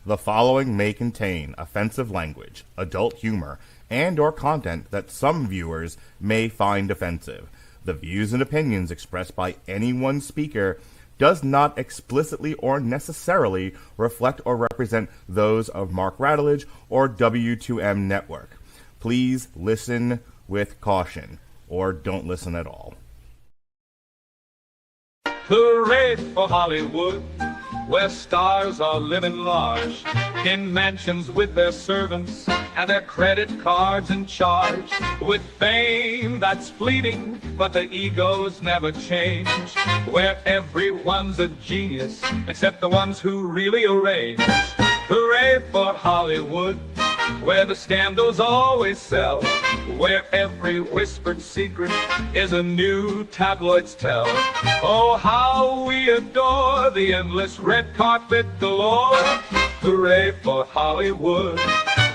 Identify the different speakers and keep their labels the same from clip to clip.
Speaker 1: The following may contain offensive language, adult humor, and or content that some viewers may find offensive. The views and opinions expressed by any one speaker does not explicitly or necessarily reflect or represent those of Mark Radulich or W2M Network. Please listen with caution, or don't listen at all.
Speaker 2: Hooray for Hollywood, where stars are living large, in mansions with their servants and their credit cards in charge, with fame that's fleeting, but the egos never change, where everyone's a genius, except the ones who really arrange. Hooray for Hollywood, where the scandals always sell, where every whispered secret is a new tabloid's tell. Oh, how we adore the endless red carpet galore. Hooray for Hollywood,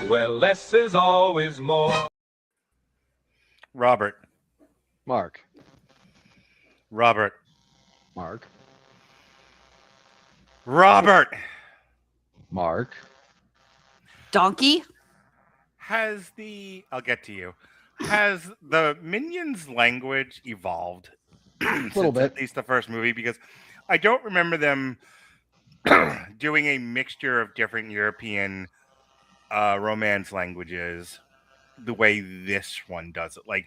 Speaker 2: where less is always more.
Speaker 3: Robert.
Speaker 4: Mark.
Speaker 3: Robert.
Speaker 4: Mark.
Speaker 3: Robert.
Speaker 4: Mark.
Speaker 5: Donkey?
Speaker 3: I'll get to you. Has the Minions language evolved?
Speaker 4: A little bit.
Speaker 3: At least the first movie, because I don't remember them doing a mixture of different European romance languages the way this one does it. Like,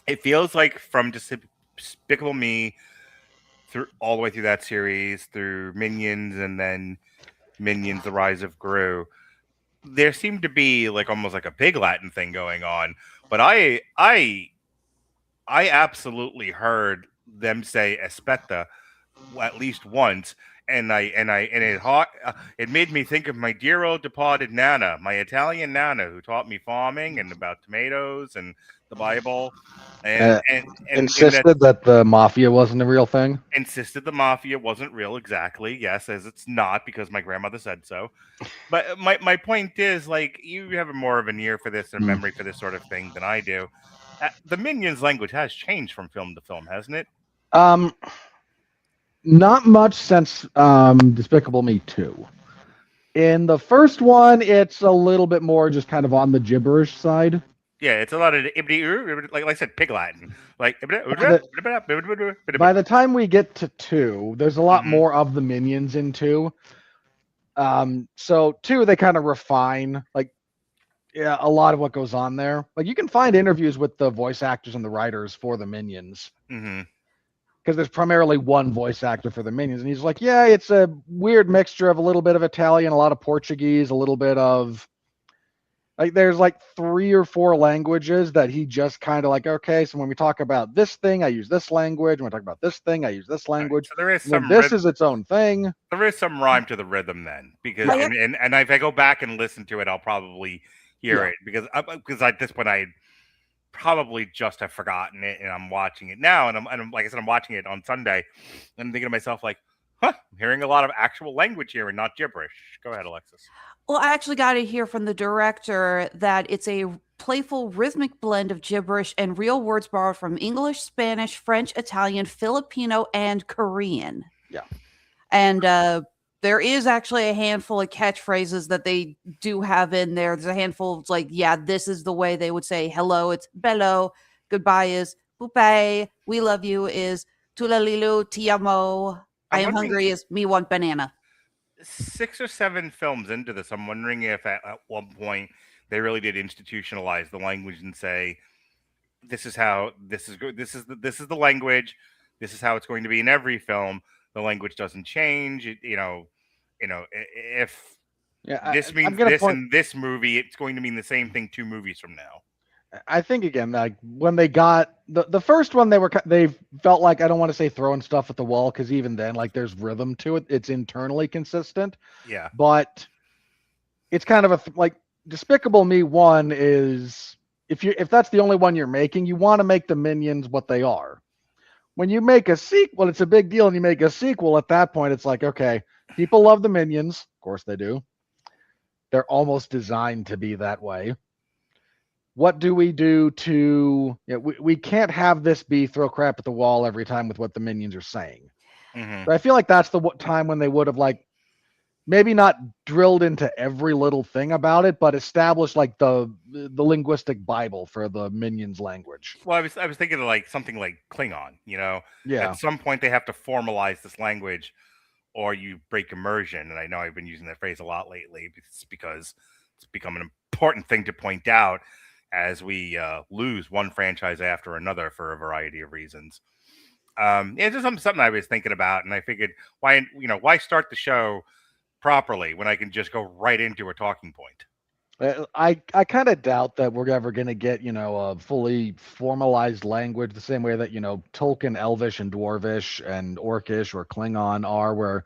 Speaker 3: it feels like from Despicable Me through all the way through that series, through Minions, and then Minions: The Rise of Gru, there seemed to be like almost like a Pig Latin thing going on. But I absolutely heard them say "aspetta" at least once, and it made me think of my dear old departed Nana, my Italian Nana, who taught me farming and about tomatoes and the Bible, and
Speaker 4: insisted that the mafia wasn't a real thing.
Speaker 3: Insisted the mafia wasn't real, exactly. Yes, as it's not, because my grandmother said so. But my point is, like, you have more of an ear for this and a memory for this sort of thing than I do. The Minions language has changed from film to film, hasn't it?
Speaker 4: Not much since Despicable Me 2. In the first one, it's a little bit more just kind of on the gibberish side.
Speaker 3: Yeah, it's a lot of like I said, Pig Latin. Like
Speaker 4: by the time we get to 2, there's a lot more of the Minions in 2. So 2, they kind of refine a lot of what goes on there. Like, you can find interviews with the voice actors and the writers for the Minions. Because there's primarily one voice actor for the Minions, and he's like, yeah, it's a weird mixture of a little bit of Italian, a lot of Portuguese, a little bit of there's like 3 or 4 languages that he just kind of like, okay, so when we talk about this thing, I use this language. When we talk about this thing, I use this language.
Speaker 3: Right, so there is some
Speaker 4: this is its own thing.
Speaker 3: There is some rhyme to the rhythm then, because and if I go back and listen to it, I'll probably hear it, because at this point I probably just have forgotten it, and I'm watching it now, and I'm like I said, I'm watching it on Sunday, and I'm thinking to myself like, I'm hearing a lot of actual language here and not gibberish. Go ahead, Alexis.
Speaker 5: Well, I actually got to hear from the director that it's a playful rhythmic blend of gibberish and real words borrowed from English, Spanish, French, Italian, Filipino, and Korean.
Speaker 4: Yeah.
Speaker 5: And there is actually a handful of catchphrases that they do have in there. There's a handful of like, yeah, this is the way they would say hello. It's bello. Goodbye is pupe. We love you is tulalilu, ti amo. I am hungry is me want banana.
Speaker 3: 6 or 7 films into this, I'm wondering if at one point they really did institutionalize the language and say, this is how this is good. This is the language. This is how it's going to be in every film. The language doesn't change. If this means this in this movie, it's going to mean the same thing 2 movies from now.
Speaker 4: I think again, like when they got the first one, they felt like, I don't want to say throwing stuff at the wall, because even then, like, there's rhythm to it. It's internally consistent.
Speaker 3: Yeah.
Speaker 4: But it's kind of like Despicable Me 1 is, if that's the only one you're making, you want to make the Minions what they are. When you make a sequel, it's a big deal, and you make a sequel. At that point, it's like, okay, people love the Minions, of course they do. They're almost designed to be that way. What do we do to... we can't have this be throw crap at the wall every time with what the Minions are saying. So I feel like that's the time when they would have, like, maybe not drilled into every little thing about it, but established like the linguistic Bible for the Minions language.
Speaker 3: Well, I was thinking of like something like Klingon.
Speaker 4: Yeah.
Speaker 3: At some point they have to formalize this language, or you break immersion. And I know I've been using that phrase a lot lately because it's become an important thing to point out as we lose one franchise after another for a variety of reasons. It's just something I was thinking about, and I figured why start the show properly when I can just go right into a talking point.
Speaker 4: I kind of doubt that we're ever going to get, a fully formalized language the same way that, Tolkien Elvish and Dwarvish and Orcish or Klingon are, where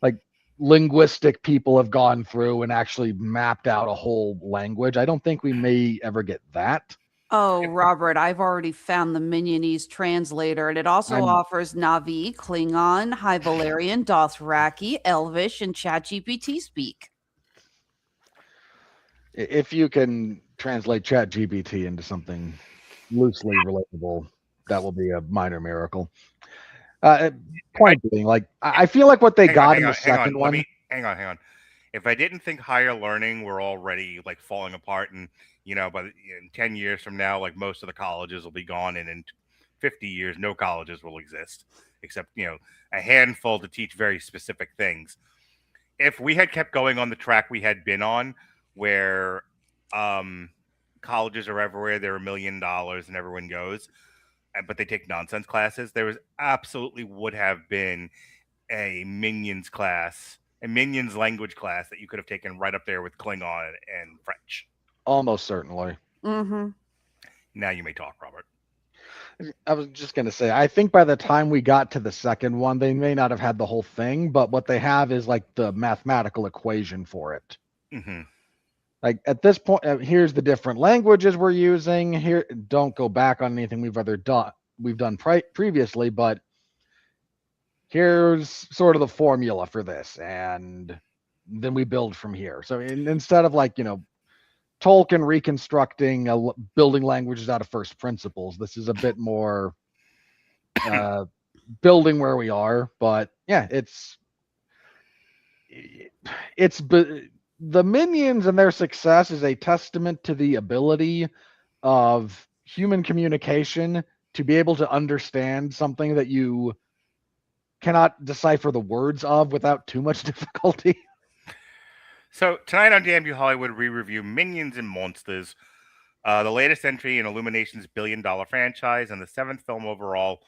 Speaker 4: like linguistic people have gone through and actually mapped out a whole language. I don't think we may ever get that.
Speaker 5: Oh, Robert, I've already found the Minionese translator, and it also offers Na'vi, Klingon, High Valyrian, Dothraki, Elvish, and ChatGPT speak.
Speaker 4: If you can translate ChatGPT into something loosely relatable, that will be a minor miracle. Point being, like, I feel like what they got in the second one.
Speaker 3: Hang on. If I didn't think higher learning were already like falling apart, and but in 10 years from now, like most of the colleges will be gone, and in 50 years, no colleges will exist except a handful to teach very specific things. If we had kept going on the track we had been on, where colleges are everywhere, they're $1 million and everyone goes, but they take nonsense classes, there was absolutely would have been a Minions class, a Minions language class that you could have taken right up there with Klingon and French.
Speaker 4: Almost certainly.
Speaker 5: Mm-hmm.
Speaker 3: Now you may talk, Robert.
Speaker 4: I was just going to say, I think by the time we got to the second one, they may not have had the whole thing, but what they have is like the mathematical equation for it.
Speaker 3: Mm-hmm.
Speaker 4: Like at this point, here's the different languages we're using. Here, don't go back on anything we've done previously, but here's sort of the formula for this, and then we build from here. So instead of like Tolkien reconstructing building languages out of first principles, this is a bit more building where we are. But yeah, it's the Minions and their success is a testament to the ability of human communication to be able to understand something that you cannot decipher the words of without too much difficulty.
Speaker 3: So tonight on Damn You Hollywood, we review Minions and Monsters, the latest entry in Illumination's billion-dollar franchise and the 7th film overall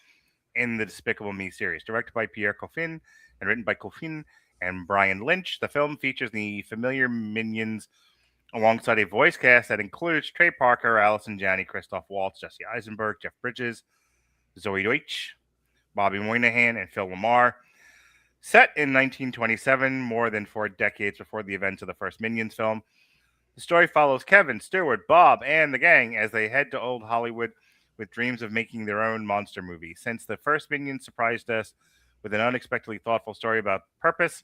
Speaker 3: in the Despicable Me series. Directed by Pierre Coffin and written by Coffin and Brian Lynch, the film features the familiar Minions alongside a voice cast that includes Trey Parker, Allison Janney, Christoph Waltz, Jesse Eisenberg, Jeff Bridges, Zoey Deutch, Bobby Moynihan, and Phil LaMarr. Set in 1927, more than 4 decades before the events of the first Minions film, the story follows Kevin, Stuart, Bob, and the gang as they head to old Hollywood with dreams of making their own monster movie. Since the first Minions surprised us with an unexpectedly thoughtful story about purpose,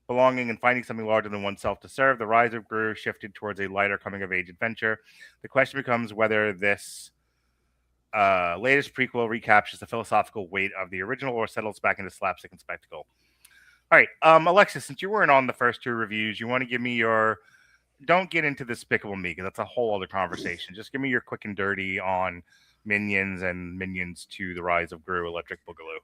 Speaker 3: belonging, and finding something larger than oneself to serve, the Rise of Gru shifted towards a lighter coming-of-age adventure. The question becomes whether this latest prequel recaptures the philosophical weight of the original or settles back into slapstick and spectacle. All right, Alexis, since you weren't on the first 2 reviews, you want to give me your... Don't get into Despicable Me, because that's a whole other conversation. Just give me your quick and dirty on Minions and Minions 2, The Rise of Gru, Electric Boogaloo.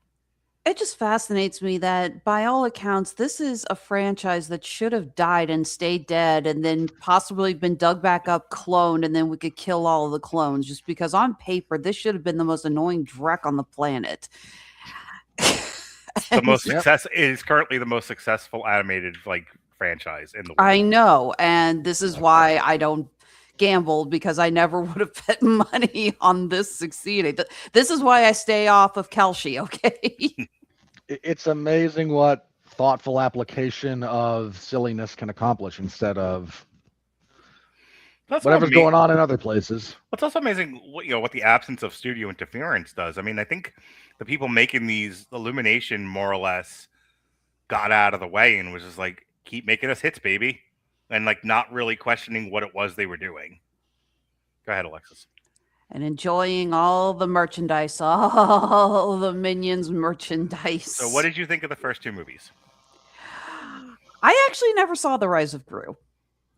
Speaker 5: It just fascinates me that, by all accounts, this is a franchise that should have died and stayed dead and then possibly been dug back up, cloned, and then we could kill all of the clones, just because on paper, this should have been the most annoying dreck on the planet.
Speaker 3: The most It is currently the most successful animated franchise in the world.
Speaker 5: I know, and this is why I don't gamble, because I never would have bet money on this succeeding. This is why I stay off of Kelshi, okay?
Speaker 4: It's amazing what thoughtful application of silliness can accomplish instead of whatever's going on in other places.
Speaker 3: It's also amazing what the absence of studio interference does. I mean, I think the people making these Illumination more or less got out of the way and was just like, keep making us hits, baby. And not really questioning what it was they were doing. Go ahead, Alexis.
Speaker 5: And enjoying all the merchandise, all the Minions merchandise.
Speaker 3: So what did you think of the first 2 movies?
Speaker 5: I actually never saw The Rise of Gru.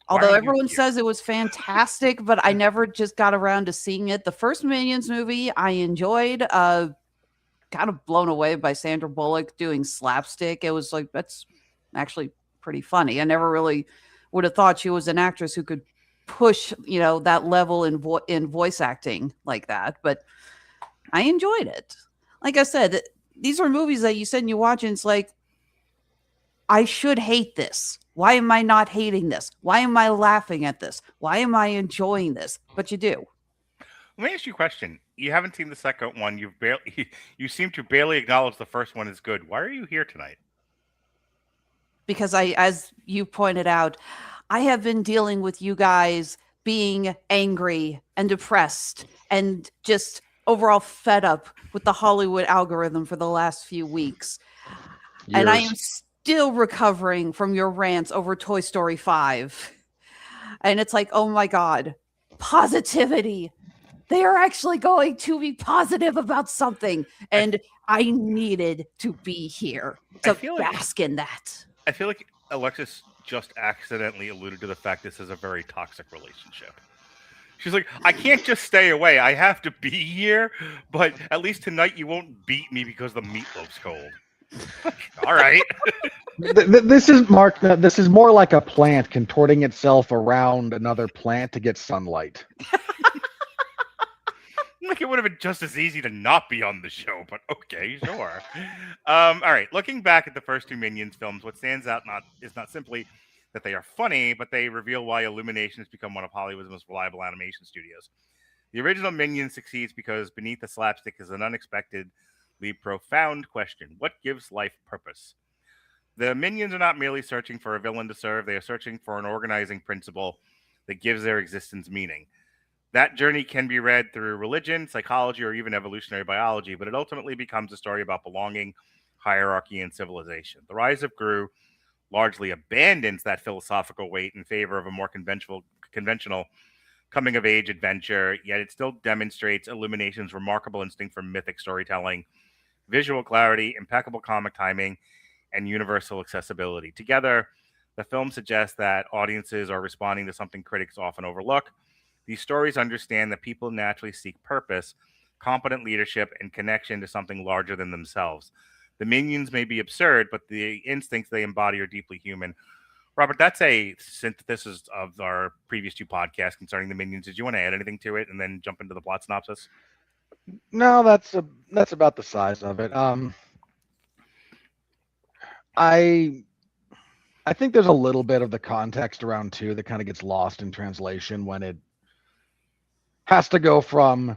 Speaker 5: Although everyone says it was fantastic, but I never just got around to seeing it. The first Minions movie I enjoyed, kind of blown away by Sandra Bullock doing slapstick. It was like, that's actually pretty funny. I never really would have thought she was an actress who could push, that level in voice acting like that. But I enjoyed it. Like I said, these are movies that you sit and you watch and it's like, I should hate this. Why am I not hating this? Why am I laughing at this? Why am I enjoying this? But you do.
Speaker 3: Let me ask you a question. You haven't seen the second one. You seem to barely acknowledge the first one is good. Why are you here tonight?
Speaker 5: Because as you pointed out, I have been dealing with you guys being angry and depressed and just overall fed up with the Hollywood algorithm for the last few weeks. And I am still recovering from your rants over Toy Story 5. And it's like, oh my God, positivity. They are actually going to be positive about something. And I needed to be here to bask in that.
Speaker 3: I feel like Alexis just accidentally alluded to the fact this is a very toxic relationship. She's like, I can't just stay away. I have to be here. But at least tonight you won't beat me because the meatloaf's cold. All right.
Speaker 4: This is Mark. This is more like a plant contorting itself around another plant to get sunlight.
Speaker 3: Like it would have been just as easy to not be on the show, but okay, sure. All right. Looking back at the first two Minions films, what stands out is not simply that they are funny, but they reveal why Illumination has become one of Hollywood's most reliable animation studios. The original Minions succeeds because beneath the slapstick is an unexpectedly profound question. What gives life purpose? The Minions are not merely searching for a villain to serve. They are searching for an organizing principle that gives their existence meaning. That journey can be read through religion, psychology, or even evolutionary biology, but it ultimately becomes a story about belonging, hierarchy, and civilization. The Rise of Gru largely abandons that philosophical weight in favor of a more conventional coming-of-age adventure, yet it still demonstrates Illumination's remarkable instinct for mythic storytelling, visual clarity, impeccable comic timing, and universal accessibility. Together, the film suggests that audiences are responding to something critics often overlook. These stories understand that people naturally seek purpose, competent leadership, and connection to something larger than themselves. The Minions may be absurd, but the instincts they embody are deeply human. Robert, that's a synthesis of our previous two podcasts concerning the Minions. Did you want to add anything to it and then jump into the plot synopsis?
Speaker 4: No, that's about the size of it. I think there's a little bit of the context around two that kind of gets lost in translation when it has to go from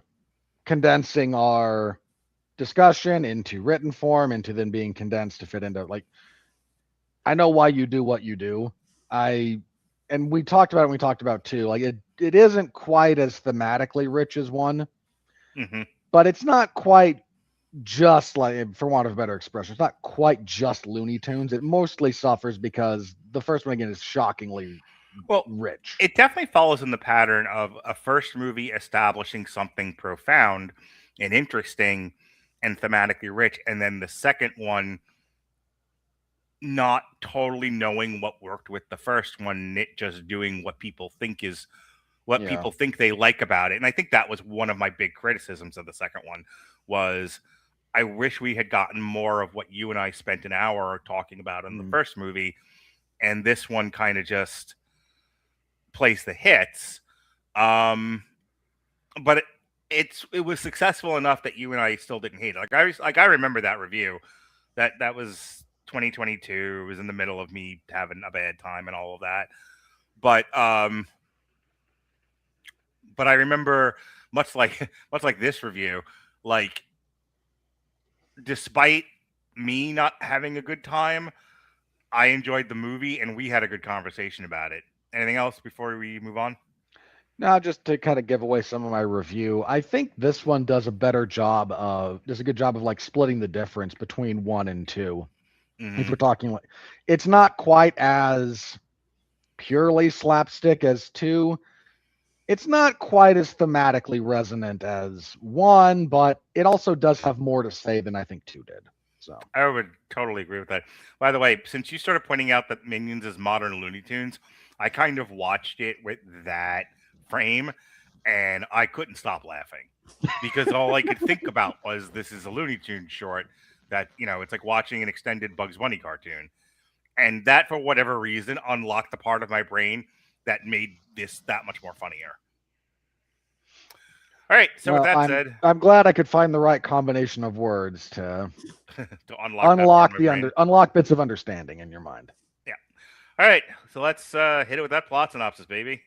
Speaker 4: condensing our discussion into written form into then being condensed to fit into, like, I know why you do what you do. And we talked about it, we talked about two. Like it isn't quite as thematically rich as one, but it's not quite just, like, for want of a better expression, it's not quite just Looney Tunes. It mostly suffers because the first one, again, is shockingly rich.
Speaker 3: It definitely follows in the pattern of a first movie establishing something profound and interesting and thematically rich, and then the second one not totally knowing what worked with the first one, it just doing what people think is what people think they like about it. And I think that was one of my big criticisms of the second one was I wish we had gotten more of what you and I spent an hour talking about in the first movie, and this one kind of just plays the hits. But it was successful enough that you and I still didn't hate it. I remember that review. That was 2022. It was in the middle of me having a bad time and all of that. But I remember much like this review, like, despite me not having a good time, I enjoyed the movie and we had a good conversation about it. Anything else before we move on?
Speaker 4: No, just to kind of give away some of my review. I think this one does a good job of like splitting the difference between 1 and 2. If we're talking, like, it's not quite as purely slapstick as 2. It's not quite as thematically resonant as 1, but it also does have more to say than I think 2 did. So
Speaker 3: I would totally agree with that. By the way, since you started pointing out that Minions is modern Looney Tunes, I kind of watched it with that frame, and I couldn't stop laughing because all I could think about was this is a Looney Tunes short that, it's like watching an extended Bugs Bunny cartoon. And that, for whatever reason, unlocked the part of my brain that made this that much more funnier. All right, so with that said,
Speaker 4: I'm glad I could find the right combination of words to
Speaker 3: to
Speaker 4: unlock bits of understanding in your mind.
Speaker 3: Yeah. All right, so let's hit it with that plot synopsis, baby.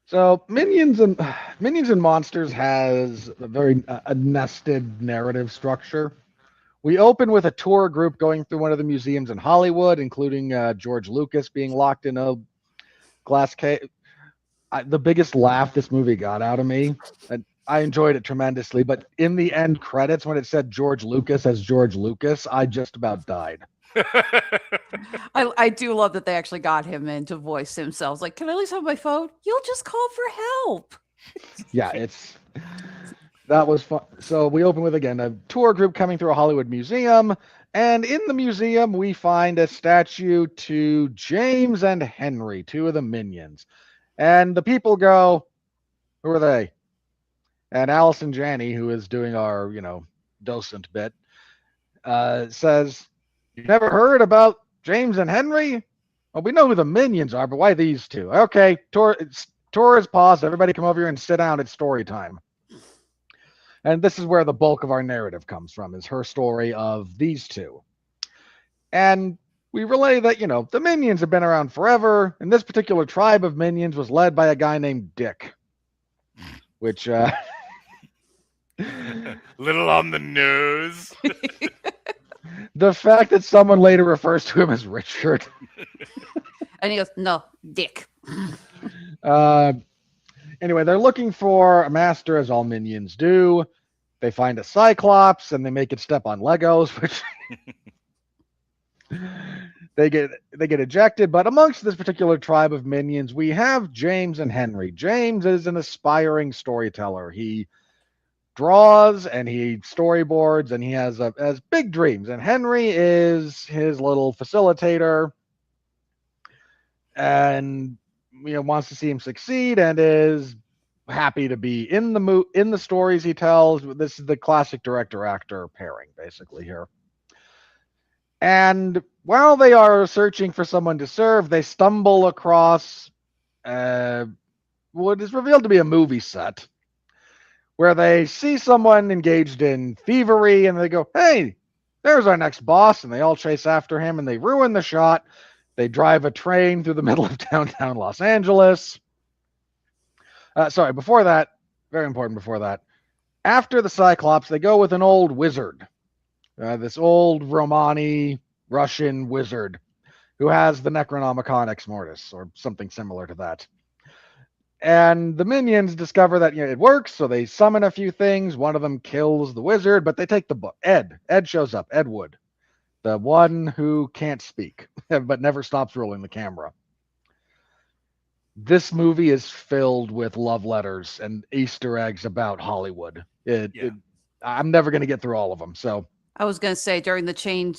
Speaker 4: So Minions and Monsters has a very a nested narrative structure. We open with a tour group going through one of the museums in Hollywood, including George Lucas being locked in a glass case. The biggest laugh this movie got out of me, and I enjoyed it tremendously, but in the end credits, when it said George Lucas as George Lucas, I just about died.
Speaker 5: I do love that they actually got him in to voice himself. Like, can I at least have my phone? You'll just call for help.
Speaker 4: Yeah, that was fun. So we open with, again, a tour group coming through a Hollywood museum, and in the museum we find a statue to James and Henry, two of the Minions. And the people go, who are they? And Allison Janney, who is doing our, docent bit, says, "You never heard about James and Henry? Well, we know who the Minions are, but why these two? Okay, tour is paused. Everybody come over here and sit down. It's story time." And this is where the bulk of our narrative comes from, is her story of these two. And we relay that, the Minions have been around forever, and this particular tribe of Minions was led by a guy named Dick, which...
Speaker 3: little on the nose.
Speaker 4: The fact that someone later refers to him as Richard.
Speaker 5: And he goes, "No, Dick."
Speaker 4: Anyway, they're looking for a master, as all Minions do. They find a Cyclops, and they make it step on Legos, which they get ejected. But amongst this particular tribe of Minions, we have James and Henry. James is an aspiring storyteller. He draws and he storyboards, and he has big dreams. And Henry is his little facilitator, and wants to see him succeed, and is happy to be in the stories he tells. This is the classic director-actor pairing, basically, here. And while they are searching for someone to serve, they stumble across what is revealed to be a movie set, where they see someone engaged in thievery, and they go, "Hey, there's our next boss," and they all chase after him, and they ruin the shot. They drive a train through the middle of downtown Los Angeles. Before that, very important before that, after the Cyclops, they go with an old wizard, this old Romani Russian wizard who has the Necronomicon Ex Mortis, or something similar to that. And the Minions discover that it works, so they summon a few things. One of them kills the wizard, but they take the book. Ed shows up, Ed Wood, the one who can't speak, but never stops rolling the camera. This movie is filled with love letters and Easter eggs about Hollywood. I'm never going to get through all of them. So
Speaker 5: I was going to say, during the train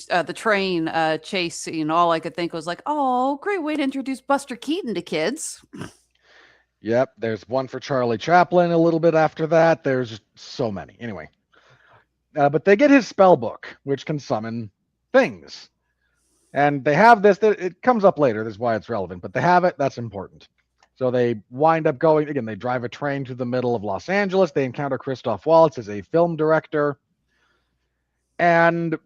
Speaker 5: chase scene, all I could think was like, "Oh, great way to introduce Buster Keaton to kids."
Speaker 4: Yep, there's one for Charlie Chaplin a little bit after that. There's so many. Anyway, but they get his spell book, which can summon things. And they have this. It comes up later. That's why it's relevant. But they have it. That's important. So they wind up going, again, they drive a train through the middle of Los Angeles. They encounter Christoph Waltz as a film director. And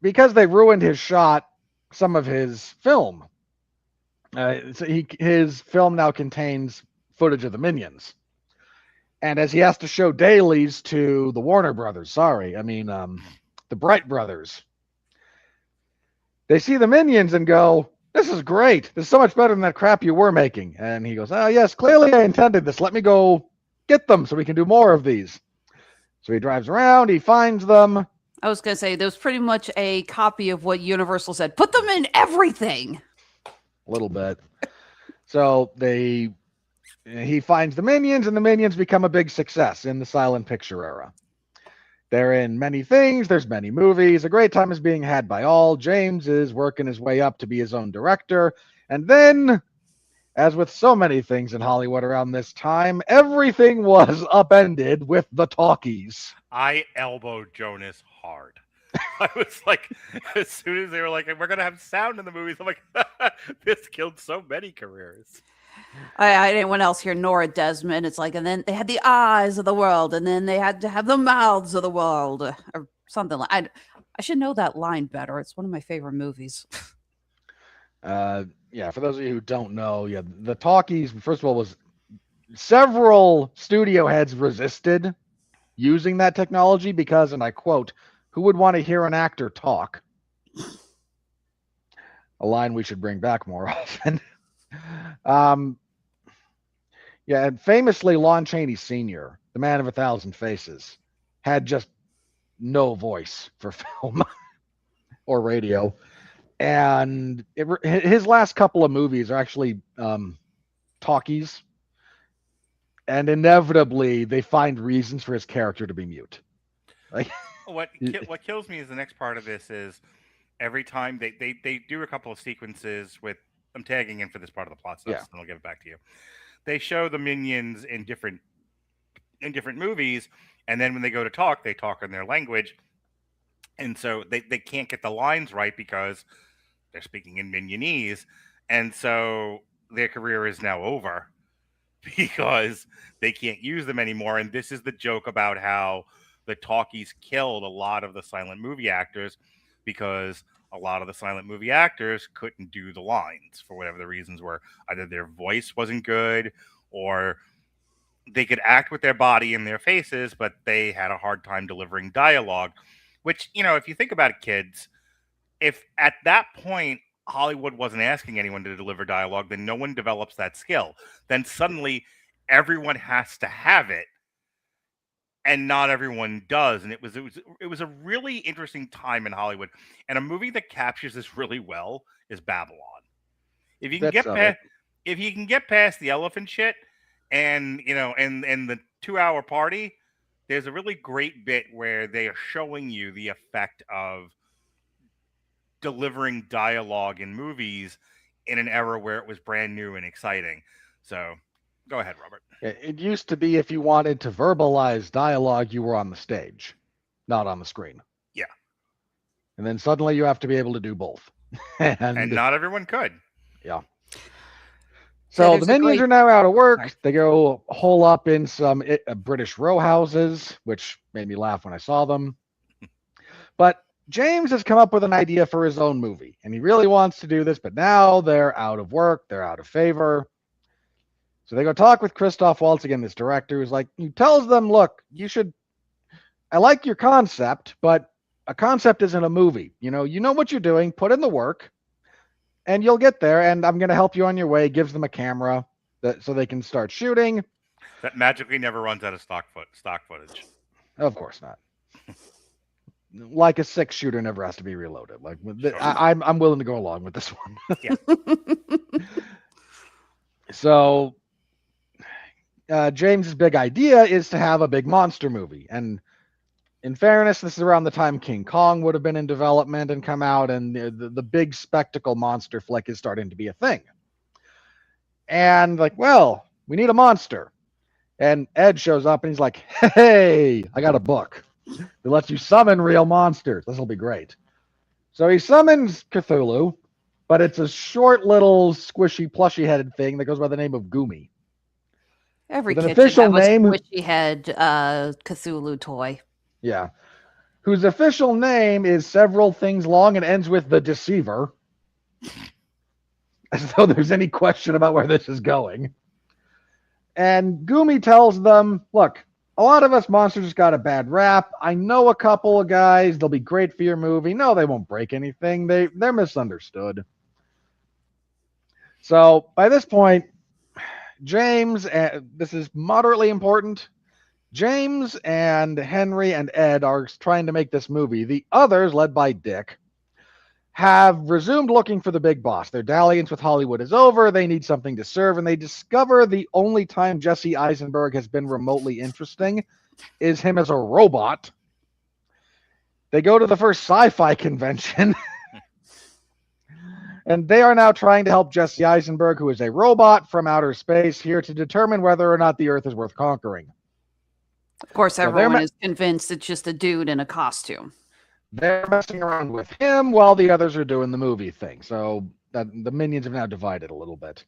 Speaker 4: because they ruined his shot, some of his film, his film now contains footage of the Minions. And as he has to show dailies to the Warner Brothers, the Bright Brothers, they see the Minions and go, "This is great. This is so much better than that crap you were making." And he goes, "Oh, yes, clearly I intended this. Let me go get them so we can do more of these." So he drives around, he finds them.
Speaker 5: I was going to say, there was pretty much a copy of what Universal said. Put them in everything.
Speaker 4: A little bit. So he finds the Minions, and the Minions become a big success in the silent picture era. They're in many things. There's many movies. A great time is being had by all. James is working his way up to be his own director. And then, as with so many things in Hollywood around this time, everything was upended with the talkies.
Speaker 3: I elbowed Jonas hard. I was like, as soon as they were like, we're going to have sound in the movies, I'm like, this killed so many careers.
Speaker 5: I anyone else hear Nora Desmond? It's like, and then they had the eyes of the world, and then they had to have the mouths of the world, or something like. I should know that line better. It's one of my favorite movies.
Speaker 4: Yeah, for those of you who don't know, yeah, the talkies, first of all, was several studio heads resisted using that technology because, and I quote, "Who would want to hear an actor talk?" A line we should bring back more often. Yeah, and famously, Lon Chaney Sr., the man of 1,000 faces, had just no voice for film or radio. And his last couple of movies are actually talkies. And inevitably, they find reasons for his character to be mute. Like,
Speaker 3: what kills me is the next part of this is every time they do a couple of sequences with, I'm tagging in for this part of the plot stuff, and I'll give it back to you. They show the minions in different movies, and then when they go to talk, they talk in their language. And so they can't get the lines right because they're speaking in Minionese. And so their career is now over because they can't use them anymore. And this is the joke about how the talkies killed a lot of the silent movie actors because a lot of the silent movie actors couldn't do the lines for whatever the reasons were. Either their voice wasn't good or they could act with their body and their faces, but they had a hard time delivering dialogue, which, you know, if you think about it, kids, if at that point Hollywood wasn't asking anyone to deliver dialogue, then no one develops that skill. Then suddenly everyone has to have it, and not everyone does. And it was a really interesting time in Hollywood. And a movie that captures this really well is Babylon. If you can get past the elephant shit and, you know, and the 2-hour party, there's a really great bit where they are showing you the effect of delivering dialogue in movies in an era where it was brand new and exciting. So go ahead, Robert.
Speaker 4: It used to be if you wanted to verbalize dialogue, you were on the stage, not on the screen.
Speaker 3: Yeah.
Speaker 4: And then suddenly you have to be able to do both.
Speaker 3: and not everyone could.
Speaker 4: Yeah. So the minions are now out of work.
Speaker 5: Sorry.
Speaker 4: They go hole up in some British row houses, which made me laugh when I saw them. But James has come up with an idea for his own movie, and he really wants to do this, but now they're out of work. They're out of favor. So they go talk with Christoph Waltz again, this director, who's like, he tells them, look, I like your concept, but a concept isn't a movie. You know what you're doing, put in the work, and you'll get there, and I'm going to help you on your way. Gives them a camera so they can start shooting.
Speaker 3: That magically never runs out of stock footage.
Speaker 4: Of course not. Like a 6-shooter never has to be reloaded. Like I'm willing to go along with this one.
Speaker 3: Yeah.
Speaker 4: So James's big idea is to have a big monster movie. And in fairness, this is around the time King Kong would have been in development and come out, and the big spectacle monster flick is starting to be a thing. And like, well, we need a monster. And Ed shows up and he's like, hey, I got a book that lets you summon real monsters. This will be great. So he summons Cthulhu, but it's a short little squishy plushy-headed thing that goes by the name of Goomy.
Speaker 5: Every
Speaker 4: With an
Speaker 5: kid should
Speaker 4: official
Speaker 5: have
Speaker 4: name,
Speaker 5: a squishy head Cthulhu toy.
Speaker 4: Yeah. Whose official name is several things long and ends with the Deceiver. As though there's any question about where this is going. And Goomy tells them, look, a lot of us monsters just got a bad rap. I know a couple of guys. They'll be great for your movie. No, they won't break anything. They're misunderstood. So by this point, James, this is moderately important, James and Henry and Ed are trying to make this movie. The others, led by Dick, have resumed looking for the big boss. Their dalliance with Hollywood is over. They need something to serve, and they discover the only time Jesse Eisenberg has been remotely interesting is him as a robot They go to the first sci-fi convention. And they are now trying to help Jesse Eisenberg, who is a robot from outer space, here to determine whether or not the Earth is worth conquering.
Speaker 5: Of course, everyone is convinced it's just a dude in a costume.
Speaker 4: They're messing around with him while the others are doing the movie thing. So that the minions have now divided a little bit.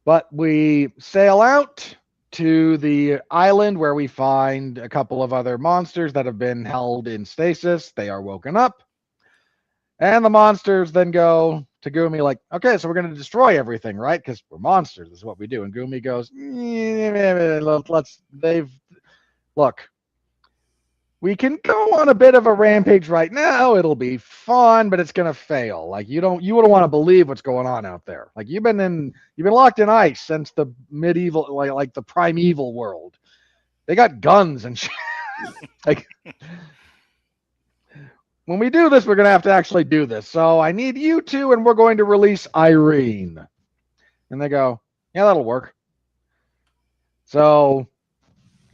Speaker 4: But we sail out to the island where we find a couple of other monsters that have been held in stasis. They are woken up. And the monsters then go to Gumi like, okay, so we're going to destroy everything, right? Because we're monsters. This is what we do. And Gumi goes, look, we can go on a bit of a rampage right now. It'll be fun, but it's going to fail. Like you wouldn't want to believe what's going on out there. Like you've been locked in ice since the medieval, like the primeval world. They got guns and shit. Like, when we do this, we're going to have to actually do this. So I need you two, and we're going to release Irene. And they go, yeah, that'll work. So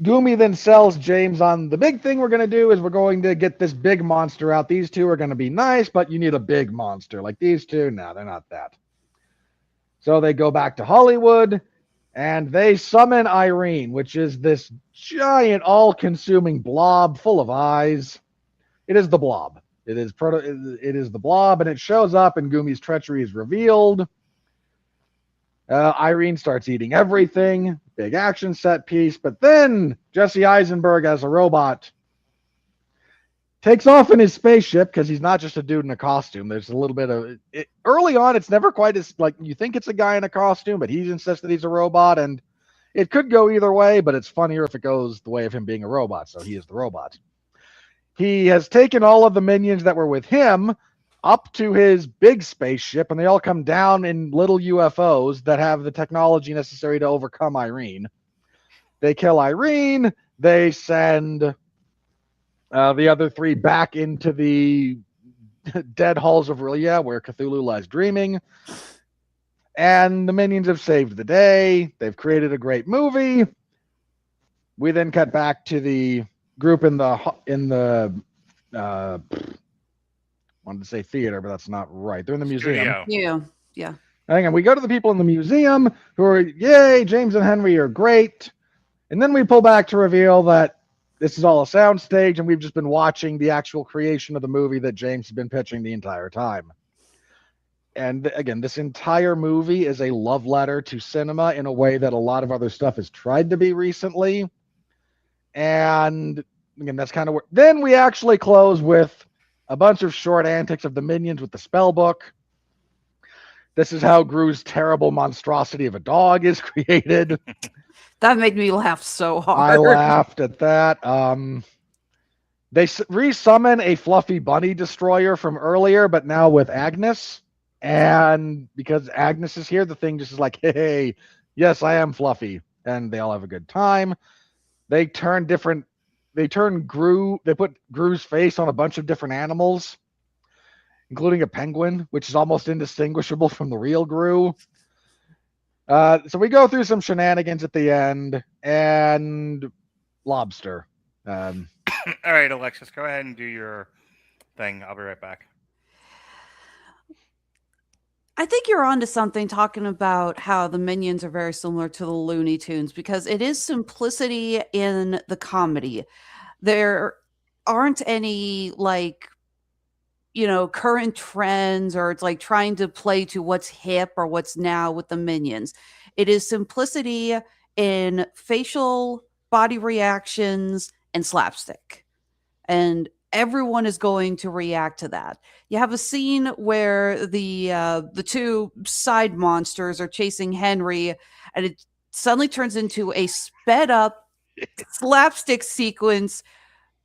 Speaker 4: Gumi then sells James on the big thing we're going to do is we're going to get this big monster out. These two are going to be nice, but you need a big monster. Like these two, no, they're not that. So they go back to Hollywood, and they summon Irene, which is this giant, all-consuming blob full of eyes. It is the blob. It is the blob, and it shows up, and Gumi's treachery is revealed. Irene starts eating everything. Big action set piece. But then Jesse Eisenberg, as a robot, takes off in his spaceship because he's not just a dude in a costume. There's a little bit of it. Early on, it's never quite as like you think it's a guy in a costume, but he insists that he's a robot, and it could go either way, but it's funnier if it goes the way of him being a robot. So he is the robot. He has taken all of the minions that were with him up to his big spaceship, and they all come down in little UFOs that have the technology necessary to overcome Irene. They kill Irene. They send the other three back into the dead halls of Relia, where Cthulhu lies dreaming. And the minions have saved the day. They've created a great movie. We then cut back to the group in the wanted to say theater, but that's not right. They're in the museum.
Speaker 5: Yeah.
Speaker 4: Hang on. We go to the people in the museum who are, yay, James and Henry are great. And then we pull back to reveal that this is all a soundstage, and we've just been watching the actual creation of the movie that James has been pitching the entire time. And again, this entire movie is a love letter to cinema in a way that a lot of other stuff has tried to be recently. And again, that's kind of where then we actually close with a bunch of short antics of the minions with the spell book. This is how Gru's terrible monstrosity of a dog is created.
Speaker 5: That made me laugh so hard.
Speaker 4: I laughed at that. They resummon a fluffy bunny destroyer from earlier, but now with Agnes. And because Agnes is here, the thing just is like, hey, yes, I am fluffy. And they all have a good time. They put Gru's face on a bunch of different animals, including a penguin, which is almost indistinguishable from the real Gru. So we go through some shenanigans at the end, and lobster.
Speaker 3: All right, Alexis, go ahead and do your thing. I'll be right back.
Speaker 5: I think you're onto something talking about how the minions are very similar to the Looney Tunes because it is simplicity in the comedy. There aren't any current trends or it's like trying to play to what's hip or what's now with the minions. It is simplicity in facial body reactions and slapstick. And everyone is going to react to that. You have a scene where the two side monsters are chasing Henry, and it suddenly turns into a sped up slapstick sequence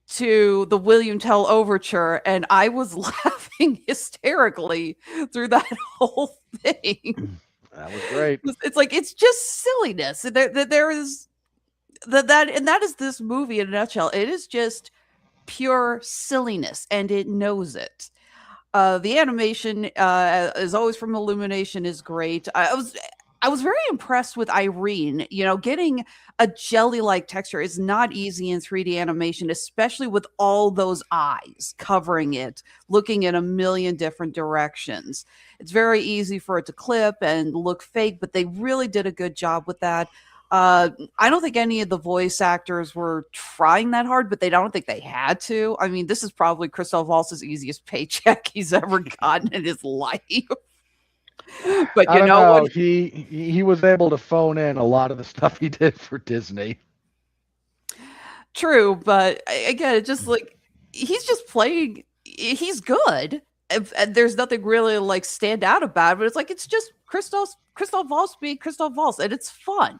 Speaker 5: to the William Tell overture, and I was laughing hysterically through that whole thing.
Speaker 4: That was great.
Speaker 5: It's like it's just silliness. There is that is this movie in a nutshell. It is just pure silliness, and it knows it. The animation, as always from Illumination, is great. I was very impressed with Irene. You know, getting a jelly-like texture is not easy in 3D animation, especially with all those eyes covering it, looking in a million different directions. It's very easy for it to clip and look fake, but they really did a good job with that. I don't think any of the voice actors were trying that hard, but I don't think they had to. I mean, this is probably Christoph Waltz's easiest paycheck he's ever gotten in his life. But
Speaker 4: I don't know. He was able to phone in a lot of the stuff he did for Disney.
Speaker 5: True, but again, it's just like he's just playing. He's good, and there's nothing really like stand out about it. But it's like it's just Christoph Waltz being Christoph Waltz, and it's fun.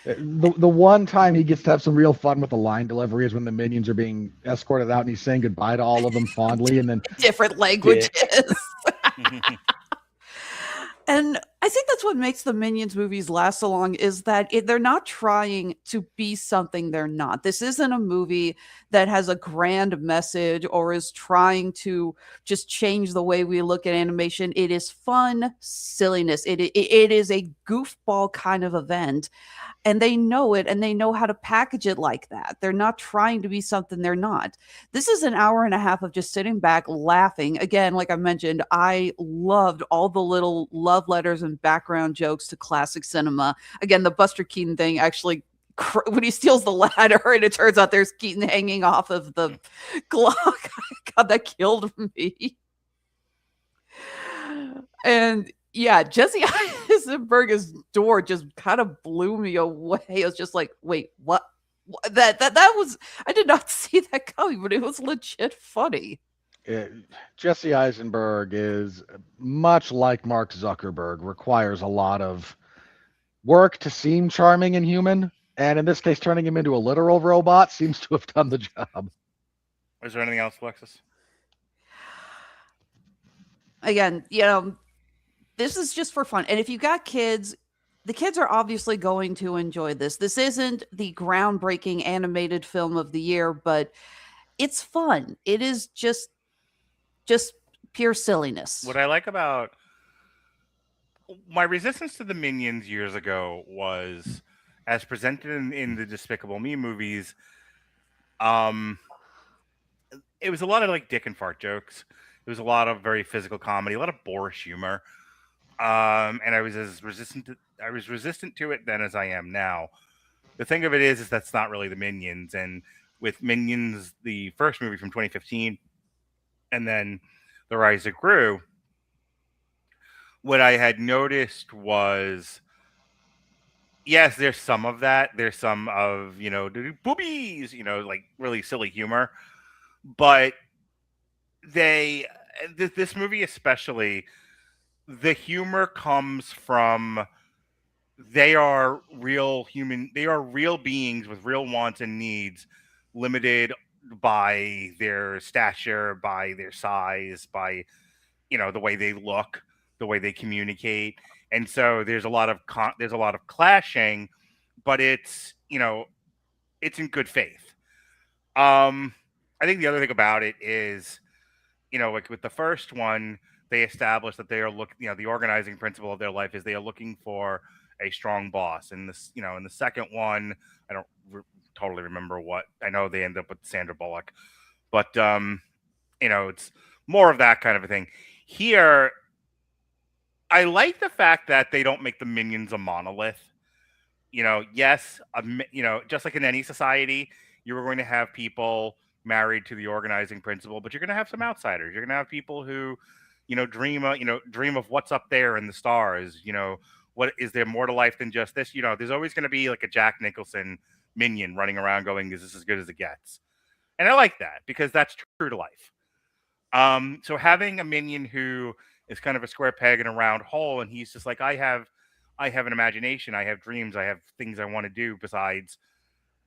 Speaker 4: The one time he gets to have some real fun with the line delivery is when the minions are being escorted out and he's saying goodbye to all of them fondly, and then
Speaker 5: different languages. And I think that's what makes the Minions movies last so long is that they're not trying to be something they're not. This isn't a movie that has a grand message or is trying to just change the way we look at animation. It is fun silliness. It is a goofball kind of event. And they know it, and they know how to package it like that. They're not trying to be something they're not. This is an hour and a half of just sitting back laughing. Again, like I mentioned, I loved all the little love letters and background jokes to classic cinema. Again, the Buster Keaton thing actually, when he steals the ladder and it turns out there's Keaton hanging off of the clock. God, that killed me. And yeah, Jesse Eisenberg's door just kind of blew me away. I was just like, wait, what? That was, I did not see that coming, but it was legit funny.
Speaker 4: Jesse Eisenberg is much like Mark Zuckerberg, requires a lot of work to seem charming and human. And in this case, turning him into a literal robot seems to have done the job.
Speaker 3: Is there anything else, Alexis?
Speaker 5: Again, you know, this is just for fun. And if you got kids, the kids are obviously going to enjoy this. This isn't the groundbreaking animated film of the year, but it's fun. It is just pure silliness.
Speaker 3: What I like about my resistance to the Minions years ago was, as presented in the Despicable Me movies, it was a lot of like dick and fart jokes. It was a lot of very physical comedy, a lot of boorish humor. And I was resistant to it then as I am now. The thing of it is that's not really the Minions. And with Minions, the first movie from 2015, and then the Rise of Gru, what I had noticed was, yes, there's some of that. There's some of, you know, boobies, you know, like really silly humor. But this movie especially, the humor comes from, they are real beings with real wants and needs, limited by their stature, by their size, by, you know, the way they look, the way they communicate. And so there's a lot of clashing, but it's, you know, it's in good faith. I think the other thing about it is, you know, like with the first one, they established that they are the organizing principle of their life is they are looking for a strong boss. And this, you know, in the second one, I don't totally remember what, I know they end up with Sandra Bullock, but, you know, it's more of that kind of a thing. Here, I like the fact that they don't make the Minions a monolith. You know, yes, you know, just like in any society, you're going to have people married to the organizing principle, but you're going to have some outsiders. You're going to have people who, you know, dream of what's up there in the stars. You know, what is there more to life than just this? You know, there's always going to be like a Jack Nicholson minion running around going, "Is this as good as it gets?" And I like that because that's true to life. So having a minion who is kind of a square peg in a round hole, and he's just like, I have an imagination, I have dreams, I have things I want to do besides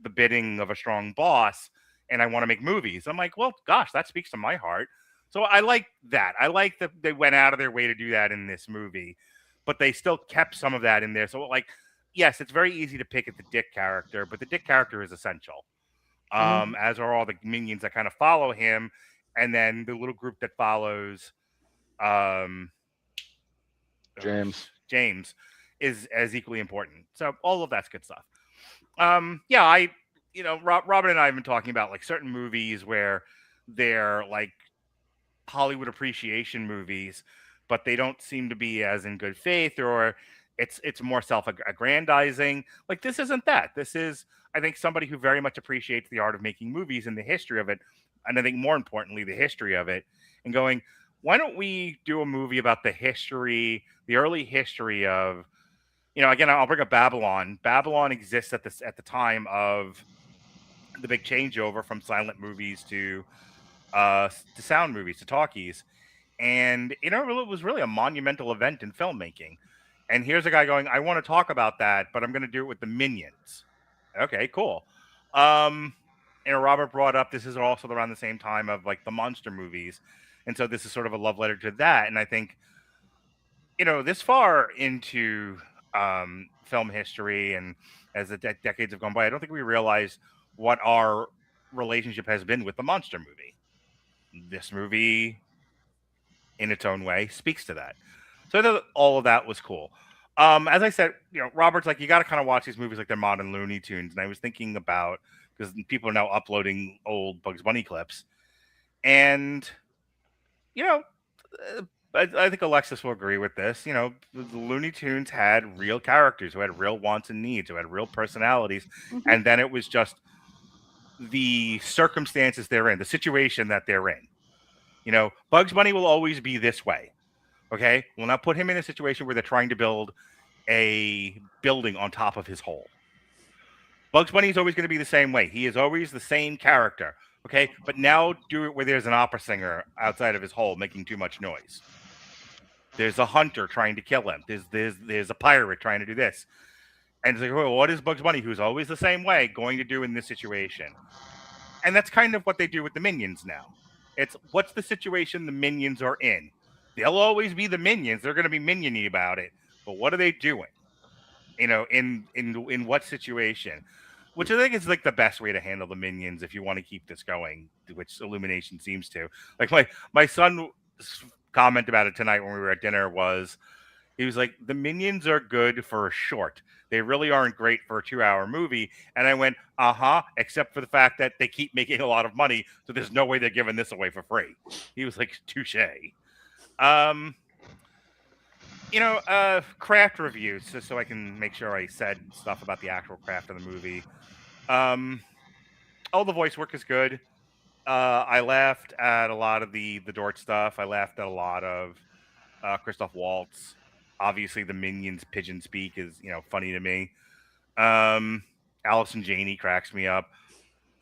Speaker 3: the bidding of a strong boss, and I want to make movies. I'm like, well, gosh, that speaks to my heart. So I like that. I like that they went out of their way to do that in this movie, but they still kept some of that in there. So, like, yes, it's very easy to pick at the Dick character, but the Dick character is essential, as are all the minions that kind of follow him, and then the little group that follows James is as equally important. So all of that's good stuff. Yeah, Robin and I have been talking about like certain movies where they're like Hollywood appreciation movies, but they don't seem to be as in good faith, or it's more self-aggrandizing. Like this isn't that. This is, I think, somebody who very much appreciates the art of making movies and the history of it, and I think more importantly, the history of it, and going, why don't we do a movie about the history, the early history of, again, I'll bring up Babylon. Babylon exists at the time of the big changeover from silent movies to sound movies, to talkies. And, it was really a monumental event in filmmaking. And here's a guy going, I want to talk about that, but I'm going to do it with the Minions. Okay, cool. Robert brought up, this is also around the same time of like the monster movies. And so this is sort of a love letter to that. And I think, this far into film history, and as the decades have gone by, I don't think we realize what our relationship has been with the monster movie. This movie, in its own way, speaks to that. So I thought all of that was cool. As I said, Robert's like, you got to kind of watch these movies like they're modern Looney Tunes. And I was thinking about, because people are now uploading old Bugs Bunny clips. And, I think Alexis will agree with this. The Looney Tunes had real characters who had real wants and needs, who had real personalities. Mm-hmm. And then it was just the circumstances they're in, the situation that they're in. Bugs Bunny will always be this way. Okay? We'll now put him in a situation where they're trying to build a building on top of his hole. Bugs Bunny is always going to be the same way. He is always the same character. Okay? But now do it where there's an opera singer outside of his hole making too much noise. There's a hunter trying to kill him. There's a pirate trying to do this. And it's like, well, what is Bugs Bunny, who's always the same way, going to do in this situation? And that's kind of what they do with the Minions now. It's, what's the situation the Minions are in? They'll always be the Minions. They're going to be minion-y about it. But what are they doing? In what situation? Which I think is like the best way to handle the Minions if you want to keep this going, which Illumination seems to. Like my son's comment about it tonight when we were at dinner was, he was like, the Minions are good for a short. They really aren't great for a 2-hour movie. And I went, except for the fact that they keep making a lot of money, so there's no way they're giving this away for free. He was like, touche. Craft reviews, just so I can make sure I said stuff about the actual craft of the movie. The voice work is good. I laughed at a lot of the Dort stuff. I laughed at a lot of Christoph Waltz. Obviously, the Minions pigeon speak is, funny to me. Allison Janney cracks me up.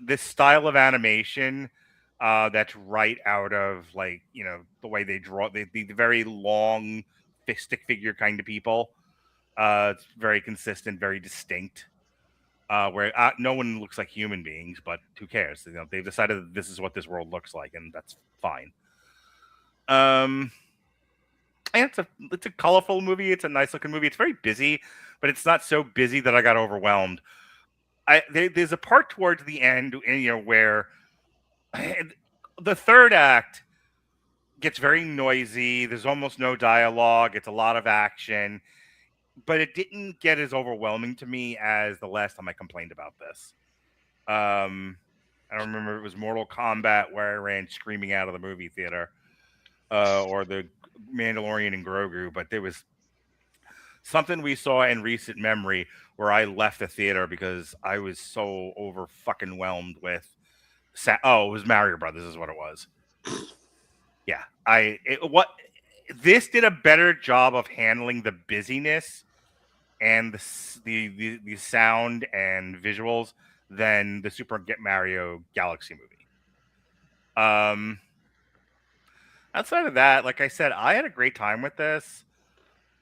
Speaker 3: This style of animation that's right out of, like, the way they draw the very long stick figure kind of people. It's very consistent, very distinct. Where no one looks like human beings, but who cares? They've decided that this is what this world looks like, and that's fine. And it's a colorful movie. It's a nice looking movie. It's very busy, but it's not so busy that I got overwhelmed. There's a part towards the end, where the third act gets very noisy. There's almost no dialogue. It's a lot of action, but it didn't get as overwhelming to me as the last time I complained about this. I don't remember if it was Mortal Kombat where I ran screaming out of the movie theater, or the Mandalorian and Grogu, but there was something we saw in recent memory where I left the theater because I was so over fucking whelmed with. It was Mario Brothers, is what it was. Yeah, this did a better job of handling the busyness and the sound and visuals than the Super Mario Galaxy movie. Outside of that, like I said, I had a great time with this.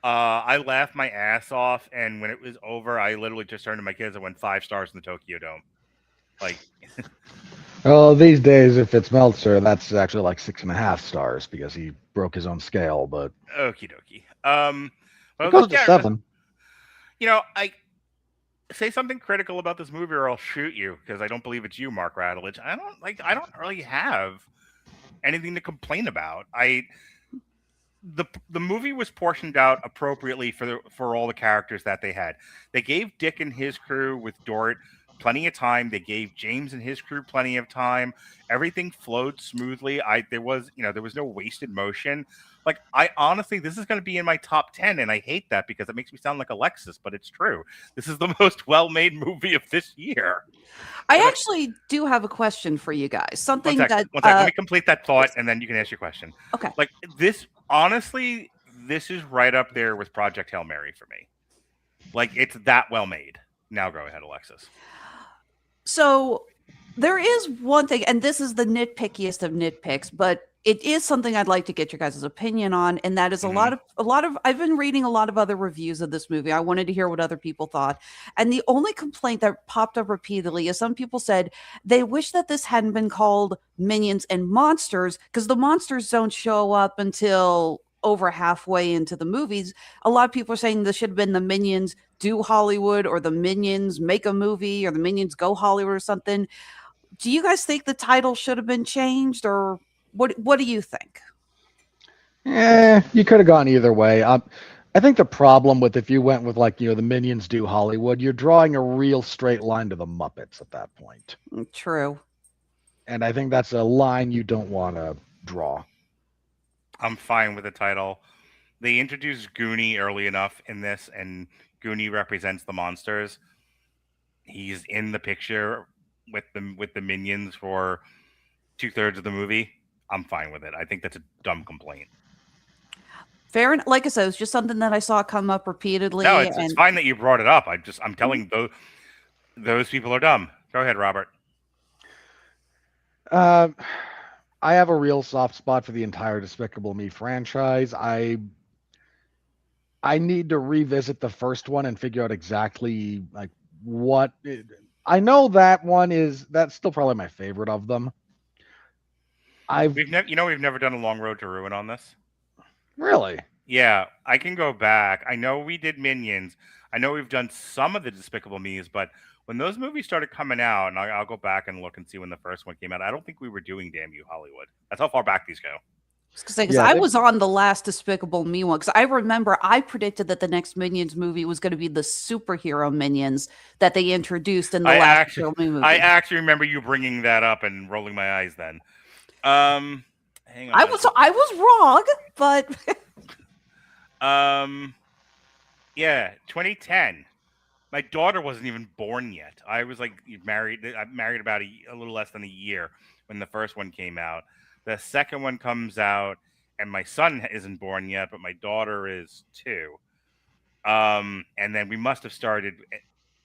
Speaker 3: I laughed my ass off, and when it was over, I literally just turned to my kids and went 5 stars in the Tokyo Dome. Like,
Speaker 4: well, these days, if it's Meltzer, that's actually like 6.5 stars because he broke his own scale. But
Speaker 3: okie dokie.
Speaker 4: It goes to 7.
Speaker 3: I say something critical about this movie, or I'll shoot you because I don't believe it's you, Mark Radulich. I don't really have anything to complain about. the movie was portioned out appropriately for all the characters that they had. They gave Dick and his crew with Dort plenty of time. They gave James and his crew plenty of time. Everything flowed smoothly. There was no wasted motion. Like, I honestly, this is going to be in my top 10, and I hate that because it makes me sound like Alexis, but it's true. This is the most well-made movie of this year.
Speaker 5: I actually do have a question for you guys. Something
Speaker 3: one
Speaker 5: that
Speaker 3: let me complete that thought, and then you can ask your question.
Speaker 5: Okay.
Speaker 3: Like, this, honestly, this is right up there with Project Hail Mary for me. Like, it's that well made. Now go ahead, Alexis.
Speaker 5: So there is one thing, and this is the nitpickiest of nitpicks, but it is something I'd like to get your guys' opinion on, and that is a lot of I've been reading a lot of other reviews of this movie. I wanted to hear what other people thought. And the only complaint that popped up repeatedly is some people said they wish that this hadn't been called Minions and Monsters, because the monsters don't show up until over halfway into the movies. A lot of people are saying this should have been the Minions Do Hollywood, or the Minions Make a Movie, or the Minions Go Hollywood, or something. Do you guys think the title should have been changed, or what do you think?
Speaker 4: You could have gone either way. I think the problem with, if you went with, like, the Minions Do Hollywood, you're drawing a real straight line to the Muppets at that point.
Speaker 5: True.
Speaker 4: And I think that's a line you don't want to draw.
Speaker 3: I'm fine with the title. They introduced Goonie early enough in this, and Goonie represents the monsters. He's in the picture with the minions for 2/3 of the movie. I'm fine with it. I think that's a dumb complaint.
Speaker 5: Fair enough. Like I said, it's just something that I saw come up repeatedly.
Speaker 3: No, it's fine that you brought it up. I'm telling those people are dumb. Go ahead, Robert.
Speaker 4: I have a real soft spot for the entire Despicable Me franchise. I need to revisit the first one and figure out exactly like what I know. That's still probably my favorite of them.
Speaker 3: We've never done a Long Road to Ruin on this.
Speaker 4: Really?
Speaker 3: Yeah, I can go back. I know we did Minions. I know we've done some of the Despicable Me's, but when those movies started coming out, and I'll go back and look and see when the first one came out, I don't think we were doing Damn You Hollywood. That's how far back these go.
Speaker 5: Because I was on the last Despicable Me one, because I remember I predicted that the next Minions movie was going to be the superhero Minions that they introduced in the last Despicable Me movie.
Speaker 3: I actually remember you bringing that up and rolling my eyes then. Hang on.
Speaker 5: I was wrong, but
Speaker 3: yeah, 2010. My daughter wasn't even born yet. I was like married. I married about a little less than a year when the first one came out. The second one comes out, and my son isn't born yet, but my daughter is too. And then we must have started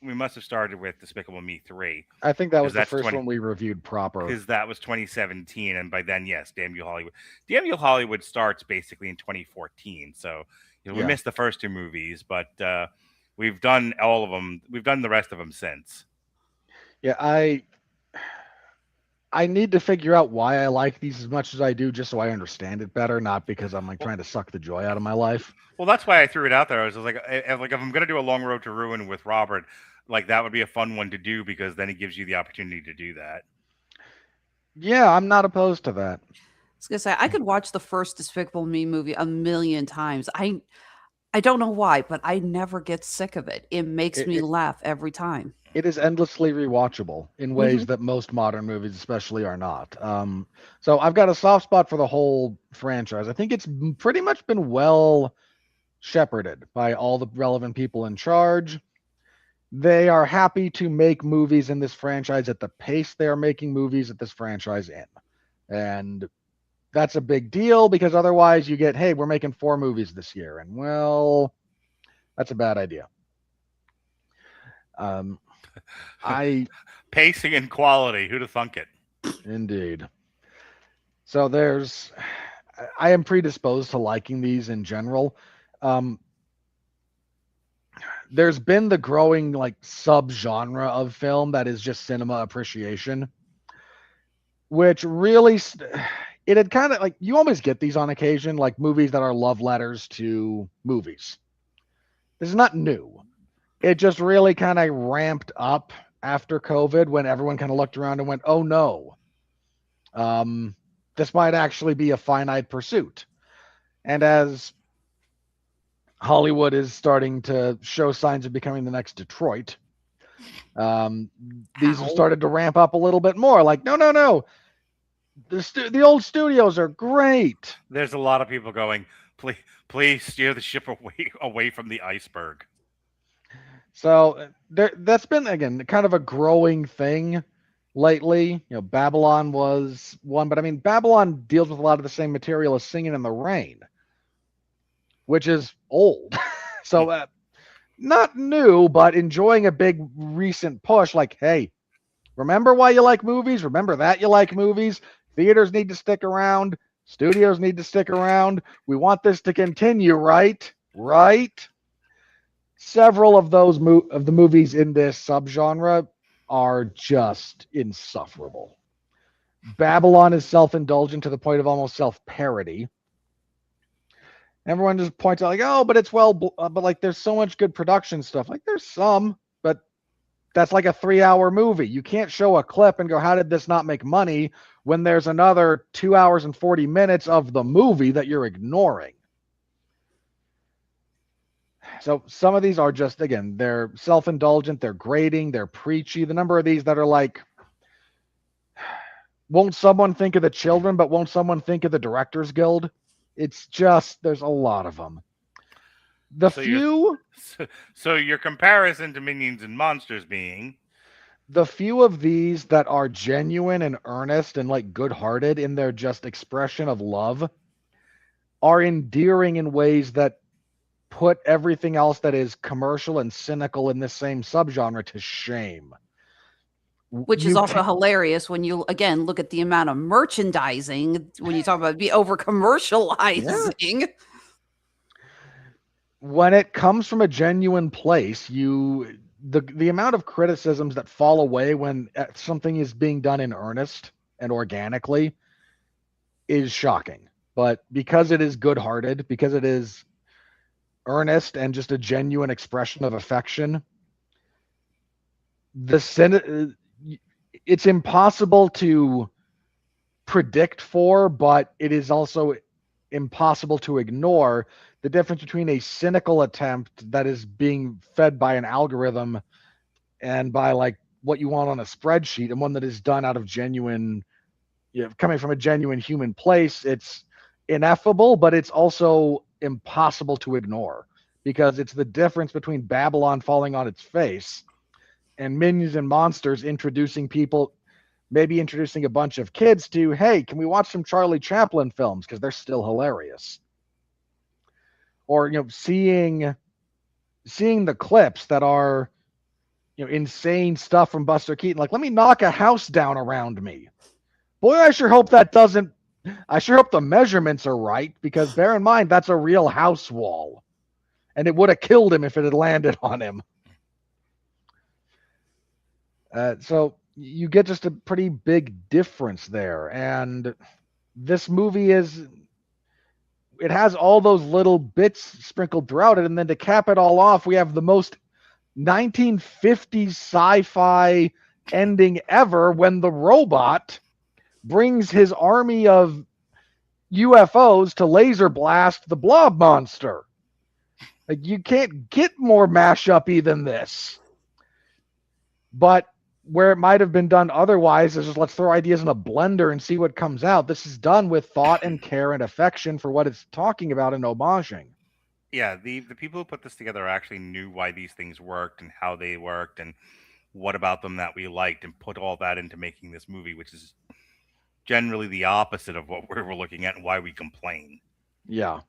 Speaker 3: with Despicable Me 3.
Speaker 4: I think that was the first one we reviewed proper.
Speaker 3: Because that was 2017, and by then, yes, Damn You Hollywood. Damn You Hollywood starts basically in 2014, so we missed the first two movies, but we've done all of them. We've done the rest of them since.
Speaker 4: Yeah, I need to figure out why I like these as much as I do, just so I understand it better, not because I'm like trying to suck the joy out of my life.
Speaker 3: Well, that's why I threw it out there. I was like, if I'm going to do a Long Road to Ruin with Robert, like that would be a fun one to do, because then it gives you the opportunity to do that.
Speaker 4: Yeah, I'm not opposed to that.
Speaker 5: I was gonna say I could watch the first Despicable Me movie a million times. I don't know why, but I never get sick of it. It makes me laugh every time.
Speaker 4: It is endlessly rewatchable in ways that most modern movies especially are not. So I've got a soft spot for the whole franchise. I think it's pretty much been well shepherded by all the relevant people in charge. They are happy to make movies in this franchise at the pace they are making movies at this franchise in. And that's a big deal, because otherwise you get, hey, we're making 4 movies this year. And well, that's a bad idea.
Speaker 3: Pacing and quality, who'd have thunk it?
Speaker 4: Indeed. So I am predisposed to liking these in general. There's been the growing like sub-genre of film that is just cinema appreciation, which really it had kind of like, you always get these on occasion, like movies that are love letters to movies. This is not new. It just really kind of ramped up after COVID, when everyone kind of looked around and went, oh no, this might actually be a finite pursuit. And as Hollywood is starting to show signs of becoming the next Detroit, these have started to ramp up a little bit more. Like, no. The old studios are great.
Speaker 3: There's a lot of people going, please steer the ship away from the iceberg.
Speaker 4: So that's been, again, kind of a growing thing lately. Babylon was one, but I mean, Babylon deals with a lot of the same material as Singing in the Rain, which is old. So not new, but enjoying a big recent push. Like, hey, remember why you like movies? Remember that you like movies? Theaters need to stick around. Studios need to stick around. We want this to continue, right? Right? Several of those of the movies in this subgenre are just insufferable. Babylon is self-indulgent to the point of almost self-parody. Everyone just points out, like, oh, but it's but like, there's so much good production stuff. Like, there's some, but that's like a 3-hour movie. You can't show a clip and go, how did this not make money, when there's another 2 hours and 40 minutes of the movie that you're ignoring. So some of these are just, again, they're self-indulgent, they're grating, they're preachy. The number of these that are like, won't someone think of the children, but won't someone think of the Directors Guild? It's just, there's a lot of them.
Speaker 3: So your comparison to Minions and Monsters being?
Speaker 4: The few of these that are genuine and earnest and like good-hearted in their just expression of love are endearing in ways that put everything else that is commercial and cynical in this same subgenre to shame.
Speaker 5: Which is also hilarious when you, again, look at the amount of merchandising when you talk about be over commercializing. Yeah.
Speaker 4: When it comes from a genuine place, the amount of criticisms that fall away when something is being done in earnest and organically is shocking. But because it is good-hearted, because it is earnest and just a genuine expression of affection, it's impossible to predict for, but it is also impossible to ignore the difference between a cynical attempt that is being fed by an algorithm and by like what you want on a spreadsheet, and one that is done out of genuine, coming from a genuine human place. It's ineffable, but it's also impossible to ignore, because it's the difference between Babylon falling on its face and Minions and Monsters introducing people, maybe introducing a bunch of kids to, hey, can we watch some Charlie Chaplin films? Because they're still hilarious. Or, seeing the clips that are, insane stuff from Buster Keaton. Like, let me knock a house down around me. Boy, I sure hope the measurements are right, because bear in mind, that's a real house wall. And it would have killed him if it had landed on him. So you get just a pretty big difference there. And this movie it has all those little bits sprinkled throughout it. And then to cap it all off, we have the most 1950s sci-fi ending ever, when the robot brings his army of UFOs to laser blast the blob monster. Like, you can't get more mashup-y than this. But where it might have been done otherwise is just, let's throw ideas in a blender and see what comes out. This is done with thought and care and affection for what it's talking about and homaging.
Speaker 3: Yeah, the people who put this together actually knew why these things worked and how they worked and what about them that we liked, and put all that into making this movie, which is generally the opposite of what we're looking at and why we complain.
Speaker 4: Yeah.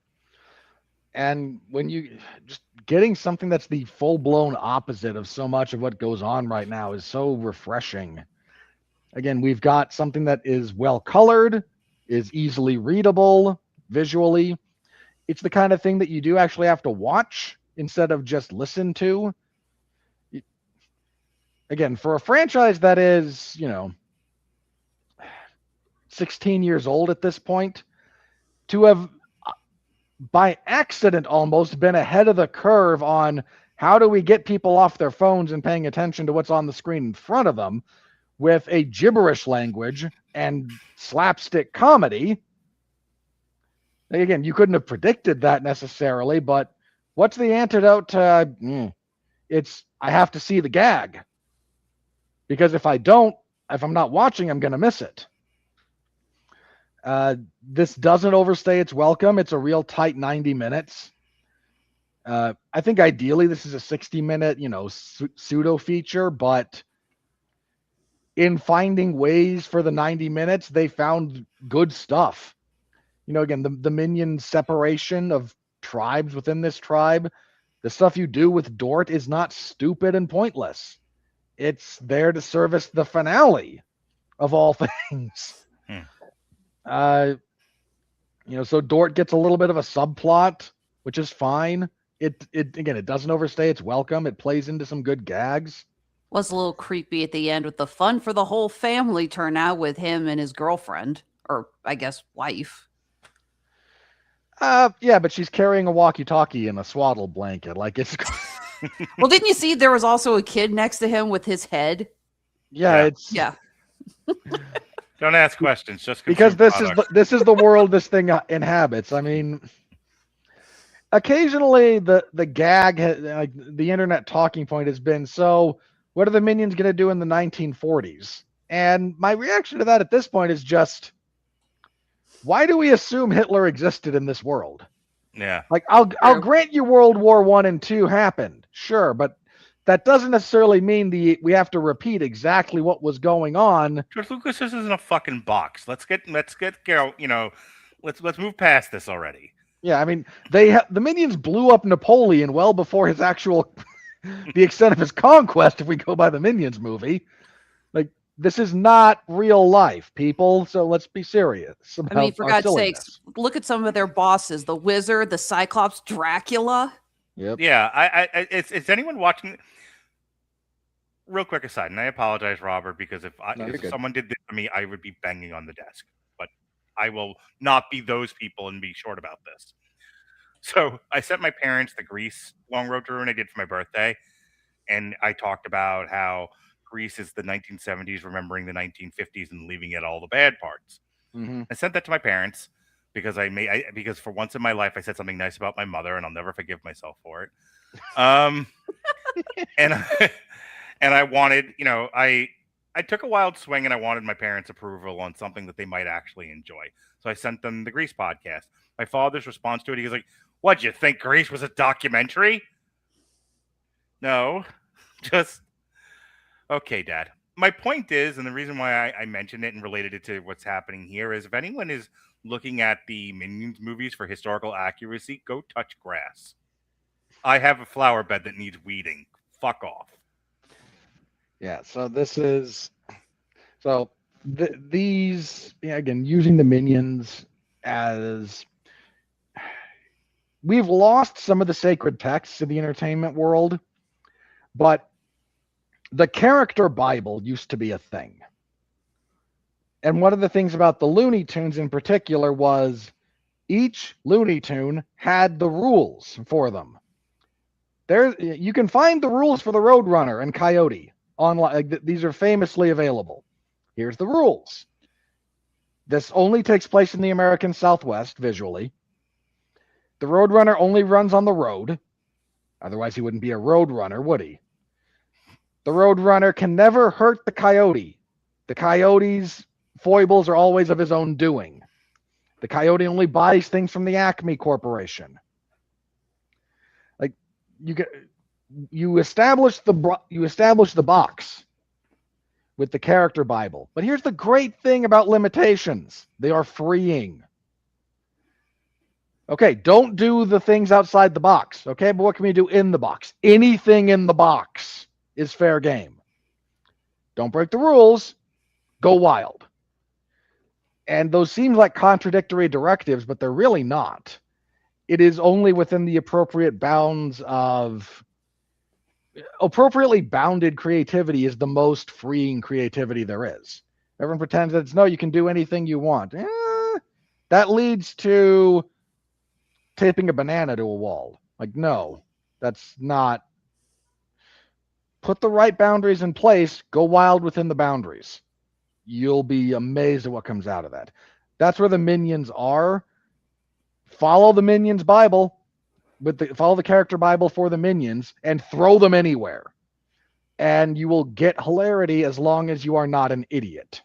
Speaker 4: And when you just getting something that's the full-blown opposite of so much of what goes on right now is so refreshing. Again, we've got something that is well-colored, is easily readable visually. It's the kind of thing that you do actually have to watch instead of just listen to. Again, for a franchise that is, 16 years old at this point, to have by accident almost been ahead of the curve on how do we get people off their phones and paying attention to what's on the screen in front of them with a gibberish language and slapstick comedy Again, you couldn't have predicted that necessarily, but what's the antidote to I have to see the gag. Because if I'm not watching, I'm going to miss it. This doesn't overstay its welcome. It's a real tight 90 minutes. I think ideally this is a 60-minute, pseudo feature, but in finding ways for the 90 minutes, they found good stuff. Again, the minion separation of tribes within this tribe, the stuff you do with Dort is not stupid and pointless. It's there to service the finale of all things. So Dort gets a little bit of a subplot, which is fine. It doesn't overstay its welcome. It plays into some good gags.
Speaker 5: Was a little creepy at the end with the fun for the whole family turnout with him and his girlfriend, or I guess wife.
Speaker 4: Yeah, but she's carrying a walkie-talkie in a swaddle blanket. Like it's.
Speaker 5: Well, didn't you see there was also a kid next to him with his head?
Speaker 4: Yeah.
Speaker 3: Don't ask questions. Just
Speaker 4: because this is the world this thing inhabits. I mean, occasionally the gag, like the internet talking point has been, so what are the minions going to do in the 1940s? And my reaction to that at this point is just, why do we assume Hitler existed in this world?
Speaker 3: Yeah.
Speaker 4: Like I'll grant you World War I and II happened, sure, but that doesn't necessarily mean we have to repeat exactly what was going on.
Speaker 3: George Lucas, this isn't a fucking box. Let's get let's move past this already.
Speaker 4: Yeah, I mean the minions blew up Napoleon well before his actual the extent of his conquest. If we go by the Minions movie, like this is not real life, people. So let's be serious.
Speaker 5: I mean, for God's sakes, look at some of their bosses: the Wizard, the Cyclops, Dracula.
Speaker 4: Yep.
Speaker 3: Yeah, is anyone watching? Real quick aside, and I apologize, Robert, because if someone did this to me, I would be banging on the desk. But I will not be those people and be short about this. So I sent my parents the Grease Long Road to Ruin I did for my birthday, and I talked about how Grease is the 1970s, remembering the 1950s and leaving out all the bad parts.
Speaker 4: Mm-hmm.
Speaker 3: I sent that to my parents because because for once in my life I said something nice about my mother, and I'll never forgive myself for it. And I wanted, I took a wild swing and I wanted my parents' approval on something that they might actually enjoy. So I sent them the Grease podcast. My father's response to it, he was like, "What'd you think Grease was a documentary?" No, just, okay, Dad. My point is, and the reason why I mentioned it and related it to what's happening here is if anyone is looking at the Minions movies for historical accuracy, go touch grass. I have a flower bed that needs weeding. Fuck off.
Speaker 4: Yeah, so these, again, using the Minions as, we've lost some of the sacred texts in the entertainment world, but the character Bible used to be a thing. And one of the things about the Looney Tunes in particular was each Looney Tune had the rules for them. You can find the rules for the Roadrunner and Coyote online. Like, these are famously available. Here's the rules. This only takes place in the American Southwest visually. The Roadrunner only runs on the road. Otherwise, he wouldn't be a Roadrunner, would he? The Roadrunner can never hurt the Coyote. The Coyote's foibles are always of his own doing. The Coyote only buys things from the Acme Corporation. Like, you establish the box with the character Bible. But here's the great thing about limitations. They are freeing. Okay, don't do the things outside the box. Okay, but what can we do in the box? Anything in the box is fair game. Don't break the rules. Go wild. And those seem like contradictory directives, but they're really not. It is only within the appropriate bounds of... Appropriately bounded creativity is the most freeing creativity there is. Everyone pretends that no, you can do anything you want. That leads to taping a banana to a wall. Like, no, that's not. Put the right boundaries in place. Go wild within the boundaries. You'll be amazed at what comes out of that. That's where the Minions are. follow the Minions Bible, follow the character Bible for the Minions, and throw them anywhere. And you will get hilarity as long as you are not an idiot.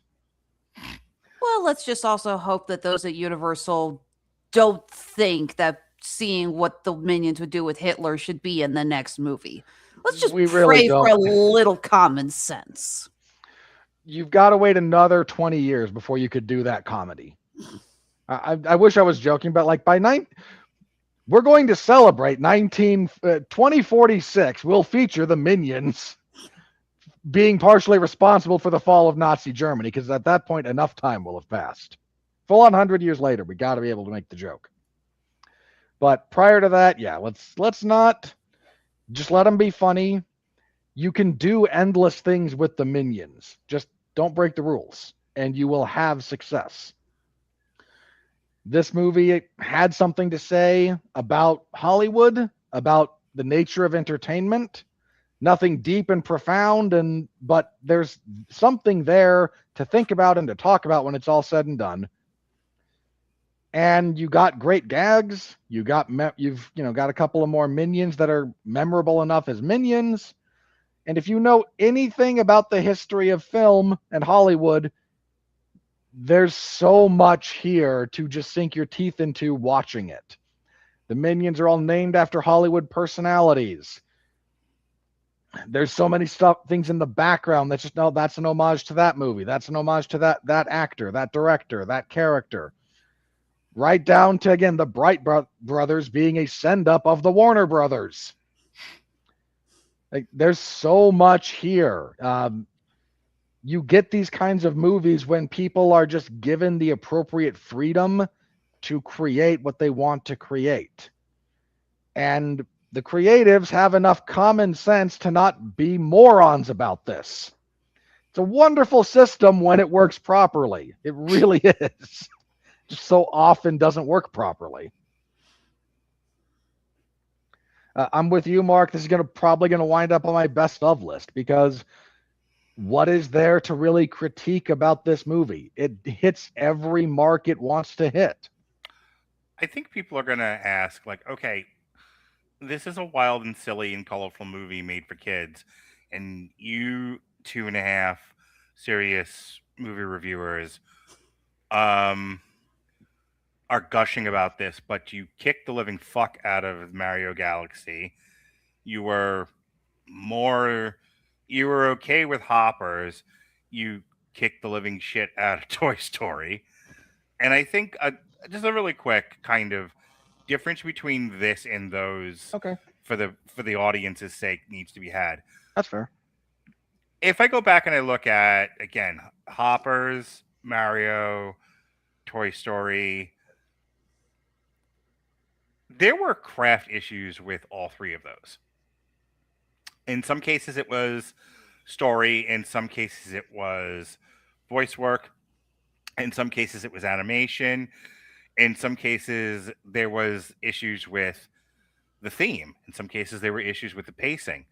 Speaker 5: Well, let's just also hope that those at Universal don't think that seeing what the Minions would do with Hitler should be in the next movie. Let's just pray for a little common sense.
Speaker 4: You've got to wait another 20 years before you could do that comedy. I wish I was joking, but like we're going to celebrate 2046. We'll feature the Minions being partially responsible for the fall of Nazi Germany, because at that point, enough time will have passed. Full on 100 years later, we got to be able to make the joke. But prior to that, yeah, let's not just let them be funny. You can do endless things with the Minions. Just don't break the rules, and you will have success. This movie had something to say about Hollywood, about the nature of entertainment. Nothing deep and profound, but there's something there to think about and to talk about when it's all said and done. And you got great gags. You've got a couple of more Minions that are memorable enough as Minions. And if you know anything about the history of film and Hollywood, there's so much here to just sink your teeth into watching it. The Minions are all named after Hollywood personalities. There's so many things in the background that's just, that's an homage to that movie. That's an homage to that actor, that director, that character. Right down to, again, the Bright brothers being a send-up of the Warner brothers. Like, there's so much here. You get these kinds of movies when people are just given the appropriate freedom to create what they want to create. And the creatives have enough common sense to not be morons about this. It's a wonderful system when it works properly. It really is. Just so often doesn't work properly. I'm with you, Mark. This is probably going to wind up on my best of list, because what is there to really critique about this movie? It hits every mark it wants to hit.
Speaker 3: I think people are going to ask, like, okay, this is a wild and silly and colorful movie made for kids, and you 2.5 serious movie reviewers are gushing about this, but you kicked the living fuck out of Mario Galaxy. You were okay with Hoppers. You kicked the living shit out of Toy Story. And I think just a really quick kind of difference between this and those,
Speaker 4: okay,
Speaker 3: for the audience's sake, needs to be had.
Speaker 4: That's fair.
Speaker 3: If I go back and I look at, again, Hoppers, Mario, Toy Story, there were craft issues with all three of those. In some cases it was story, in some cases it was voice work, in some cases it was animation, in some cases there was issues with the theme, in some cases there were issues with the pacing.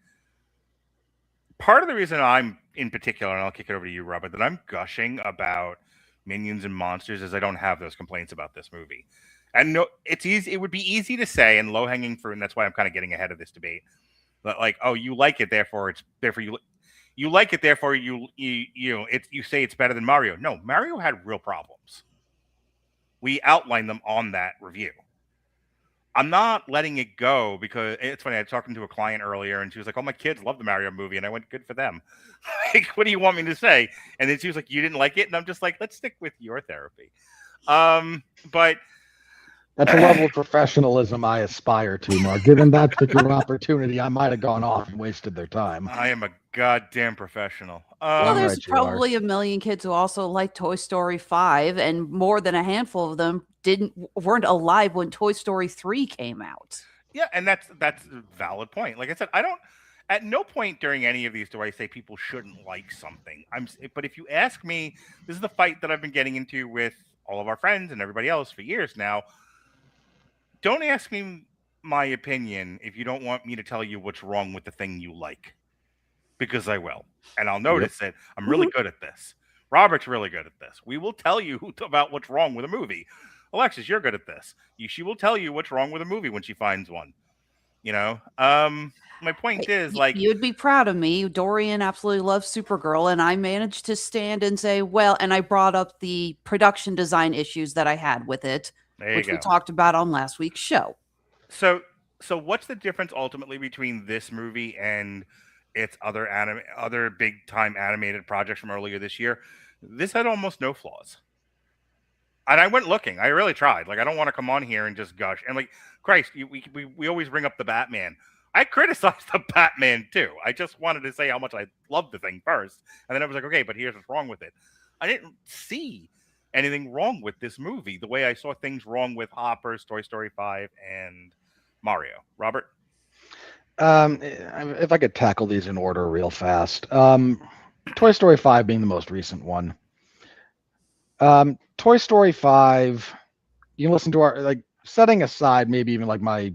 Speaker 3: Part of the reason I'm, in particular, and I'll kick it over to you, Robert, that I'm gushing about Minions and Monsters is I don't have those complaints about this movie. And no, it's easy. It would be easy to say, and low-hanging fruit, and that's why I'm kind of getting ahead of this debate. But like, oh, you like it, therefore you like it, therefore you say it's better than Mario. No, Mario had real problems. We outlined them on that review. I'm not letting it go because it's funny. I was talking to a client earlier, and she was like, "Oh, my kids love the Mario movie," and I went, "Good for them." Like, what do you want me to say? And then she was like, "You didn't like it," and I'm just like, "Let's stick with your therapy." But
Speaker 4: that's a level of professionalism I aspire to, Mark. Given that particular opportunity, I might have gone off and wasted their time.
Speaker 3: I am a goddamn professional.
Speaker 5: Well, there's probably a million kids who also like Toy Story 5, and more than a handful of them weren't alive when Toy Story 3 came out.
Speaker 3: Yeah, and that's a valid point. Like I said, I don't. At no point during any of these do I say people shouldn't like something. But if you ask me, this is the fight that I've been getting into with all of our friends and everybody else for years now. Don't ask me my opinion if you don't want me to tell you what's wrong with the thing you like, because I will, and I'll notice it. I'm really good at this. Robert's really good at this. We will tell you about what's wrong with a movie. Alexis, you're good at this. She will tell you what's wrong with a movie when she finds one. My point is, like,
Speaker 5: you'd be proud of me. Dorian absolutely loves Supergirl, and I managed to stand and say, well, and I brought up the production design issues that I had with it, which we talked about on last week's show.
Speaker 3: So what's the difference ultimately between this movie and its other big time animated projects from earlier this year? This had almost no flaws. And I went looking. I really tried. Like, I don't want to come on here and just gush. And like, Christ, we always bring up the Batman. I criticized the Batman too. I just wanted to say how much I loved the thing first. And then I was like, okay, but here's what's wrong with it. I didn't see anything wrong with this movie the way I saw things wrong with Hopper's Toy Story 5 and Mario. Robert?
Speaker 4: If I could tackle these in order real fast. Toy Story 5 being the most recent one. Toy Story 5, you can listen to our, like, setting aside maybe even like my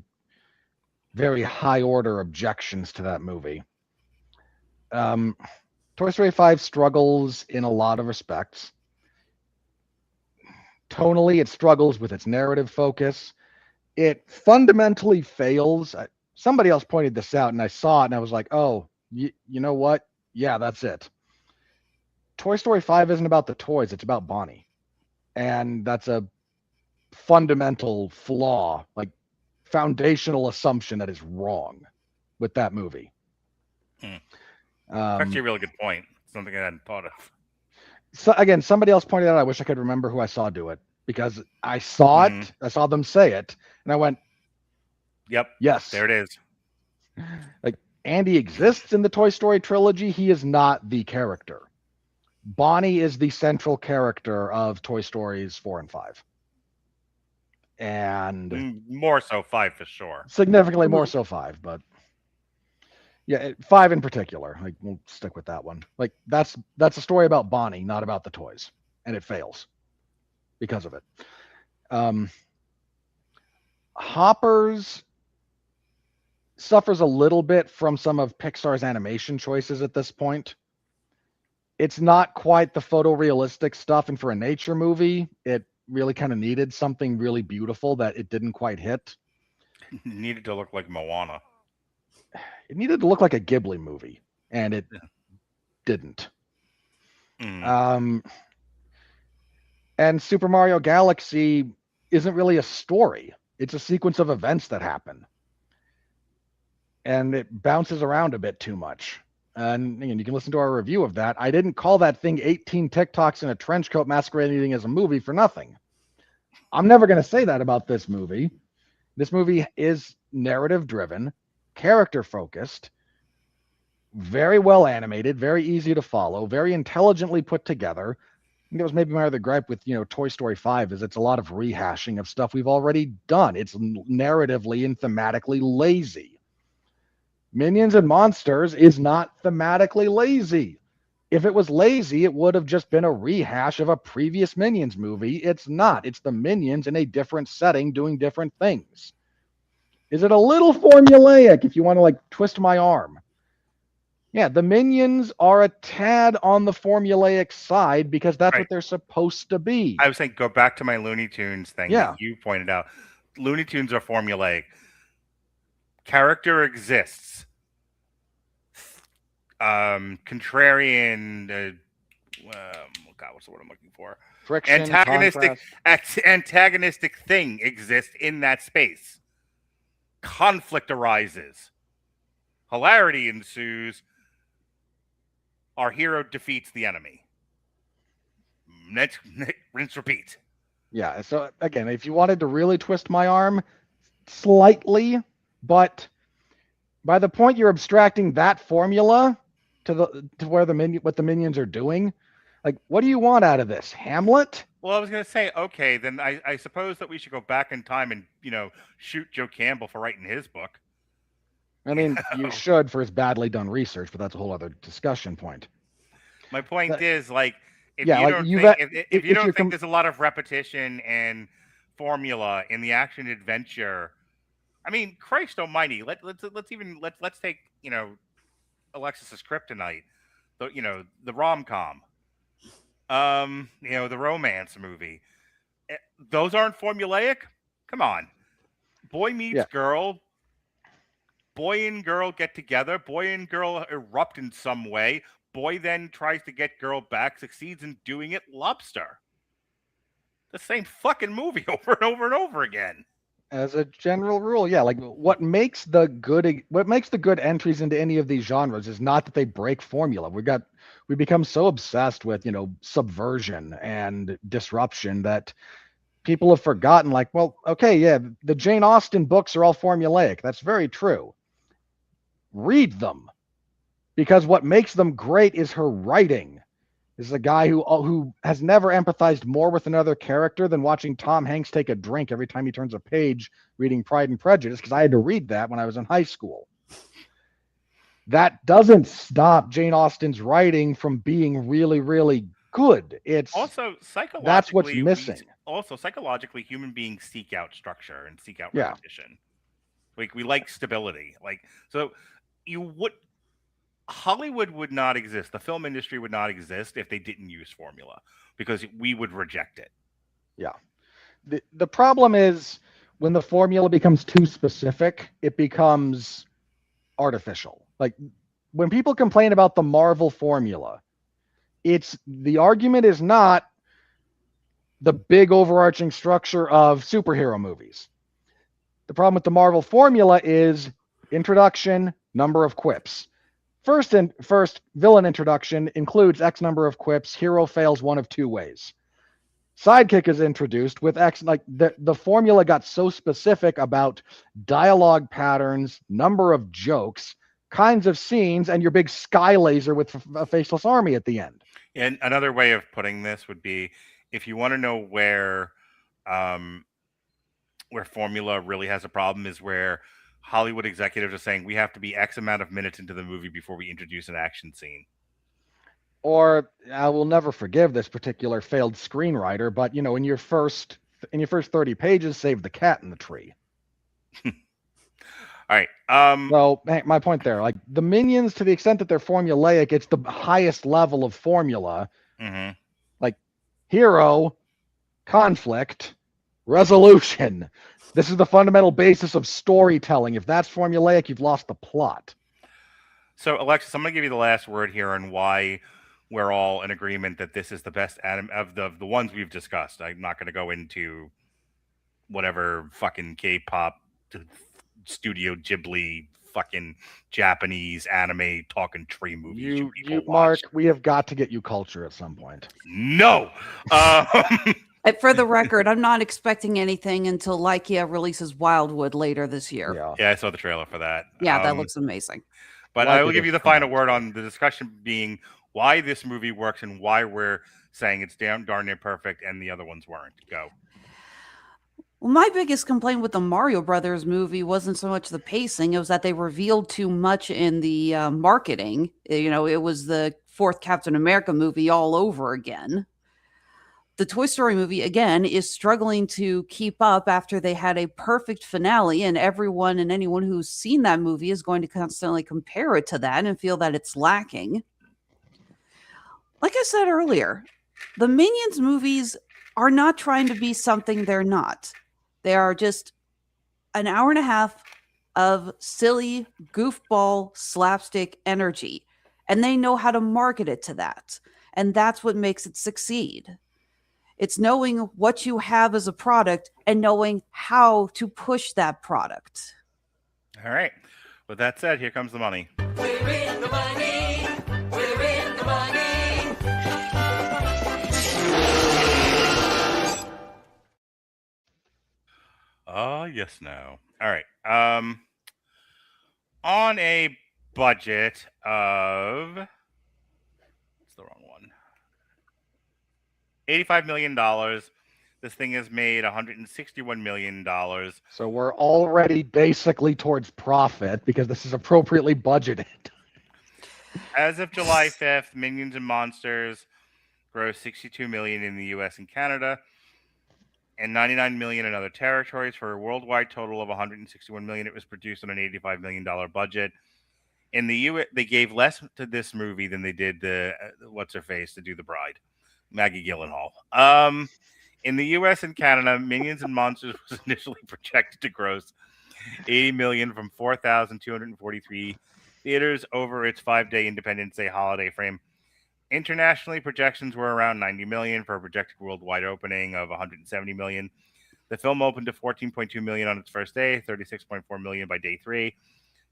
Speaker 4: very high order objections to that movie. Toy Story 5 struggles in a lot of respects. Tonally, it struggles with its narrative focus. It fundamentally fails. Somebody else pointed this out, and I saw it, and I was like, oh, you know what? Yeah, that's it. Toy Story 5 isn't about the toys. It's about Bonnie. And that's a fundamental flaw, like foundational assumption that is wrong with that movie.
Speaker 3: That's actually a really good point. Something I hadn't thought of.
Speaker 4: So again, somebody else pointed out, I wish I could remember who I saw do it, because I saw it, I saw them say it, and I went,
Speaker 3: yep,
Speaker 4: yes,
Speaker 3: there it is.
Speaker 4: Like, Andy exists in the Toy Story trilogy. He is not the character. Bonnie is the central character of Toy Stories 4 and 5. And
Speaker 3: more so 5 for sure.
Speaker 4: Significantly more so 5, but yeah, 5 in particular. Like, we'll stick with that one. Like, that's a story about Bonnie, not about the toys, and it fails because of it. Hoppers suffers a little bit from some of Pixar's animation choices at this point. It's not quite the photorealistic stuff, and for a nature movie, it really kind of needed something really beautiful that it didn't quite hit.
Speaker 3: It needed to look like Moana.
Speaker 4: It needed to look like a Ghibli movie, and it didn't. And Super Mario Galaxy isn't really a story. It's a sequence of events that happen. And it bounces around a bit too much. And you can listen to our review of that. I didn't call that thing 18 TikToks in a trench coat masquerading as a movie for nothing. I'm never going to say that about this movie. This movie is narrative driven, character focused, very well animated, very easy to follow, very intelligently put together. I think that was maybe my other gripe with, Toy Story 5 is it's a lot of rehashing of stuff we've already done. It's narratively and thematically lazy. Minions and Monsters is not thematically lazy. If it was lazy, it would have just been a rehash of a previous Minions movie. It's not. It's the Minions in a different setting doing different things. Is it a little formulaic if you want to twist my arm? Yeah, the Minions are a tad on the formulaic side because that's what they're supposed to be.
Speaker 3: I was saying, go back to my Looney Tunes thing that you pointed out. Looney Tunes are formulaic. Character exists. Contrarian. God, what's the word I'm looking for?
Speaker 4: Friction,
Speaker 3: antagonistic thing exists in that space. Conflict arises. Hilarity ensues. Our hero defeats the enemy. Next, rinse, repeat.
Speaker 4: Yeah. So again, if you wanted to really twist my arm, slightly, but by the point you're abstracting that formula to where what the Minions are doing, what do you want out of this? Hamlet?
Speaker 3: Well, I was going to say, okay, then I suppose that we should go back in time and shoot Joe Campbell for writing his book.
Speaker 4: I mean, you should for his badly done research, but that's a whole other discussion point.
Speaker 3: My point is, if you don't think there's a lot of repetition and formula in the action adventure, I mean, Christ Almighty, let's take Alexis's Kryptonite, the rom-com, the romance movie. those aren't formulaic. Come on, boy meets girl. Boy and girl get together. Boy and girl erupt in some way. Boy then tries to get girl back, succeeds in doing it. Lobster. The same fucking movie over and over and over again.
Speaker 4: As a general rule, yeah, like what makes the good entries into any of these genres is not that they break formula. We become so obsessed with, subversion and disruption that people have forgotten, like, well, okay, yeah, the Jane Austen books are all formulaic. That's very true. Read them, because what makes them great is her writing. This is a guy who has never empathized more with another character than watching Tom Hanks take a drink every time he turns a page reading Pride and Prejudice, because I had to read that when I was in high school. That doesn't stop Jane Austen's writing from being really, really good. It's
Speaker 3: also psychologically,
Speaker 4: that's what's missing.
Speaker 3: Psychologically, human beings seek out structure and seek out repetition. We like stability. Hollywood would not exist. The film industry would not exist if they didn't use formula, because we would reject it.
Speaker 4: Yeah. The problem is when the formula becomes too specific, it becomes artificial. Like when people complain about the Marvel formula, the argument is not the big overarching structure of superhero movies. The problem with the Marvel formula is introduction, number of quips. First villain introduction includes X number of quips. Hero fails one of two ways. Sidekick is introduced with X. Like the formula got so specific about dialogue patterns, number of jokes, kinds of scenes, and your big sky laser with a faceless army at the end.
Speaker 3: And another way of putting this would be, if you want to know where formula really has a problem, is where Hollywood executives are saying we have to be X amount of minutes into the movie before we introduce an action scene.
Speaker 4: Or I will never forgive this particular failed screenwriter, but in your first 30 pages, save the cat in the tree.
Speaker 3: All right.
Speaker 4: So my point there, like the Minions, to the extent that they're formulaic, it's the highest level of formula.
Speaker 3: Mm-hmm.
Speaker 4: Like hero, conflict, resolution. This is the fundamental basis of storytelling. If that's formulaic, you've lost the plot.
Speaker 3: So, Alexis, I'm going to give you the last word here on why we're all in agreement that this is the best anime of the ones we've discussed. I'm not going to go into whatever fucking K-pop, Studio Ghibli, fucking Japanese anime talking tree movies.
Speaker 4: You Mark, we have got to get you culture at some point.
Speaker 3: No.
Speaker 5: For the record, I'm not expecting anything until Lycia releases Wildwood later this year.
Speaker 3: Yeah, I saw the trailer for that.
Speaker 5: Yeah, that looks amazing.
Speaker 3: But I will give you the final word on the discussion being why this movie works and why we're saying it's darn near perfect and the other ones weren't. Go.
Speaker 5: Well, my biggest complaint with the Mario Brothers movie wasn't so much the pacing. It was that they revealed too much in the marketing. It was the fourth Captain America movie all over again. The Toy Story movie, again, is struggling to keep up after they had a perfect finale, and everyone and anyone who's seen that movie is going to constantly compare it to that and feel that it's lacking. Like I said earlier, the Minions movies are not trying to be something they're not. They are just an hour and a half of silly, goofball, slapstick energy, and they know how to market it to that, and that's what makes it succeed. It's knowing what you have as a product and knowing how to push that product.
Speaker 3: All right. With that said, here comes the money.
Speaker 6: We're in the money. We're in the money.
Speaker 3: Yes, no. All right. On a budget of... It's the wrong one. $85 million. This thing has made $161 million.
Speaker 4: So we're already basically towards profit because this is appropriately budgeted.
Speaker 3: As of July 5th, Minions and Monsters grossed $62 million in the U.S. and Canada and $99 million in other territories for a worldwide total of $161 million. It was produced on an $85 million budget. In the U.S., they gave less to this movie than they did the What's-Her-Face to do The Bride. Maggie Gyllenhaal. In the U.S. and Canada, Minions and Monsters was initially projected to gross $80 million from 4,243 theaters over its 5-day Independence Day holiday frame. Internationally, projections were around $90 million for a projected worldwide opening of $170 million. The film opened to $14.2 million on its first day, $36.4 million by day 3,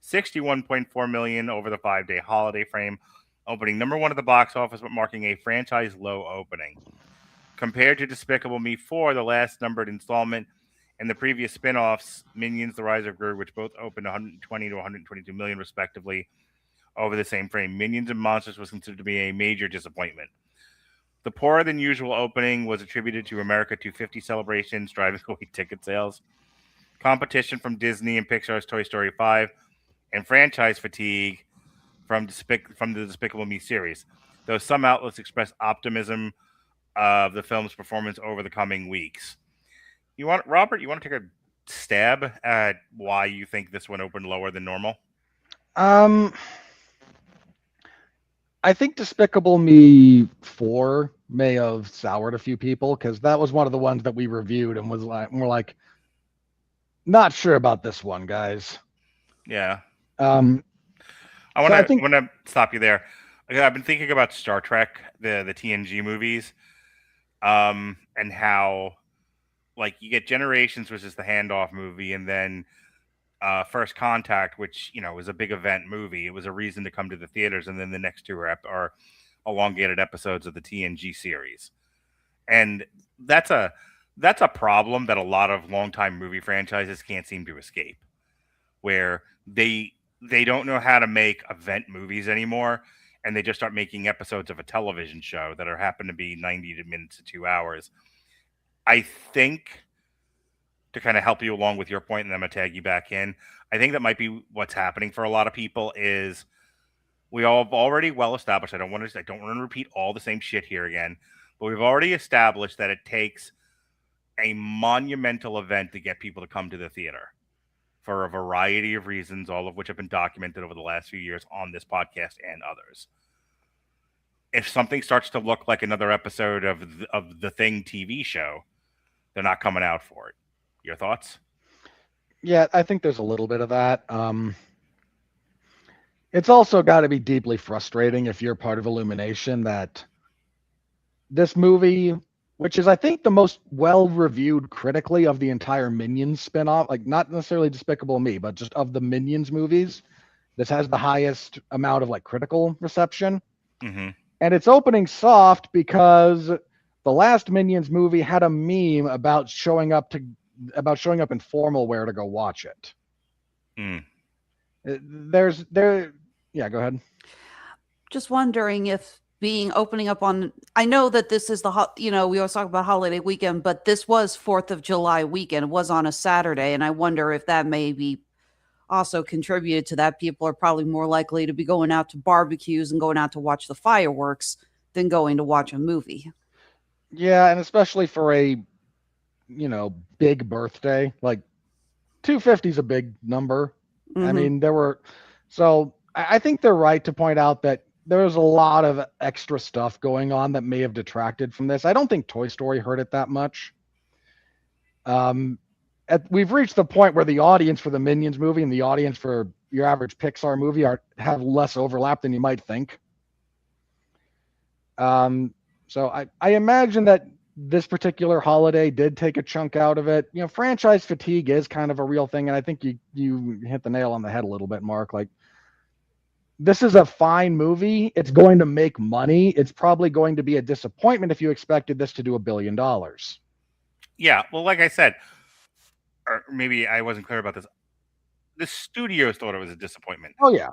Speaker 3: $61.4 million over the 5-day holiday frame, opening number 1 at the box office, but marking a franchise low opening. Compared to Despicable Me 4, the last numbered installment, and the previous spin-offs, Minions: The Rise of Gru, which both opened 120 to 122 million respectively over the same frame, Minions and Monsters was considered to be a major disappointment. The poorer than usual opening was attributed to America 250 celebrations driving away ticket sales, competition from Disney and Pixar's Toy Story 5, and franchise fatigue from the Despicable Me series, though some outlets expressed optimism of the film's performance over the coming weeks. Robert, you want to take a stab at why you think this one opened lower than normal?
Speaker 4: I think Despicable Me 4 may have soured a few people because that was one of the ones that we reviewed and was like, we're like, not sure about this one, guys.
Speaker 3: Yeah.
Speaker 4: I
Speaker 3: want to stop you there. I've been thinking about Star Trek, the TNG movies, and how like you get Generations, which is the handoff movie, and then First Contact, which is a big event movie. It was a reason to come to the theaters, and then the next two are elongated episodes of the TNG series, and that's a problem that a lot of longtime movie franchises can't seem to escape, where they don't know how to make event movies anymore, and they just start making episodes of a television show that happen to be 90 minutes to 2 hours. I think, to kind of help you along with your point, and I'm going to tag you back in, I think that might be what's happening for a lot of people is we all have already well established. I don't want to repeat all the same shit here again, but we've already established that it takes a monumental event to get people to come to the theater for a variety of reasons, all of which have been documented over the last few years on this podcast and others. If something starts to look like another episode of the Thing TV show, they're not coming out for it. Your thoughts?
Speaker 4: Yeah, I think there's a little bit of that. It's also got to be deeply frustrating if you're part of Illumination that this movie, which is I think the most well-reviewed critically of the entire Minions spinoff, like not necessarily Despicable Me, but just of the Minions movies, this has the highest amount of like critical reception.
Speaker 3: Mm-hmm.
Speaker 4: And it's opening soft because the last Minions movie had a meme about showing up in formal wear to go watch it. Yeah, go ahead.
Speaker 5: Just wondering if opening up on, I know that this is we always talk about holiday weekend, but this was 4th of July weekend. It was on a Saturday, and I wonder if that maybe also contributed to that. People are probably more likely to be going out to barbecues and going out to watch the fireworks than going to watch a movie.
Speaker 4: Yeah, and especially for a big birthday, like 250 is a big number. Mm-hmm. I mean, I think they're right to point out that there was a lot of extra stuff going on that may have detracted from this. I don't think Toy Story hurt it that much. We've reached the point where the audience for the Minions movie and the audience for your average Pixar movie have less overlap than you might think. So I imagine that this particular holiday did take a chunk out of it. Franchise fatigue is kind of a real thing, and I think you hit the nail on the head a little bit, Mark. Like, this is a fine movie. It's going to make money. It's probably going to be a disappointment if you expected this to do $1 billion.
Speaker 3: Yeah, well, like I said, or maybe I wasn't clear about this. The studios thought it was a disappointment.
Speaker 4: Oh yeah,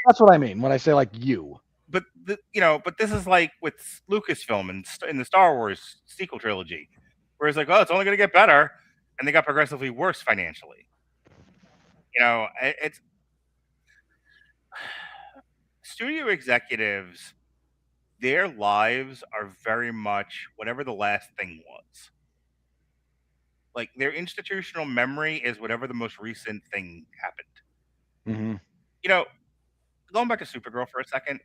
Speaker 4: that's what I mean when I say like you.
Speaker 3: But but this is like with Lucasfilm in the Star Wars sequel trilogy, where it's like, oh, it's only going to get better, and they got progressively worse financially. It's studio executives. Their lives are very much whatever the last thing was. Like, their institutional memory is whatever the most recent thing happened.
Speaker 4: Mm-hmm.
Speaker 3: Going back to Supergirl for a second.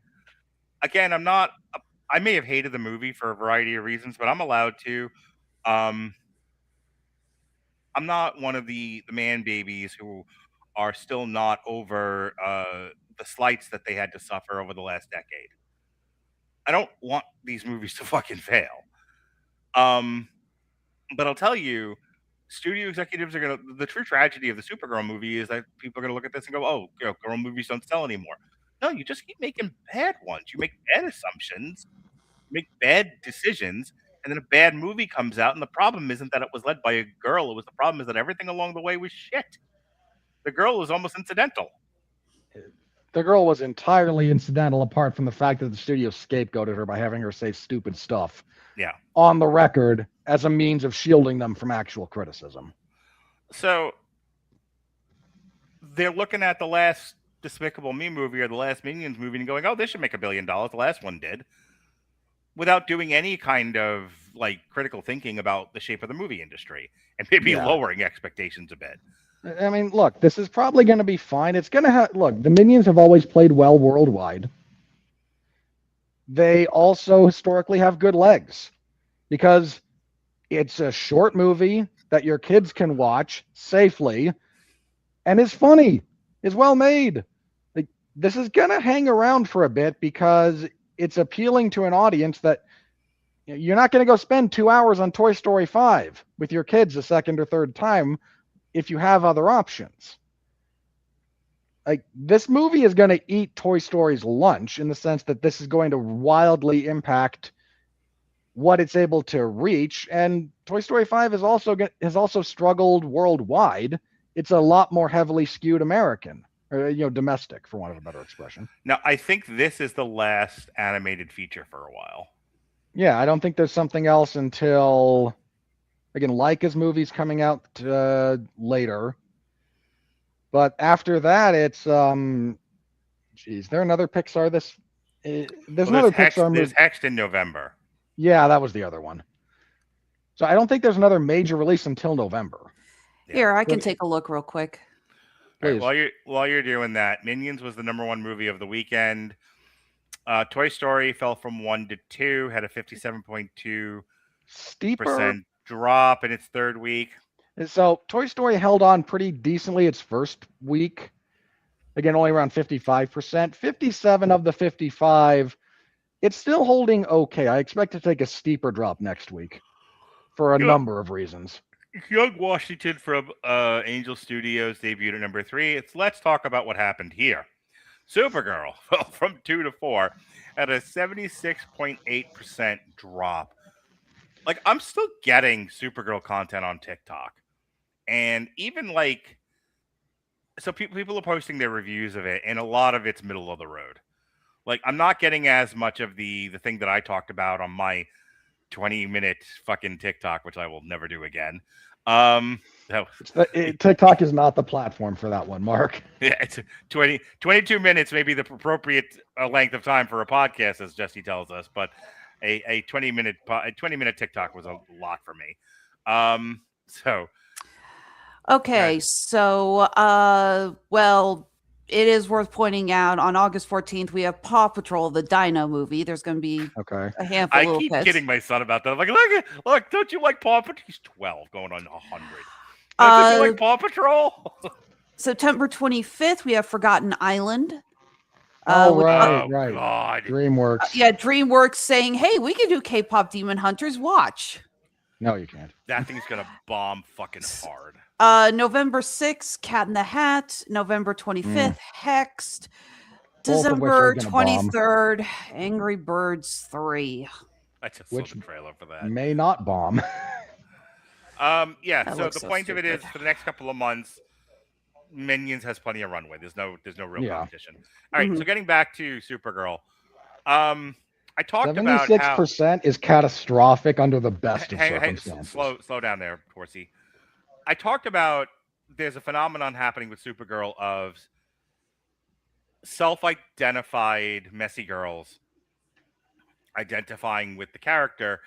Speaker 3: Again, I may have hated the movie for a variety of reasons, but I'm allowed to. I'm not one of the man babies who are still not over the slights that they had to suffer over the last decade. I don't want these movies to fucking fail. But I'll tell you, studio executives are gonna. The true tragedy of the Supergirl movie is that people are gonna look at this and go, "Oh, girl movies don't sell anymore." No, you just keep making bad ones. You make bad assumptions, make bad decisions, and then a bad movie comes out. And the problem isn't that it was led by a girl. The problem is that everything along the way was shit. The girl was almost incidental.
Speaker 4: The girl was entirely incidental, apart from the fact that the studio scapegoated her by having her say stupid stuff.
Speaker 3: Yeah.
Speaker 4: On the record as a means of shielding them from actual criticism.
Speaker 3: So they're looking at the last Despicable Me movie or the last Minions movie and going, "Oh, this should make $1 billion. The last one did," without doing any kind of like critical thinking about the shape of the movie industry and maybe lowering expectations a bit.
Speaker 4: I mean, look, this is probably going to be fine. It's going to have, look, the Minions have always played well worldwide. They also historically have good legs because it's a short movie that your kids can watch safely and is funny, is well made. Like, this is going to hang around for a bit because it's appealing to an audience that you're not going to go spend 2 hours on Toy Story 5 with your kids a second or third time if you have other options. Like, this movie is going to eat Toy Story's lunch in the sense that this is going to wildly impact what it's able to reach. And Toy Story 5 has also struggled worldwide. It's a lot more heavily skewed American, or domestic, for want of a better expression.
Speaker 3: Now, I think this is the last animated feature for a while.
Speaker 4: Yeah, I don't think there's something else until, again, Laika's movie's coming out later. But after that, it's there another Pixar there's another Pixar movie.
Speaker 3: There's Hexed in November.
Speaker 4: Yeah, that was the other one. So I don't think there's another major release until November.
Speaker 3: Yeah.
Speaker 5: Here, I can take a look real quick.
Speaker 3: Right, while you're doing that, Minions was the #1 movie of the weekend. Toy Story fell from 1 to 2, had a 57.2%
Speaker 4: steeper
Speaker 3: drop in its third week.
Speaker 4: So Toy Story held on pretty decently its first week. Again, only around 55%. 57 of the 55. It's still holding okay. I expect to take a steeper drop next week for a number of reasons.
Speaker 3: Young Washington from Angel Studios debuted at #3. Let's talk about what happened here. Supergirl fell from 2 to 4 at a 76.8% drop. Like, I'm still getting Supergirl content on TikTok. And even like, so people are posting their reviews of it, and a lot of it's middle of the road. Like, I'm not getting as much of the thing that I talked about on my 20-minute fucking TikTok, which I will never do again.
Speaker 4: TikTok is not the platform for that one, Mark.
Speaker 3: Yeah, it's 22 minutes, maybe the appropriate length of time for a podcast, as Jesse tells us. But a 20-minute TikTok was a lot for me.
Speaker 5: Okay, so well, it is worth pointing out on August 14th we have Paw Patrol, the Dino movie. There's going to be a handful of
Speaker 3: I keep kidding my son about that. I'm like, look, don't you like Paw Patrol? He's 12, going on 100. Don't you like Paw Patrol?
Speaker 5: September 25th, we have Forgotten Island.
Speaker 4: Right.
Speaker 3: God.
Speaker 4: DreamWorks.
Speaker 5: DreamWorks saying, hey, we can do K-pop Demon Hunters. Watch.
Speaker 4: No, you can't.
Speaker 3: That thing's going to bomb fucking hard.
Speaker 5: November 6th, Cat in the Hat. November 25th, Hexed. December 23rd, Angry Birds 3.
Speaker 3: I just saw the trailer for that.
Speaker 4: May not bomb.
Speaker 3: So the point of it is, for the next couple of months, Minions has plenty of runway. There's no real competition. All right, so getting back to Supergirl. I talked about how
Speaker 4: 76% is catastrophic under the best of circumstances.
Speaker 3: Slow down there, Horsey. I talked about there's a phenomenon happening with Supergirl of self-identified messy girls identifying with the character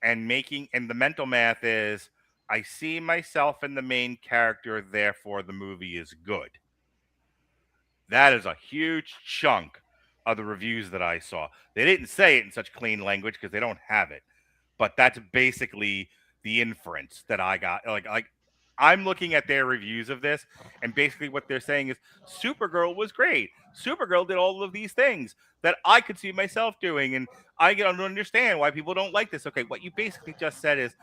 Speaker 3: and the mental math is, I see myself in the main character, therefore the movie is good. That is a huge chunk of the reviews that I saw. They didn't say it in such clean language because they don't have it. But that's basically the inference that I got. Like I'm looking at their reviews of this, and basically what they're saying is Supergirl was great. Supergirl did all of these things that I could see myself doing, and I don't understand why people don't like this. Okay, what you basically just said is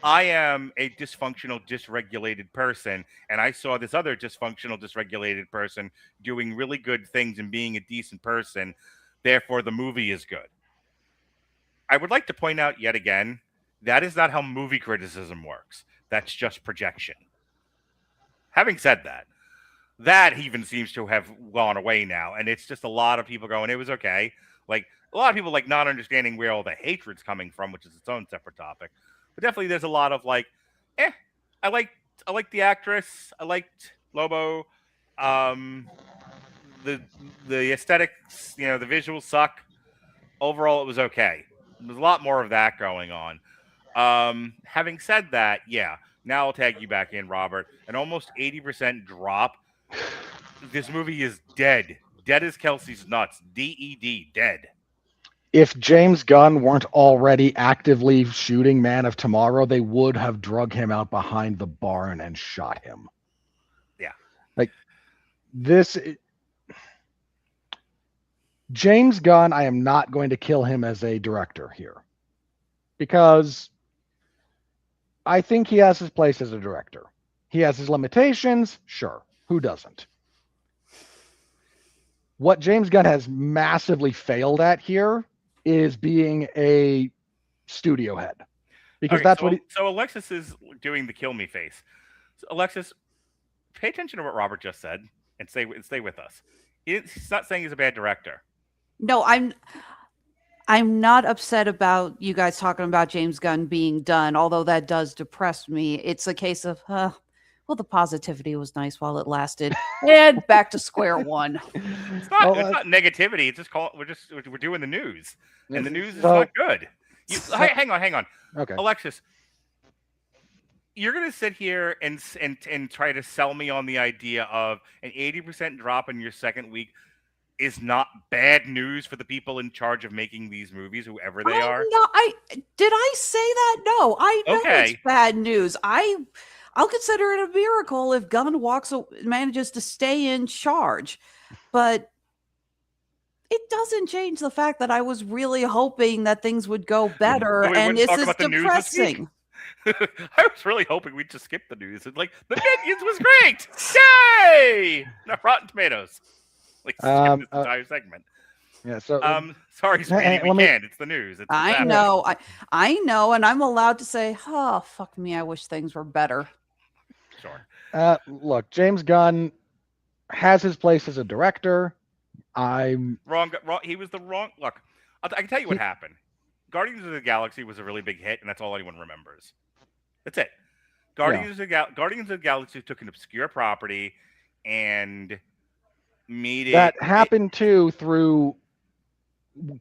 Speaker 3: I am a dysfunctional, dysregulated person, and I saw this other dysfunctional, dysregulated person doing really good things and being a decent person. Therefore, the movie is good. I would like to point out yet again, that is not how movie criticism works. That's just projection. Having said that, that even seems to have gone away now, and it's just a lot of people going, it was okay. Like, a lot of people like not understanding where all the hatred's coming from, which is its own separate topic. But definitely there's a lot of like, I liked the actress. I liked Lobo. The aesthetics, the visuals suck. Overall, it was okay. There's a lot more of that going on. Having said that, yeah, now I'll tag you back in, Robert. An almost 80% drop. This movie is dead. Dead as Kelsey's nuts. DED, dead.
Speaker 4: If James Gunn weren't already actively shooting Man of Tomorrow, they would have drug him out behind the barn and shot him.
Speaker 3: Yeah.
Speaker 4: Like, this... James Gunn, I am not going to kill him as a director here. Because I think he has his place as a director. He has his limitations, sure. Who doesn't? What James Gunn has massively failed at here is being a studio head, because that's what.
Speaker 3: So Alexis is doing the kill me face. So Alexis, pay attention to what Robert just said and stay with us. He's not saying he's a bad director.
Speaker 5: No, I'm not upset about you guys talking about James Gunn being done, although that does depress me. It's a case of, well, the positivity was nice while it lasted, and back to square one.
Speaker 3: It's not negativity. It's just we're doing the news, and the news is not good. Hang on.
Speaker 4: Okay,
Speaker 3: Alexis, you're gonna sit here and try to sell me on the idea of an 80% drop in your second week is not bad news for the people in charge of making these movies, whoever they are.
Speaker 5: No, did I say that? No, I know it's bad news. I'll consider it a miracle if Gunn manages to stay in charge, but it doesn't change the fact that I was really hoping that things would go better, and this is depressing.
Speaker 3: I was really hoping we'd just skip the news. Like, the Minions was great! Yay! Not Rotten Tomatoes. Like, skip this entire segment.
Speaker 4: Yeah, so...
Speaker 3: sorry, Speedy, we can't. It's the news.
Speaker 5: I know, and I'm allowed to say, oh, fuck me, I wish things were better.
Speaker 3: Sure.
Speaker 4: Look, James Gunn has his place as a director. I'm...
Speaker 3: Wrong. He was the wrong... Look, I can tell you what happened. Guardians of the Galaxy was a really big hit, and that's all anyone remembers. That's it. Guardians of the Galaxy took an obscure property and made it...
Speaker 4: That happened, too, through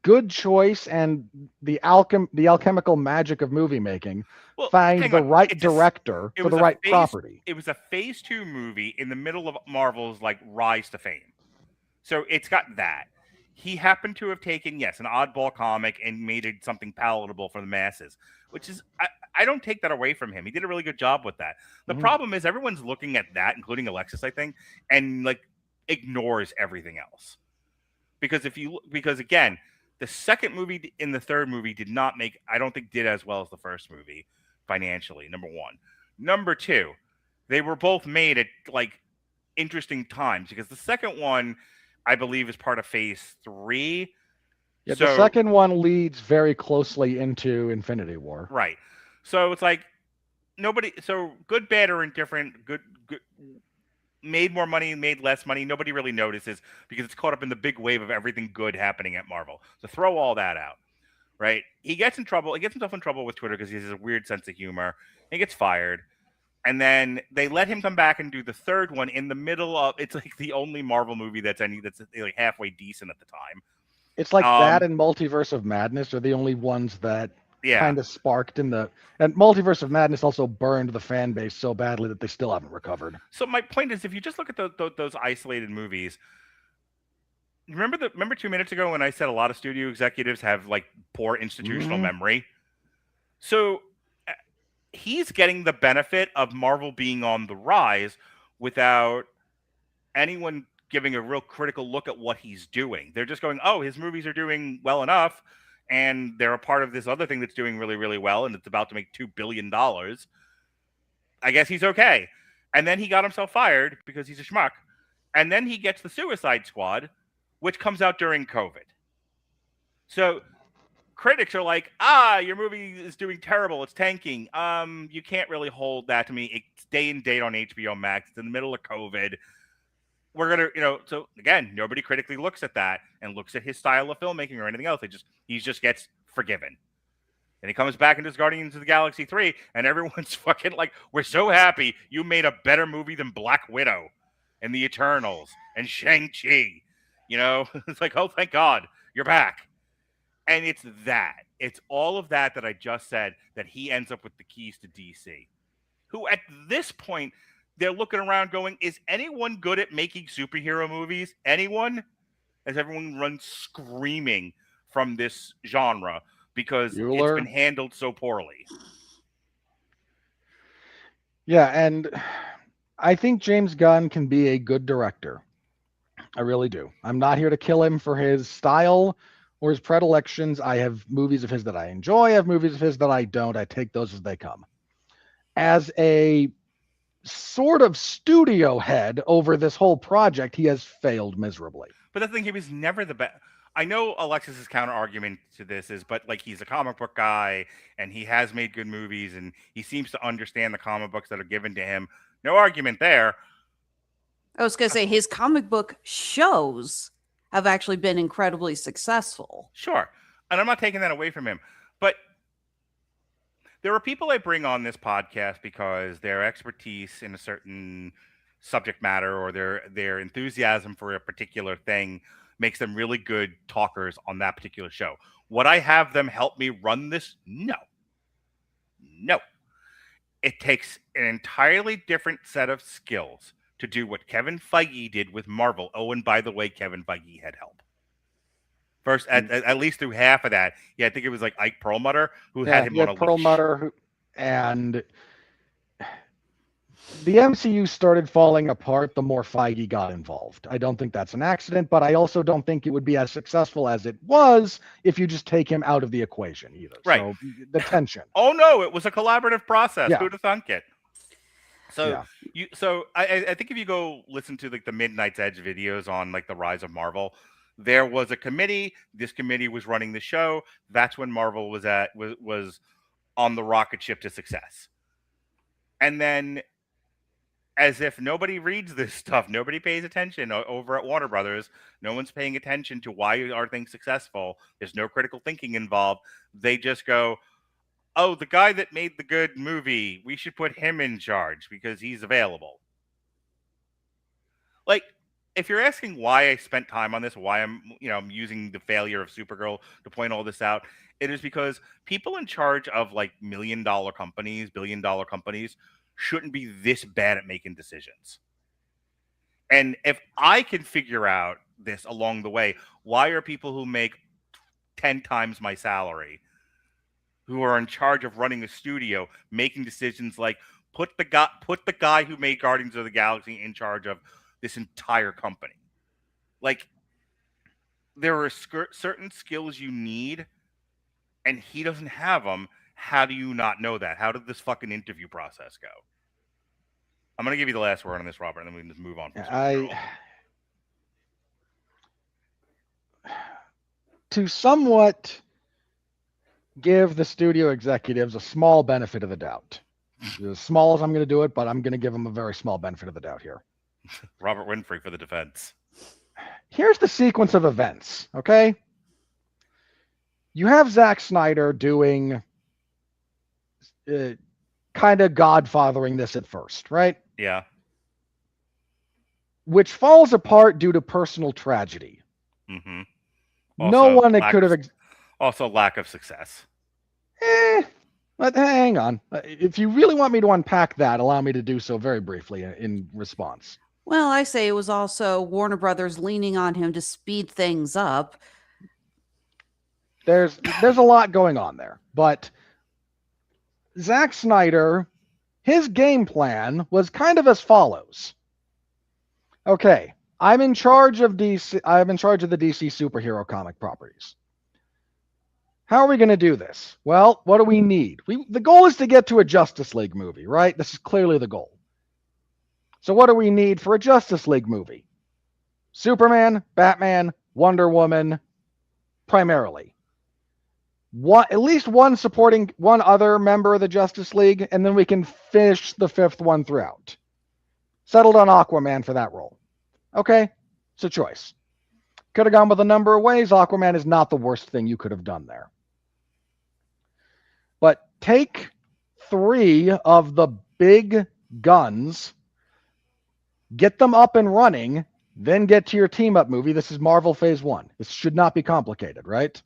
Speaker 4: good choice and the alchemical magic of movie making.
Speaker 3: Well,
Speaker 4: find the right director for the right property.
Speaker 3: It was a phase 2 movie in the middle of Marvel's like rise to fame. So it's got that. He happened to have taken, yes, an oddball comic and made it something palatable for the masses, which is, I don't take that away from him. He did a really good job with that. The problem is everyone's looking at that, including Alexis, I think, and like ignores everything else. Because again, the second movie and the third movie I don't think did as well as the first movie financially, number one. Number two, they were both made at like interesting times, because the second one, I believe, is part of phase 3.
Speaker 4: Yeah, the second one leads very closely into Infinity War.
Speaker 3: Right. So it's like good, bad, or indifferent, good made more money, made less money, nobody really notices because it's caught up in the big wave of everything good happening at Marvel. So throw all that out. Right? He gets himself in trouble with Twitter because he has a weird sense of humor. He gets fired. And then they let him come back and do the third one in the middle of, it's like the only Marvel movie that's like halfway decent at the time.
Speaker 4: It's like that and Multiverse of Madness are the only ones that kind of sparked and Multiverse of Madness also burned the fan base so badly that they still haven't recovered.
Speaker 3: So my point is, if you just look at those isolated movies, remember 2 minutes ago when I said a lot of studio executives have like poor institutional memory? So he's getting the benefit of Marvel being on the rise without anyone giving a real critical look at what he's doing. They're just going, oh, his movies are doing well enough, and they're a part of this other thing that's doing really, really well, and it's about to make $2 billion. I guess he's okay. And then he got himself fired because he's a schmuck. And then he gets the Suicide Squad, which comes out during COVID. So critics are like, your movie is doing terrible. It's tanking. You can't really hold that to me. It's day and date on HBO Max. It's in the middle of COVID. We're going to, so again, nobody critically looks at that and looks at his style of filmmaking or anything else. He just gets forgiven. And he comes back into Guardians of the Galaxy 3, and everyone's fucking like, we're so happy you made a better movie than Black Widow and the Eternals and Shang-Chi. It's like, oh, thank God, you're back. And it's all of that I just said, that he ends up with the keys to DC. Who at this point, they're looking around going, is anyone good at making superhero movies? Anyone? As everyone runs screaming from this genre because it's been handled so poorly.
Speaker 4: Yeah, and I think James Gunn can be a good director. I really do. I'm not here to kill him for his style or his predilections. I have movies of his that I enjoy. I have movies of his that I don't. I take those as they come. As a sort of studio head over this whole project, he has failed miserably.
Speaker 3: But the thing, he was never the best. I know Alexis's counter argument to this is, but like, he's a comic book guy and he has made good movies and he seems to understand the comic books that are given to him. No argument there.
Speaker 5: I was going to say his comic book shows have actually been incredibly successful.
Speaker 3: Sure. And I'm not taking that away from him, but there are people I bring on this podcast because their expertise in a certain subject matter or their enthusiasm for a particular thing makes them really good talkers on that particular show. Would I have them help me run this? No. It takes an entirely different set of skills to do what Kevin Feige did with Marvel. Oh, and by the way, Kevin Feige had help. First, at least through half of that. Yeah, I think it was like Ike Perlmutter who had him on a leash.
Speaker 4: Perlmutter, and the MCU started falling apart the more Feige got involved. I don't think that's an accident, but I also don't think it would be as successful as it was if you just take him out of the equation either.
Speaker 3: Right.
Speaker 4: So the tension.
Speaker 3: Oh no, it was a collaborative process.
Speaker 4: Yeah.
Speaker 3: Who'd have thunk it? So I think if you go listen to like the Midnight's Edge videos on like the Rise of Marvel, there was a committee. This committee was running the show. That's when Marvel was on the rocket ship to success. And then, as if nobody reads this stuff, nobody pays attention over at Warner Brothers. No one's paying attention to why are things successful. There's no critical thinking involved. They just go, oh, the guy that made the good movie, we should put him in charge because he's available. Like, if you're asking why I spent time on this, why I'm using the failure of Supergirl to point all this out, it is because people in charge of like $1 million companies, $1 billion companies shouldn't be this bad at making decisions. And if I can figure out this along the way, why are people who make 10 times my salary, who are in charge of running a studio, making decisions like put the guy who made Guardians of the Galaxy in charge of this entire company? Like, there are certain skills you need, and he doesn't have them. How do you not know that? How did this fucking interview process go? I'm going to give you the last word on this, Robert, and then we can just move on.
Speaker 4: To somewhat give the studio executives a small benefit of the doubt. As small as I'm going to do it, but I'm going to give them a very small benefit of the doubt here.
Speaker 3: Robert Winfrey for the defense.
Speaker 4: Here's the sequence of events, okay? You have Zack Snyder doing kind of godfathering this at first, right?
Speaker 3: Yeah.
Speaker 4: Which falls apart due to personal tragedy.
Speaker 3: Mm-hmm.
Speaker 4: No one could have...
Speaker 3: Also lack of success.
Speaker 4: But hang on. If you really want me to unpack that, allow me to do so very briefly in response.
Speaker 5: Well, I say it was also Warner Brothers leaning on him to speed things up.
Speaker 4: There's a lot going on there, but Zack Snyder, his game plan was kind of as follows. Okay, I'm in charge of DC. I'm in charge of the DC superhero comic properties. How are we going to do this? Well, what do we need? The goal is to get to a Justice League movie, right? This is clearly the goal. So what do we need for a Justice League movie? Superman, Batman, Wonder Woman, primarily. At least one other member of the Justice League, and then we can finish the fifth one throughout. Settled on Aquaman for that role. Okay, it's a choice. Could have gone with a number of ways. Aquaman is not the worst thing you could have done there. But take 3 of the big guns, get them up and running, then get to your team-up movie. This is Marvel Phase 1. This should not be complicated, right?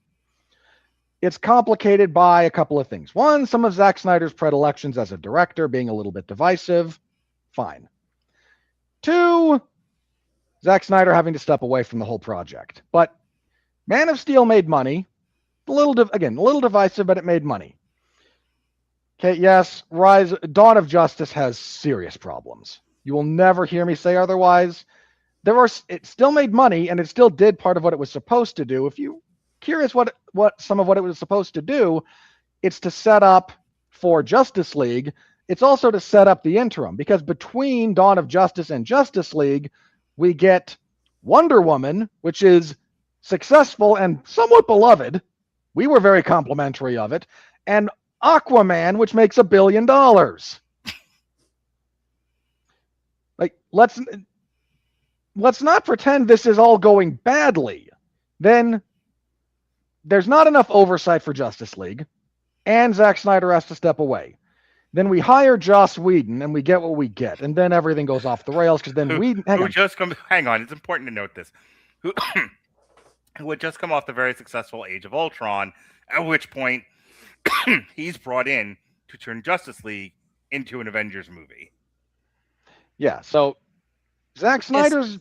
Speaker 4: It's complicated by a couple of things. One, some of Zack Snyder's predilections as a director being a little bit divisive. Fine. 2, Zack Snyder having to step away from the whole project. But Man of Steel made money. A little divisive, but it made money. Okay, yes, Dawn of Justice has serious problems. You will never hear me say otherwise. It still made money, and it still did part of what it was supposed to do. If you're curious what some of what it was supposed to do, it's to set up for Justice League. It's also to set up the interim, because between Dawn of Justice and Justice League, we get Wonder Woman, which is successful and somewhat beloved. We were very complimentary of it. And Aquaman, which makes $1 billion. Like, let's not pretend this is all going badly. Then there's not enough oversight for Justice League, and Zack Snyder has to step away. Then we hire Joss Whedon, and we get what we get, and then everything goes off the rails because then Whedon.
Speaker 3: Hang on, it's important to note this. Who had just come off the very successful Age of Ultron, at which point he's brought in to turn Justice League into an Avengers movie.
Speaker 4: Yeah, so Zack Snyder's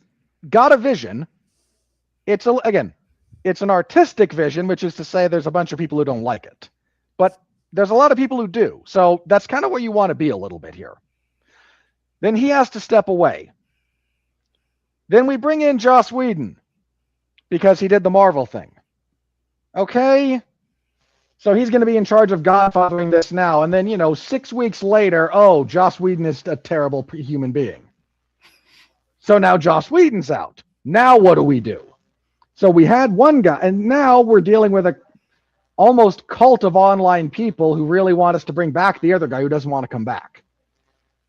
Speaker 4: got a vision. It's an artistic vision, which is to say there's a bunch of people who don't like it. But there's a lot of people who do. So that's kind of where you want to be a little bit here. Then he has to step away. Then we bring in Joss Whedon because he did the Marvel thing. Okay. So he's going to be in charge of godfathering this now. And then, 6 weeks later, Joss Whedon is a terrible human being. So now Joss Whedon's out. Now what do we do? So we had one guy, and now we're dealing with a almost cult of online people who really want us to bring back the other guy who doesn't want to come back.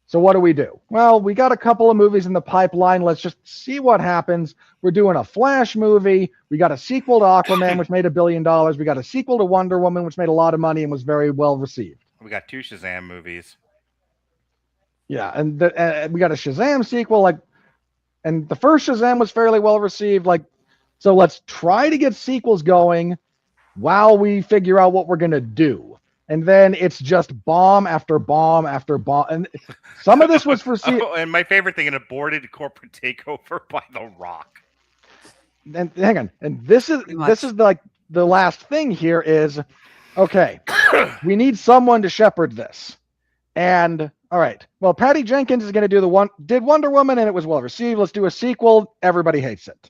Speaker 4: So what do we do? Well, we got a couple of movies in the pipeline. Let's just see what happens. We're doing a Flash movie. We got a sequel to Aquaman, which made $1 billion. We got a sequel to Wonder Woman, which made a lot of money and was very well received.
Speaker 3: We got 2 Shazam movies.
Speaker 4: Yeah, and we got a Shazam sequel. And the first Shazam was fairly well received. So let's try to get sequels going while we figure out what we're going to do. And then it's just bomb after bomb after bomb. And some of this was for...
Speaker 3: and my favorite thing, an aborted corporate takeover by The Rock.
Speaker 4: And hang on. And this is the last thing here is, okay, we need someone to shepherd this. And, all right, well, Patty Jenkins is going to did Wonder Woman, and it was well received. Let's do a sequel. Everybody hates it.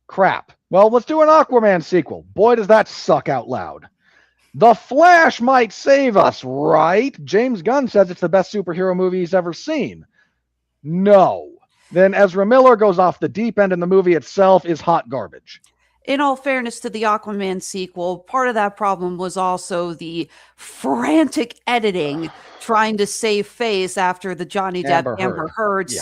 Speaker 4: Crap. Well, let's do an Aquaman sequel. Boy, does that suck out loud. The Flash might save us, right? James Gunn says it's the best superhero movie he's ever seen. No. Then Ezra Miller goes off the deep end, and the movie itself is hot garbage.
Speaker 5: In all fairness to the Aquaman sequel, part of that problem was also the frantic editing trying to save face after the Johnny Depp Amber Heard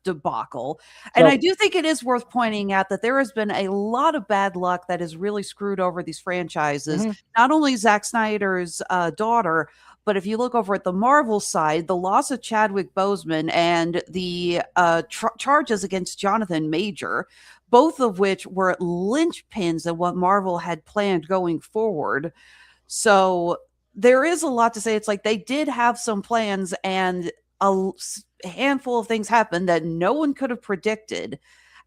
Speaker 5: debacle. And I do think it is worth pointing out that there has been a lot of bad luck that has really screwed over these franchises. Mm-hmm. Not only Zack Snyder's daughter, but if you look over at the Marvel side, the loss of Chadwick Boseman and the charges against Jonathan Major, both of which were linchpins of what Marvel had planned going forward. So there is a lot to say. It's like they did have some plans, and a handful of things happened that no one could have predicted,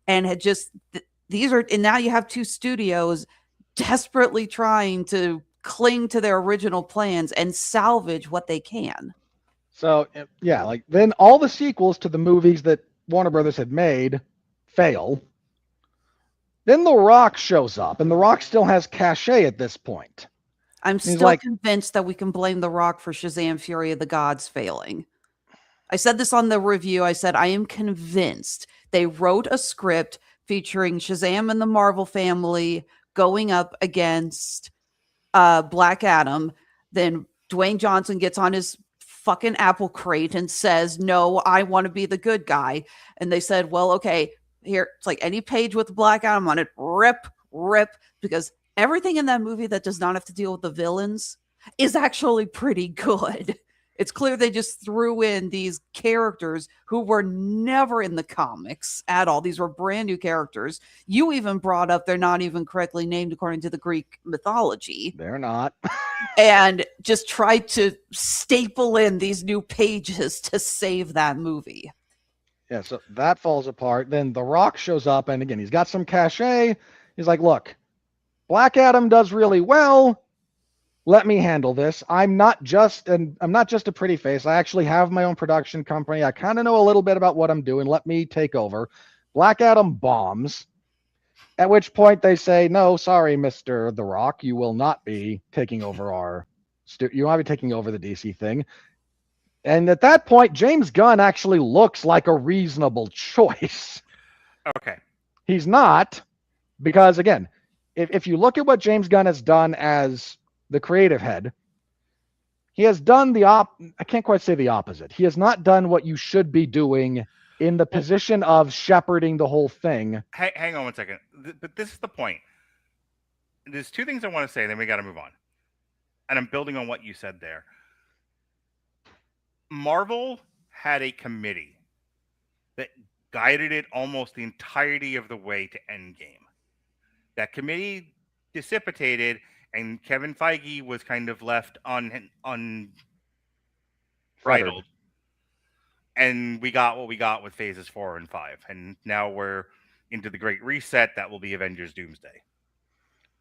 Speaker 5: and and now you have 2 studios desperately trying to cling to their original plans and salvage what they can.
Speaker 4: So, yeah, like then all the sequels to the movies that Warner Brothers had made fail. Then The Rock shows up, and The Rock still has cachet at this point.
Speaker 5: I'm still convinced that we can blame The Rock for Shazam Fury of the Gods failing. I said this on the review. I said, I am convinced they wrote a script featuring Shazam and the Marvel family going up against Black Adam. Then Dwayne Johnson gets on his fucking apple crate and says, no, I want to be the good guy. And they said, well, okay, here, it's like any page with Black Adam on it, rip, because everything in that movie that does not have to deal with the villains is actually pretty good. It's clear they just threw in these characters who were never in the comics at all. These were brand new characters. You even brought up they're not even correctly named according to the Greek mythology.
Speaker 4: They're not.
Speaker 5: And just tried to staple in these new pages to save that movie.
Speaker 4: Yeah, so that falls apart. Then The Rock shows up, and again, he's got some cachet. He's like, look, Black Adam does really well. Let me handle this. I'm not just a pretty face. I actually have my own production company. I kind of know a little bit about what I'm doing. Let me take over. Black Adam bombs, at which point they say, no, sorry, Mr. The Rock, you will not be taking over you won't be taking over the DC thing. And at that point, James Gunn actually looks like a reasonable choice.
Speaker 3: Okay.
Speaker 4: He's not, because again, if you look at what James Gunn has done as the creative head, he has done I can't quite say the opposite. He has not done what you should be doing in the position of shepherding the whole thing.
Speaker 3: Hang on one second. But this is the point. There's two things I want to say, then we got to move on. And I'm building on what you said there. Marvel had a committee that guided it almost the entirety of the way to Endgame. That committee dissipated, and Kevin Feige was kind of left unbridled. And we got what we got with phases 4 and 5. And now we're into the Great Reset. That will be Avengers Doomsday.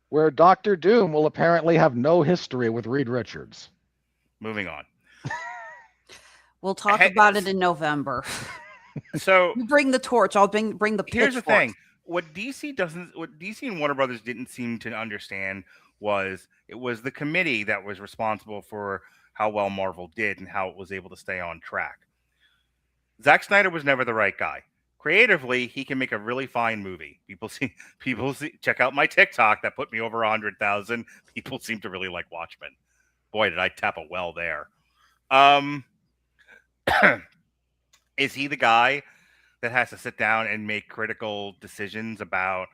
Speaker 4: Where Doctor Doom will apparently have no history with Reed Richards.
Speaker 3: Moving on.
Speaker 5: We'll talk about it in November.
Speaker 3: So
Speaker 5: you bring the torch. I'll bring the pitchfork.
Speaker 3: Here's the thing. What DC and Warner Brothers didn't seem to understand was it was the committee that was responsible for how well Marvel did and how it was able to stay on track. Zack Snyder was never the right guy. Creatively, he can make a really fine movie. People see. Check out my TikTok that put me over 100,000. People seem to really like Watchmen. Boy, did I tap a well there. Is he the guy that has to sit down and make critical decisions about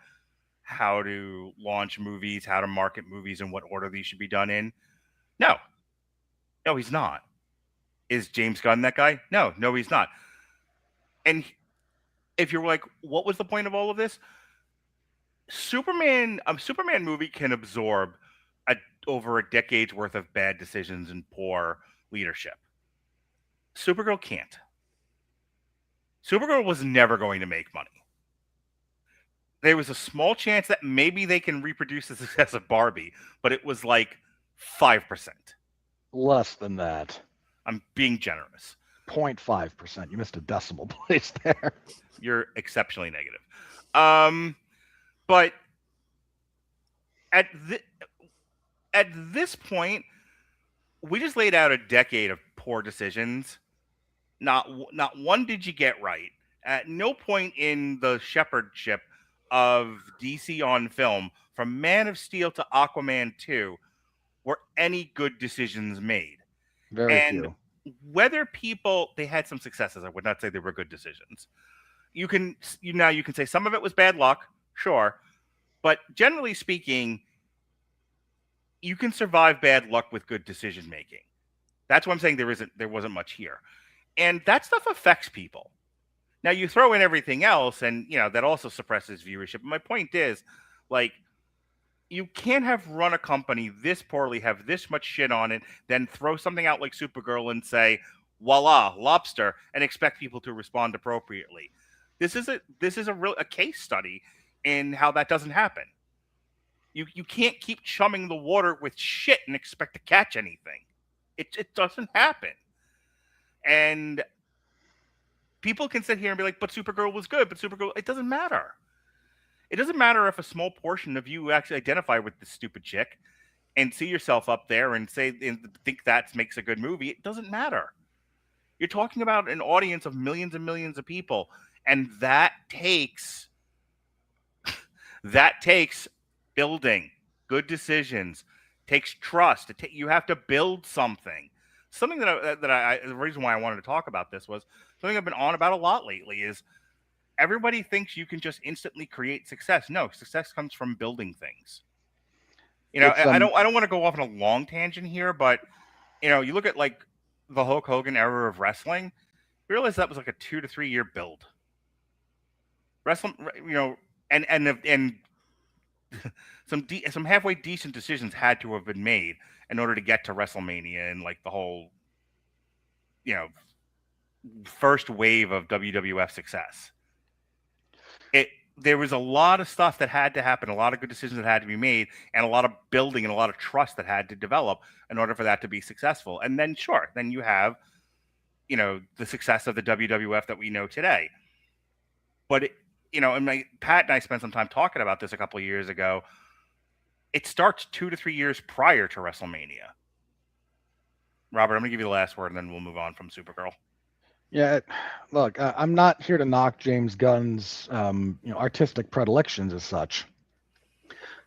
Speaker 3: how to launch movies, how to market movies, and what order these should be done in? No, he's not. Is James Gunn that guy? No, he's not. And if you're like, what was the point of all of this? A Superman movie can absorb over a decade's worth of bad decisions and poor leadership. Supergirl can't. Supergirl was never going to make money. There was a small chance that maybe they can reproduce the success of Barbie, but it was like 5%.
Speaker 4: Less than that.
Speaker 3: I'm being generous.
Speaker 4: 0.5%. You missed a decimal place there.
Speaker 3: You're exceptionally negative. But at this point, we just laid out a decade of poor decisions. Not one did you get right. At no point in the shepherdship of DC on film, from Man of Steel to Aquaman 2, were any good decisions made.
Speaker 4: Very few.
Speaker 3: Whether they had some successes, I would not say they were good decisions. You can say some of it was bad luck, sure, but generally speaking, you can survive bad luck with good decision making. That's why I'm saying there wasn't much here. And that stuff affects people. Now you throw in everything else, and that also suppresses viewership. My point is, like, you can't have run a company this poorly, have this much shit on it, then throw something out like Supergirl and say, voila, lobster, and expect people to respond appropriately. This is a case study in how that doesn't happen. You can't keep chumming the water with shit and expect to catch anything. It doesn't happen. And people can sit here and be like, but Supergirl was good, but Supergirl, it doesn't matter. It doesn't matter if a small portion of you actually identify with this stupid chick and see yourself up there and think that makes a good movie. It doesn't matter. You're talking about an audience of millions and millions of people, and that takes building good decisions, takes trust. You have to build something. Something the reason why I wanted to talk about this was something I've been on about a lot lately is everybody thinks you can just instantly create success. No, success comes from building things. You know, I don't want to go off on a long tangent here, but you know, you look at like the Hulk Hogan era of wrestling, you realize that was like a 2 to 3 year build. Wrestling, you know, and some halfway decent decisions had to have been made in order to get to WrestleMania and like the whole, you know, first wave of WWF success. There was a lot of stuff that had to happen, a lot of good decisions that had to be made, and a lot of building and a lot of trust that had to develop in order for that to be successful. And then, sure, then you have, you know, the success of the WWF that we know today. But, you know, and Pat and I spent some time talking about this a couple of years ago. It starts 2 to 3 years prior to WrestleMania. Robert, I'm going to give you the last word, and then we'll move on from Supergirl.
Speaker 4: Yeah, look, I'm not here to knock James Gunn's artistic predilections as such,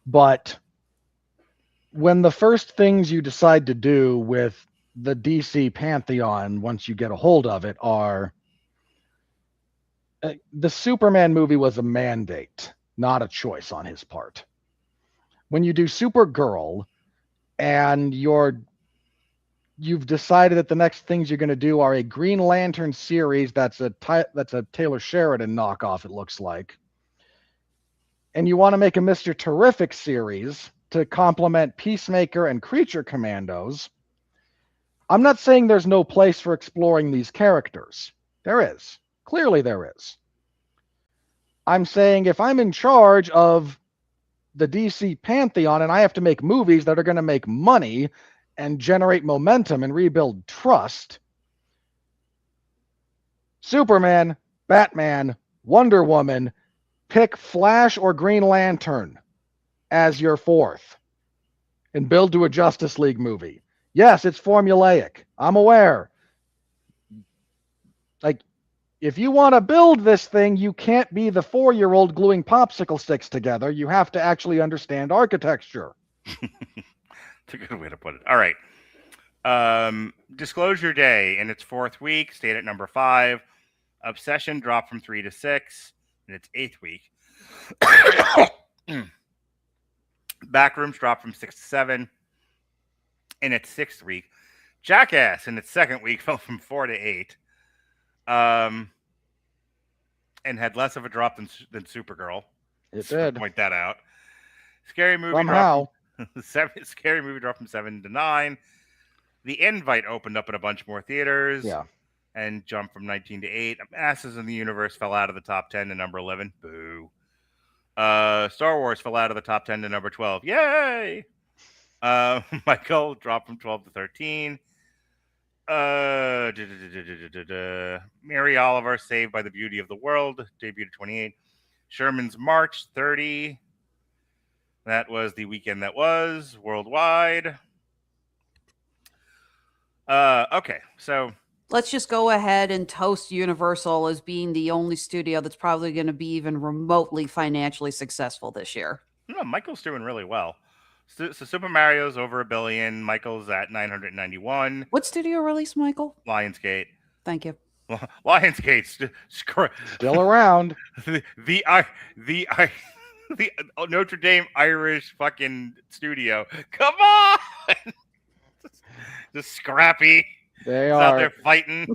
Speaker 4: but when the first things you decide to do with the DC pantheon once you get a hold of it are the Superman movie was a mandate, not a choice on his part. When you do Supergirl and you've decided that the next things you're going to do are a Green Lantern series that's a Taylor Sheridan knockoff, it looks like. And you want to make a Mr. Terrific series to complement Peacemaker and Creature Commandos. I'm not saying there's no place for exploring these characters. There is. Clearly there is. I'm saying if I'm in charge of the DC pantheon and I have to make movies that are going to make money and generate momentum and rebuild trust, Superman, Batman, Wonder Woman, pick Flash or Green Lantern as your fourth and build to a Justice League movie. Yes, it's formulaic. I'm aware. Like, if you want to build this thing, you can't be the 4-year-old gluing popsicle sticks together. You have to actually understand architecture.
Speaker 3: It's a good way to put it. All right. Disclosure Day in its 4th week stayed at number 5. Obsession dropped from 3 to 6 in its 8th week. Backrooms dropped from 6 to 7 in its 6th week. Jackass in its 2nd week fell from 4 to 8. And had less of a drop than Supergirl.
Speaker 4: It did.
Speaker 3: Point that out. Scary Movie
Speaker 4: somehow.
Speaker 3: Scary Movie dropped from 7 to 9. The Invite opened up in a bunch more theaters.
Speaker 4: Yeah.
Speaker 3: And jumped from 19 to 8. Masters in the Universe fell out of the top 10 to number 11. Boo. Star Wars fell out of the top 10 to number 12. Yay! Michael dropped from 12 to 13. Mary Oliver, Saved by the Beauty of the World, debuted at 28. Sherman's March, 30. That was the weekend that was worldwide. Okay, so
Speaker 5: let's just go ahead and toast Universal as being the only studio that's probably going to be even remotely financially successful this year.
Speaker 3: No, Michael's doing really well. So Super Mario's over $1 billion. Michael's at 991.
Speaker 5: What studio released Michael?
Speaker 3: Lionsgate.
Speaker 5: Thank you.
Speaker 3: Lionsgate's
Speaker 4: still around.
Speaker 3: The Notre Dame Irish fucking studio. Come on, just scrappy.
Speaker 4: They
Speaker 3: are out there fighting.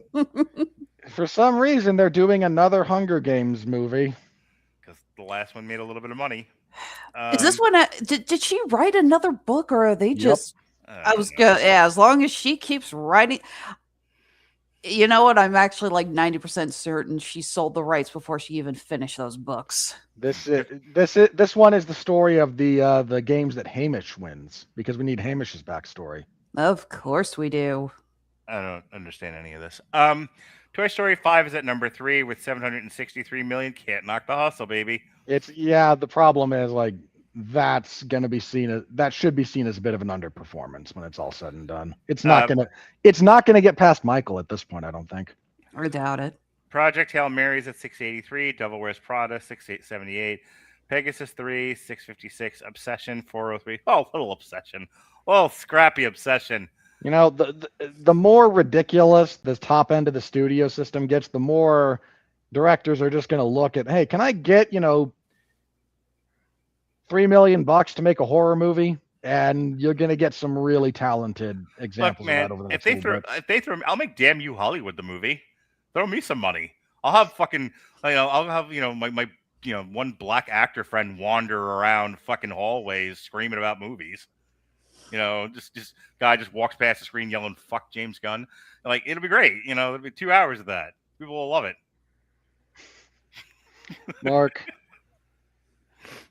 Speaker 4: For some reason, they're doing another Hunger Games movie.
Speaker 3: Because the last one made a little bit of money.
Speaker 5: Is this one? Did she write another book, or are they just?
Speaker 4: Yep.
Speaker 5: I was good. Yeah, as long as she keeps writing. You know what? I'm actually like 90% certain she sold the rights before she even finished those books.
Speaker 4: This one is the story of the games that Hamish wins, because we need Hamish's backstory.
Speaker 5: Of course we do.
Speaker 3: I don't understand any of this. Toy Story 5 is at number 3 with 763 million. Can't knock the hustle, baby.
Speaker 4: The problem is like that should be seen as a bit of an underperformance when it's all said and done. It's not gonna get past Michael at this point, I don't think.
Speaker 5: I doubt it.
Speaker 3: Project Hail Mary's at 683. Devil Wears Prada 678. Pegasus 3 656. Obsession 403. Oh, little Obsession. Oh, scrappy Obsession.
Speaker 4: You know, the more ridiculous the top end of the studio system gets, the more directors are just going to look at, hey, can I get, $3 million to make a horror movie? And you're going to get some really talented examples of that over the next
Speaker 3: if they throw, I'll make Damn You Hollywood the movie. Throw me some money. I'll have fucking, I'll have, my one black actor friend wander around fucking hallways screaming about movies. Just guy just walks past the screen yelling "fuck James Gunn." Like, it'll be great. It'll be 2 hours of that. People will love it.
Speaker 4: Mark,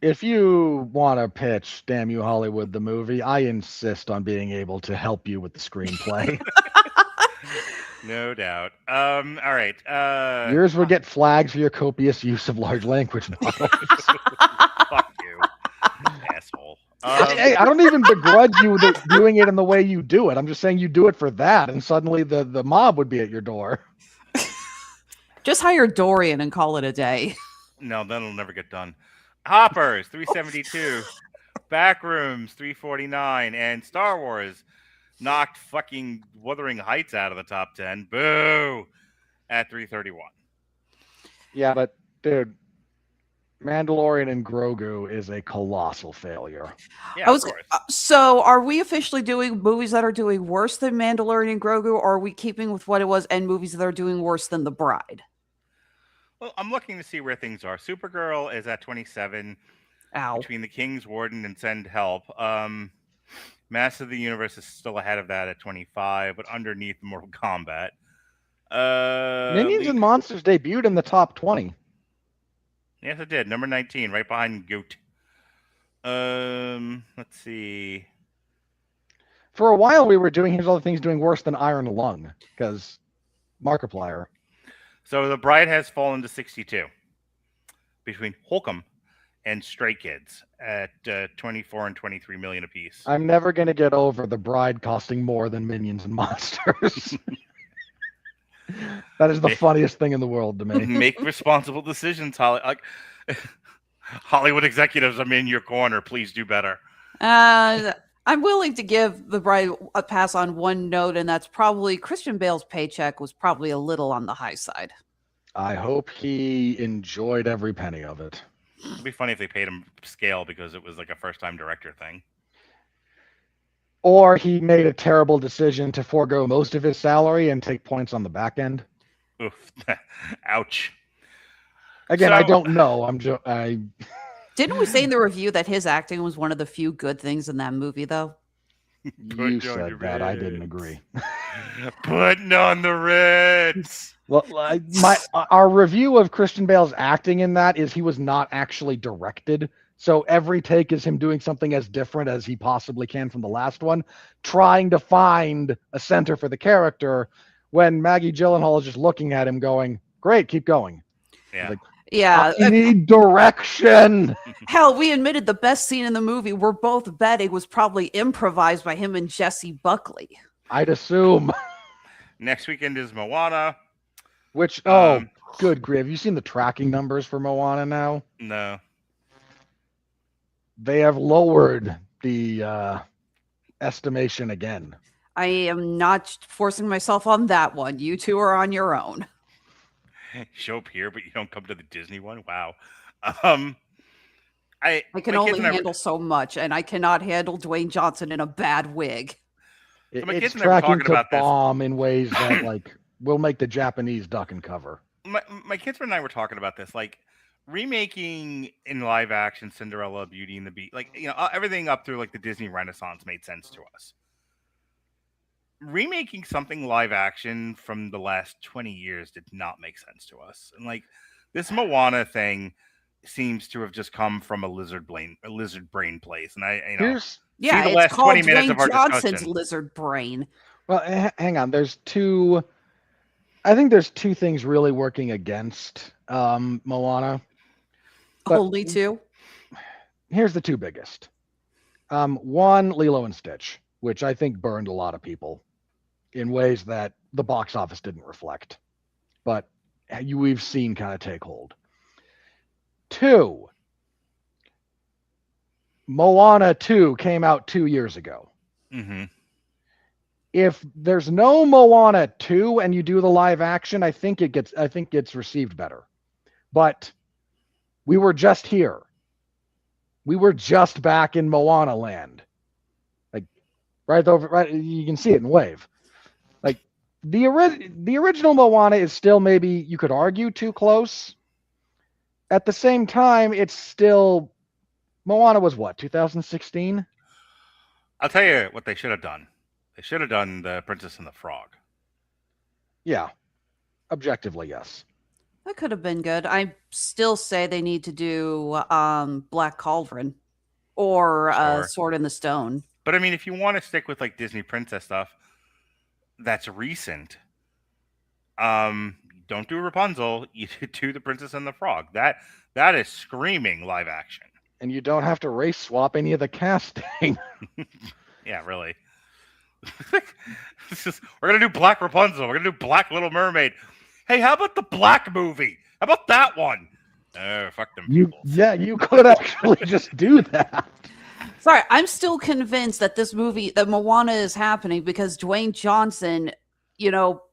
Speaker 4: if you want to pitch Damn You Hollywood the movie, I insist on being able to help you with the screenplay.
Speaker 3: No doubt. All right.
Speaker 4: Yours will get flags for your copious use of large language models.
Speaker 3: Fuck you, asshole.
Speaker 4: Hey, I don't even begrudge you doing it in the way you do it. I'm just saying you do it for that, and suddenly the mob would be at your door.
Speaker 5: Just hire Dorian and call it a day.
Speaker 3: No, that'll never get done. Hoppers 372, Backrooms 349, and Star Wars knocked fucking Wuthering Heights out of the top 10. Boo! At 331.
Speaker 4: Yeah, but dude, Mandalorian and Grogu is a colossal failure.
Speaker 3: Yeah, of course.
Speaker 5: So are we officially doing movies that are doing worse than Mandalorian and Grogu, or are we keeping with what it was and movies that are doing worse than The Bride?
Speaker 3: Well, I'm looking to see where things are. Supergirl is at 27.
Speaker 5: Ow.
Speaker 3: Between The King's Warden and Send Help. Master of the Universe is still ahead of that at 25, but underneath Mortal Kombat.
Speaker 4: Minions and Monsters debuted in the top 20.
Speaker 3: Yes, it did. Number 19, right behind Goat. Let's see.
Speaker 4: For a while, we were doing Here's All the Things doing worse than Iron Lung, because Markiplier.
Speaker 3: So The Bride has fallen to 62. Between Holcomb and Stray Kids at 24 and 23 million apiece.
Speaker 4: I'm never going to get over The Bride costing more than Minions and Monsters. That is the funniest thing in the world to me.
Speaker 3: Make responsible decisions, Hollywood executives. I'm in your corner. Please do better.
Speaker 5: I'm willing to give The Bride a pass on one note, and that's probably Christian Bale's paycheck was probably a little on the high side.
Speaker 4: I hope he enjoyed every penny of it.
Speaker 3: It'd be funny if they paid him scale because it was like a first-time director thing.
Speaker 4: Or he made a terrible decision to forego most of his salary and take points on the back end.
Speaker 3: Oof. Ouch.
Speaker 4: Again, I don't know.
Speaker 5: Didn't we say in the review that his acting was one of the few good things in that movie, though?
Speaker 4: You said that. I didn't agree.
Speaker 3: Putting on the Ritz.
Speaker 4: Well, our review of Christian Bale's acting in that is he was not actually directed. So every take is him doing something as different as he possibly can from the last one, trying to find a center for the character when Maggie Gyllenhaal is just looking at him going, great, keep going.
Speaker 3: Yeah.
Speaker 4: Like,
Speaker 5: Yeah.
Speaker 4: I need direction.
Speaker 5: Hell, we admitted the best scene in the movie we're both betting was probably improvised by him and Jesse Buckley.
Speaker 4: I'd assume.
Speaker 3: Next weekend is Moana.
Speaker 4: Which, good grief. Have you seen the tracking numbers for Moana now?
Speaker 3: No.
Speaker 4: They have lowered the estimation again.
Speaker 5: I am not forcing myself on that one. You two are on your own.
Speaker 3: Show up here, but you don't come to the Disney one? Wow.
Speaker 5: I can only handle so much, and I cannot handle Dwayne Johnson in a bad wig.
Speaker 4: It's tracking to bomb in ways that will make the Japanese duck and cover.
Speaker 3: My kids and I were talking about this, remaking in live action Cinderella, Beauty and the Beast, everything up through the Disney Renaissance made sense to us. remaking something live action from the last 20 years did not make sense to us. And like this Moana thing seems to have just come from a lizard brain place. And I see the
Speaker 5: it's
Speaker 3: last
Speaker 5: called
Speaker 3: 20 minutes
Speaker 5: Dwayne
Speaker 3: of our
Speaker 5: Johnson's
Speaker 3: discussion.
Speaker 5: lizard brain.
Speaker 4: Well, hang on. I think there's two things really working against Moana. But
Speaker 5: Only two.
Speaker 4: Here's the two biggest. One, Lilo and Stitch, which I think burned a lot of people in ways that the box office didn't reflect, but we've seen kind of take hold. Two, Moana 2 came out 2 years ago.
Speaker 3: Mm-hmm.
Speaker 4: If there's no Moana 2 and you do the live action, I think it's received better. But we were just here. We were just back in Moana land. Like right, you can see it in Wave. Like the original Moana is still, maybe you could argue, too close. At the same time, it's still, Moana was what, 2016?
Speaker 3: I'll tell you what they should have done. They should have done The Princess and the Frog.
Speaker 4: Yeah. Objectively, yes.
Speaker 5: That could have been good. I still say they need to do Black Cauldron or
Speaker 3: Sure.
Speaker 5: Sword in the Stone.
Speaker 3: But I mean, if you want to stick with like Disney princess stuff, that's recent. Don't do Rapunzel. You do The Princess and the Frog. That is screaming live action.
Speaker 4: And you don't have to race swap any of the casting.
Speaker 3: Yeah, really. We're gonna do Black Rapunzel. We're gonna do Black Little Mermaid. Hey, how about the Black movie? How about that one? Fuck them people.
Speaker 4: Yeah, you could actually just do that.
Speaker 5: Sorry, I'm still convinced that this movie, that Moana, is happening because Dwayne Johnson,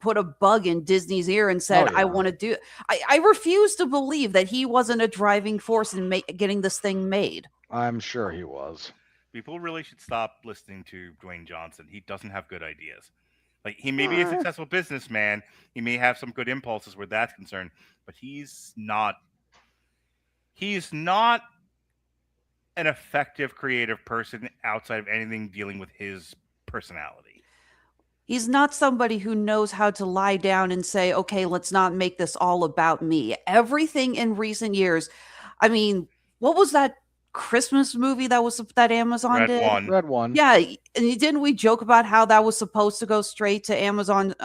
Speaker 5: put a bug in Disney's ear and said, I want to do. I refuse to believe that he wasn't a driving force in getting this thing made.
Speaker 4: I'm sure he was.
Speaker 3: People really should stop listening to Dwayne Johnson. He doesn't have good ideas. Like, he may be a successful businessman. He may have some good impulses where that's concerned, but he's not an effective creative person outside of anything dealing with his personality.
Speaker 5: He's not somebody who knows how to lie down and say, okay, let's not make this all about me. Everything in recent years, I mean, what was that Christmas movie that Amazon did?
Speaker 4: Red One.
Speaker 5: Yeah, and didn't we joke about how that was supposed to go straight to Amazon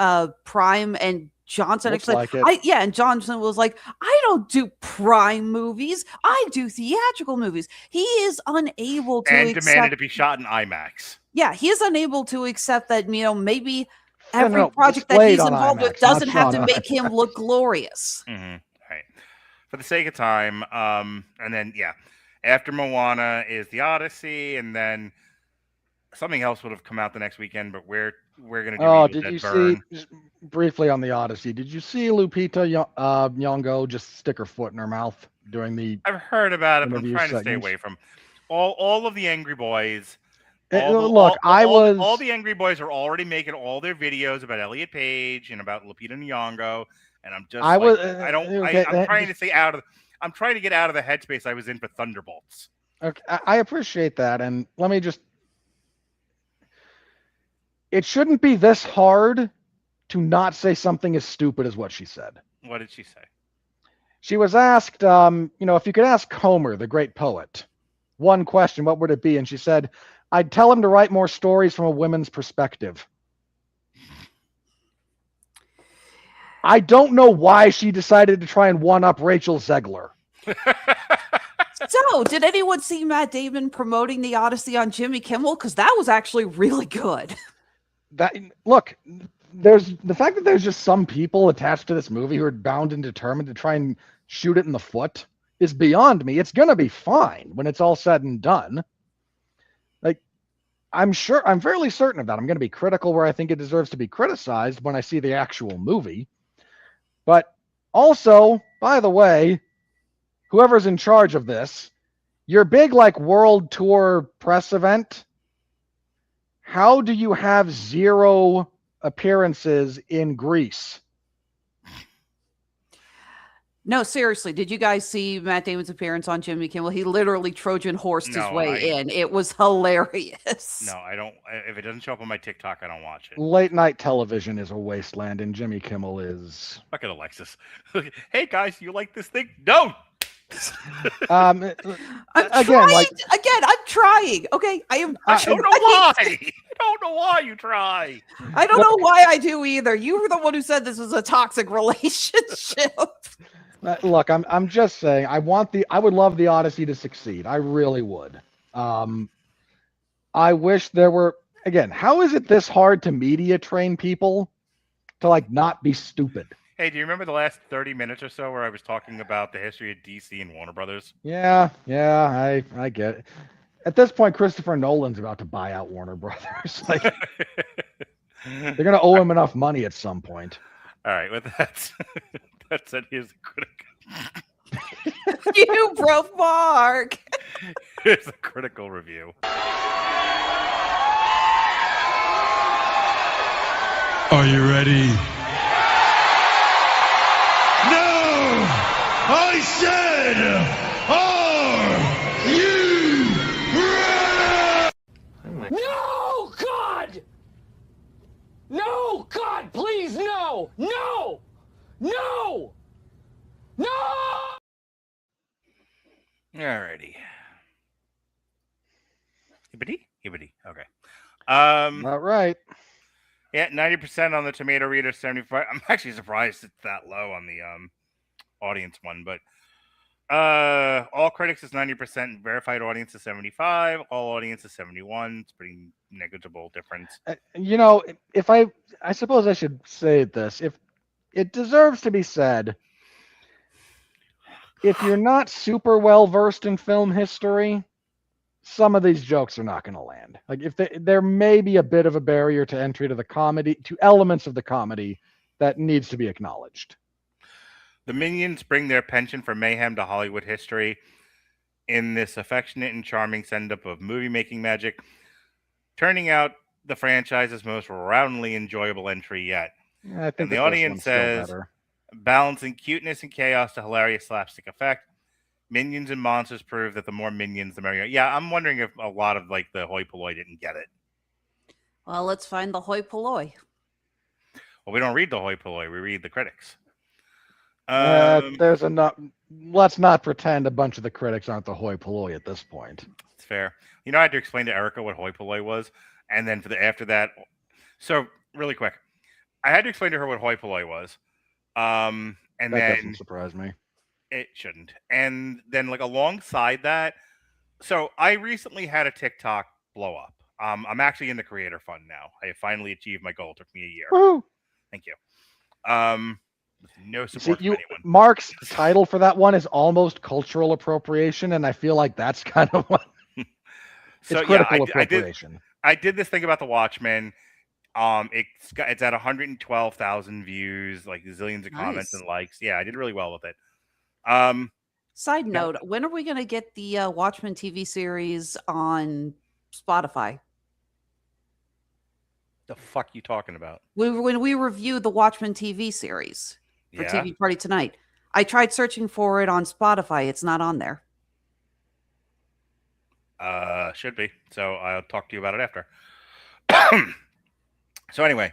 Speaker 5: Prime, and Johnson
Speaker 4: Looks
Speaker 5: actually,
Speaker 4: like it.
Speaker 5: and Johnson was like, I don't do Prime movies, I do theatrical movies. He is unable to
Speaker 3: and demanded to be shot in IMAX.
Speaker 5: Yeah, he is unable to accept that, every project that
Speaker 4: displayed
Speaker 5: he's
Speaker 4: on
Speaker 5: involved
Speaker 4: IMAX,
Speaker 5: with doesn't
Speaker 4: not
Speaker 5: have to
Speaker 4: shown on
Speaker 5: make him look glorious.
Speaker 3: Mm-hmm. Right. For the sake of time, and then after Moana is The Odyssey, and then something else would have come out the next weekend, but we're gonna do.
Speaker 4: Oh, did you see, just briefly on The Odyssey? Did you see Lupita Nyong'o just stick her foot in her mouth during the?
Speaker 3: I've heard about it, but I'm
Speaker 4: interview
Speaker 3: trying to stay
Speaker 4: segments?
Speaker 3: away from all of the angry boys.
Speaker 4: Look,
Speaker 3: all the angry boys are already making all their videos about Elliot Page and about Lupita Nyong'o, and I'm just I'm trying to stay out of. I'm trying to get out of the headspace I was in for Thunderbolts.
Speaker 4: Okay, I appreciate that, and let me just. It shouldn't be this hard to not say something as stupid as what she said.
Speaker 3: What did she say?
Speaker 4: She was asked, if you could ask Homer, the great poet, one question, what would it be? And she said, I'd tell him to write more stories from a women's perspective. I don't know why she decided to try and one-up Rachel Zegler.
Speaker 5: So, did anyone see Matt Damon promoting The Odyssey on Jimmy Kimmel? Because that was actually really good.
Speaker 4: Look, there's the fact that there's just some people attached to this movie who are bound and determined to try and shoot it in the foot is beyond me. It's going to be fine when it's all said and done. Like, I'm fairly certain of that. I'm going to be critical where I think it deserves to be criticized when I see the actual movie. But also, by the way, whoever's in charge of this, your big world tour press event, how do you have 0 appearances in Greece?
Speaker 5: No, seriously, did you guys see Matt Damon's appearance on Jimmy Kimmel? He literally Trojan horsed his way in. It was hilarious.
Speaker 3: No, I don't. If it doesn't show up on my TikTok, I don't watch it.
Speaker 4: Late night television is a wasteland, and Jimmy Kimmel is.
Speaker 3: Fuck it, Alexis. Hey guys, you like this thing? No.
Speaker 5: I'm trying. Okay, I am.
Speaker 3: I don't know why. I don't know why you try.
Speaker 5: I don't know why I do either. You were the one who said this was a toxic relationship.
Speaker 4: Look, I'm just saying. I would love the Odyssey to succeed. I really would. I wish there were. Again, how is it this hard to media train people to like not be stupid?
Speaker 3: Hey, do you remember the last 30 minutes or so where I was talking about the history of DC and Warner Brothers?
Speaker 4: Yeah, I get it. At this point, Christopher Nolan's about to buy out Warner Brothers. Like, they're going to owe him enough money at some point.
Speaker 3: All right, with that said, here's the critical.
Speaker 5: You broke Mark.
Speaker 3: Here's the critical review.
Speaker 7: Are you ready? No! I said, are you ready?
Speaker 6: No, God! No, God, please, no! No! No! No!
Speaker 3: Alrighty. Hibbity. Okay.
Speaker 4: All right.
Speaker 3: Yeah, 90% on the tomato reader, 75. I'm actually surprised it's that low on the audience one, but all critics is 90%, verified audience is 75, all audience is 71. It's pretty negligible difference.
Speaker 4: If I suppose I should say this, if it deserves to be said, if you're not super well versed in film history, some of these jokes are not going to land. Like there may be a bit of a barrier to entry to the comedy, to elements of the comedy that needs to be acknowledged.
Speaker 3: The Minions bring their penchant for mayhem to Hollywood history in this affectionate and charming send-up of movie-making magic, turning out the franchise's most roundly enjoyable entry yet.
Speaker 4: Yeah, I think
Speaker 3: and the audience says, balancing cuteness and chaos to hilarious slapstick effect, Minions and monsters prove that the more minions, the merrier. Yeah, I'm wondering if a lot of like the hoi polloi didn't get it.
Speaker 5: Well, let's find the hoi polloi.
Speaker 3: Well, we don't read the hoi polloi; we read the critics.
Speaker 4: There's enough. Let's not pretend a bunch of the critics aren't the hoi polloi at this point.
Speaker 3: It's fair. I had to explain to Erica what hoi polloi was, and then after that, so really quick, I had to explain to her what hoi polloi was. And
Speaker 4: that
Speaker 3: then
Speaker 4: doesn't surprise me.
Speaker 3: It shouldn't. And then like alongside that, so I recently had a TikTok blow up. I'm actually in the creator fund now. I have finally achieved my goal. It took me a year.
Speaker 4: Woo-hoo.
Speaker 3: Thank you. No support from anyone.
Speaker 4: Mark's title for that one is almost cultural appropriation, and I feel like that's kind of what
Speaker 3: so
Speaker 4: critical appropriation.
Speaker 3: I did this thing about the Watchmen. It's at 112,000 views, like zillions of comments and likes. Yeah, I did really well with it.
Speaker 5: Side note, when are we going to get the Watchmen TV series on Spotify?
Speaker 3: The fuck you talking about?
Speaker 5: When we reviewed the Watchmen TV series for TV Party Tonight, I tried searching for it on Spotify. It's not on there.
Speaker 3: Should be. So I'll talk to you about it after. So anyway,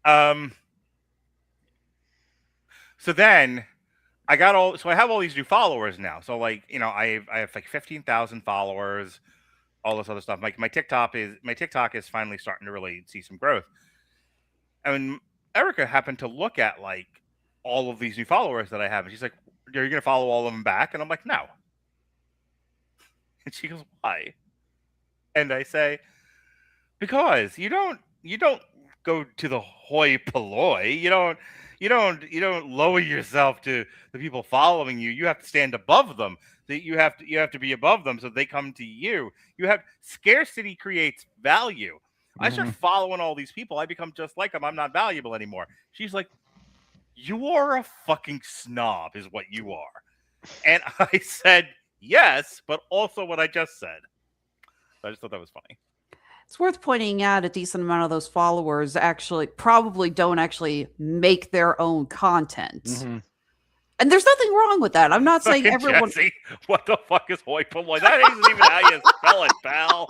Speaker 3: so then I have all these new followers now. So like, I have like 15,000 followers, all this other stuff. Like my TikTok is finally starting to really see some growth. And Erica happened to look at like all of these new followers that I have, and she's like, "Are you going to follow all of them back?" And I'm like, "No." And she goes, "Why?" And I say, "Because you don't go to the hoi polloi. You don't lower yourself to the people following you. You have to stand above them. You have to be above them so they come to you. Scarcity creates value. I start following all these people. I become just like them. I'm not valuable anymore." She's like, "You are a fucking snob is what you are." And I said, "Yes, but also what I just said." So I just thought that was funny.
Speaker 5: It's worth pointing out a decent amount of those followers probably don't actually make their own content. And there's nothing wrong with that. I'm not saying
Speaker 3: Fucking
Speaker 5: everyone.
Speaker 3: Jesse, what the fuck is hoi polloi? That isn't even how you spell it, pal.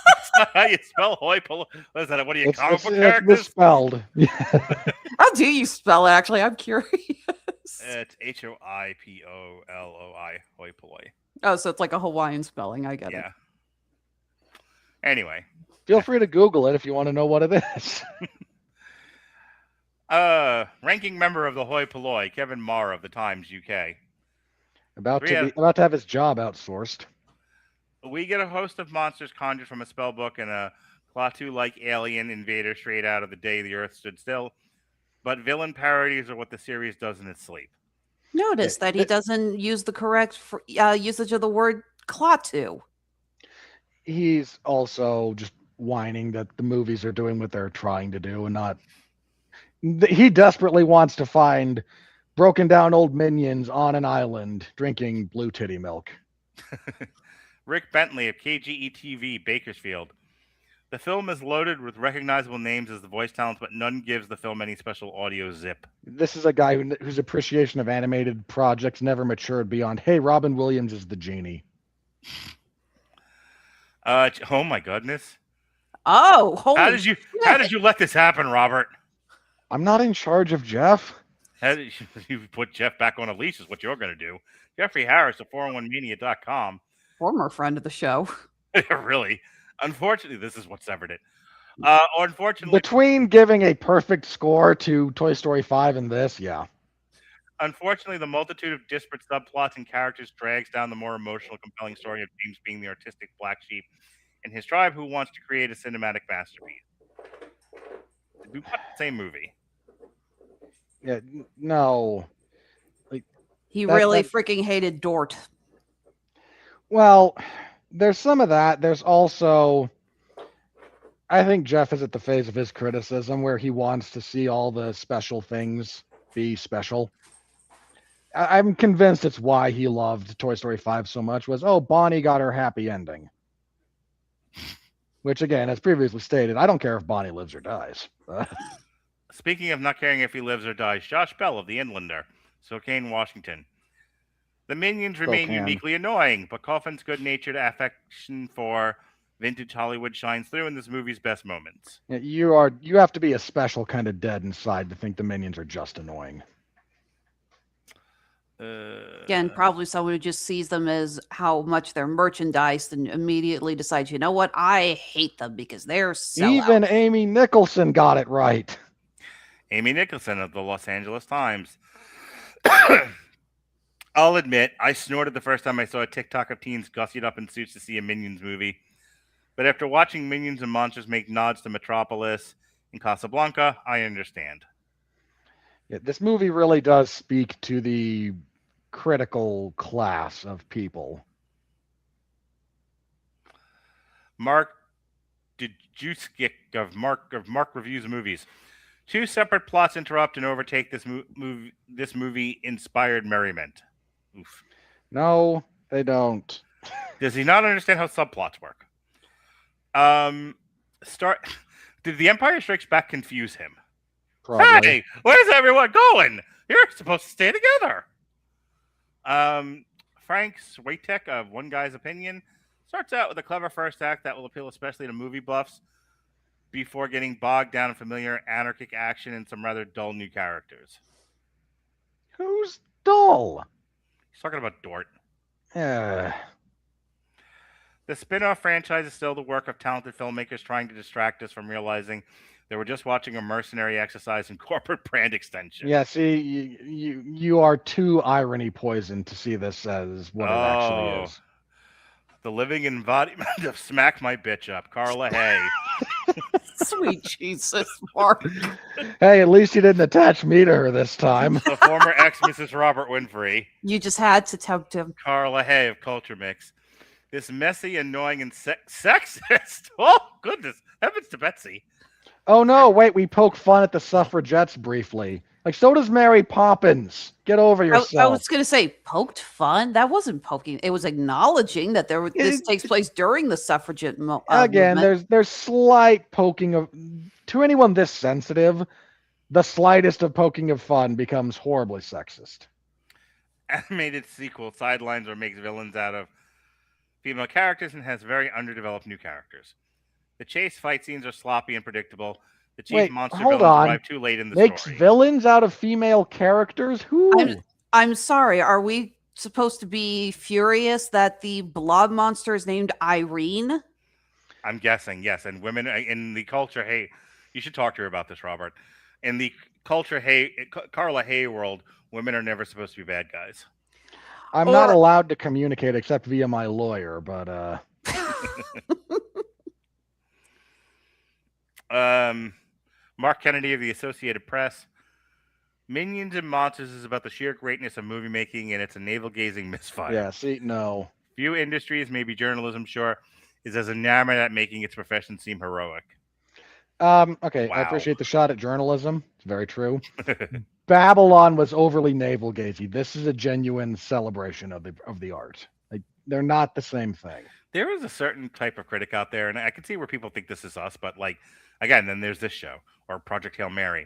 Speaker 3: That's not how you spell hoi polloi. What is that? What are you, comic book
Speaker 4: It's
Speaker 3: characters?
Speaker 4: misspelled.
Speaker 5: How do you spell it? Actually, I'm curious.
Speaker 3: It's Hoipoloi, hoi polloi.
Speaker 5: Oh, so it's like a Hawaiian spelling. I get it.
Speaker 3: Yeah. Anyway.
Speaker 4: Feel free to Google it if you want to know what it is.
Speaker 3: Ranking member of the hoi polloi, Kevin Marr of the Times, UK.
Speaker 4: About to have his job outsourced.
Speaker 3: We get a host of monsters conjured from a spell book and a Klaatu-like alien invader straight out of The Day the Earth Stood Still. But villain parodies are what the series does in its sleep.
Speaker 5: Notice that he doesn't use the correct usage of the word Klaatu.
Speaker 4: He's also just whining that the movies are doing what they're trying to do and not. He desperately wants to find broken down old minions on an island drinking blue titty milk.
Speaker 3: Rick Bentley of KGE-TV, Bakersfield. The film is loaded with recognizable names as the voice talents, but none gives the film any special audio zip.
Speaker 4: This is a guy whose appreciation of animated projects never matured beyond, hey, Robin Williams is the genie.
Speaker 3: Oh my goodness.
Speaker 5: Oh, holy
Speaker 3: How did you let this happen, Robert?
Speaker 4: I'm not in charge of Jeff.
Speaker 3: How did you put Jeff back on a leash is what you're going to do. Jeffrey Harris of 401media.com.
Speaker 5: former friend of the show.
Speaker 3: Really? Unfortunately, this is what severed it. Unfortunately,
Speaker 4: Between giving a perfect score to Toy Story 5 and this, yeah.
Speaker 3: Unfortunately, the multitude of disparate subplots and characters drags down the more emotional, compelling story of James being the artistic black sheep and his tribe who wants to create a cinematic masterpiece. We watched the same movie.
Speaker 4: Yeah, no.
Speaker 5: He really freaking hated Dort.
Speaker 4: Well, there's some of that. There's also, I think Jeff is at the phase of his criticism where he wants to see all the special things be special. I'm convinced it's why he loved Toy Story 5 so much was, oh, Bonnie got her happy ending. Which, again, as previously stated, I don't care if Bonnie lives or dies.
Speaker 3: Speaking of not caring if he lives or dies, Josh Bell of The Inlander, Spokane, Washington. The minions remain uniquely annoying, but Coffin's good-natured affection for vintage Hollywood shines through in this movie's best moments.
Speaker 4: You have to be a special kind of dead inside to think the minions are just annoying.
Speaker 5: Again, probably someone who just sees them as how much they're merchandised and immediately decides, you know what, I hate them because they're sellouts.
Speaker 4: Even Amy Nicholson got it right.
Speaker 3: Amy Nicholson of the Los Angeles Times. I'll admit, I snorted the first time I saw a TikTok of teens gussied up in suits to see a Minions movie. But after watching Minions and Monsters make nods to Metropolis and Casablanca, I understand.
Speaker 4: Yeah, this movie really does speak to the critical class of people.
Speaker 3: Mark Djuskic of Mark Reviews Movies. Two separate plots interrupt and overtake this movie-inspired merriment. Oof.
Speaker 4: No, they don't.
Speaker 3: Does he not understand how subplots work? Did The Empire Strikes Back confuse him?
Speaker 4: Probably.
Speaker 3: Hey, where's everyone going? You're supposed to stay together. Frank Swiatek of One Guy's Opinion starts out with a clever first act that will appeal especially to movie buffs before getting bogged down in familiar anarchic action and some rather dull new characters.
Speaker 4: Who's dull?
Speaker 3: He's talking about Dort.
Speaker 4: Yeah.
Speaker 3: The spin-off franchise is still the work of talented filmmakers trying to distract us from realizing that we're just watching a mercenary exercise in corporate brand extension.
Speaker 4: Yeah, see, you are too irony poisoned to see this as what it actually is.
Speaker 3: The living embodiment of Smack My Bitch Up, Carla Hay.
Speaker 5: Sweet Jesus, Mark.
Speaker 4: Hey, at least you didn't attach me to her this time.
Speaker 3: The former ex-Mrs. Robert Winfrey.
Speaker 5: You just had to tempt him.
Speaker 3: Carla Hay of Culture Mix. This messy, annoying, and sexist. Oh, goodness. Heavens to Betsy.
Speaker 4: Oh, no, wait, we poke fun at the suffragettes briefly. Like, so does Mary Poppins. Get over yourself.
Speaker 5: I was going to say, poked fun? That wasn't poking. It was acknowledging that this takes place during the suffragette
Speaker 4: Again,
Speaker 5: movement.
Speaker 4: there's slight poking of... To anyone this sensitive, the slightest of poking of fun becomes horribly sexist.
Speaker 3: Animated sequel sidelines or makes villains out of female characters and has very underdeveloped new characters. The chase fight scenes are sloppy and predictable. The chief monster villains arrive too late in the
Speaker 4: Makes
Speaker 3: story.
Speaker 4: villains out of female characters? Who?
Speaker 5: I'm sorry. Are we supposed to be furious that the blob monster is named Irene?
Speaker 3: I'm guessing, yes. And women in the culture, hey, you should talk to her about this, Robert. In the culture, hey, Carla Hay world, women are never supposed to be bad guys.
Speaker 4: I'm not allowed to communicate except via my lawyer, but
Speaker 3: Mark Kennedy of the Associated Press. Minions and Monsters is about the sheer greatness of movie making, and it's a navel-gazing misfire.
Speaker 4: Yeah, see, no.
Speaker 3: Few industries, maybe journalism, sure, is as enamored at making its profession seem heroic.
Speaker 4: Okay, wow. I appreciate the shot at journalism. It's very true. Babylon was overly navel-gazing. This is a genuine celebration of the art. Like, they're not the same thing.
Speaker 3: There is a certain type of critic out there, and I can see where people think this is us, but like, again, then there's this show or Project Hail Mary.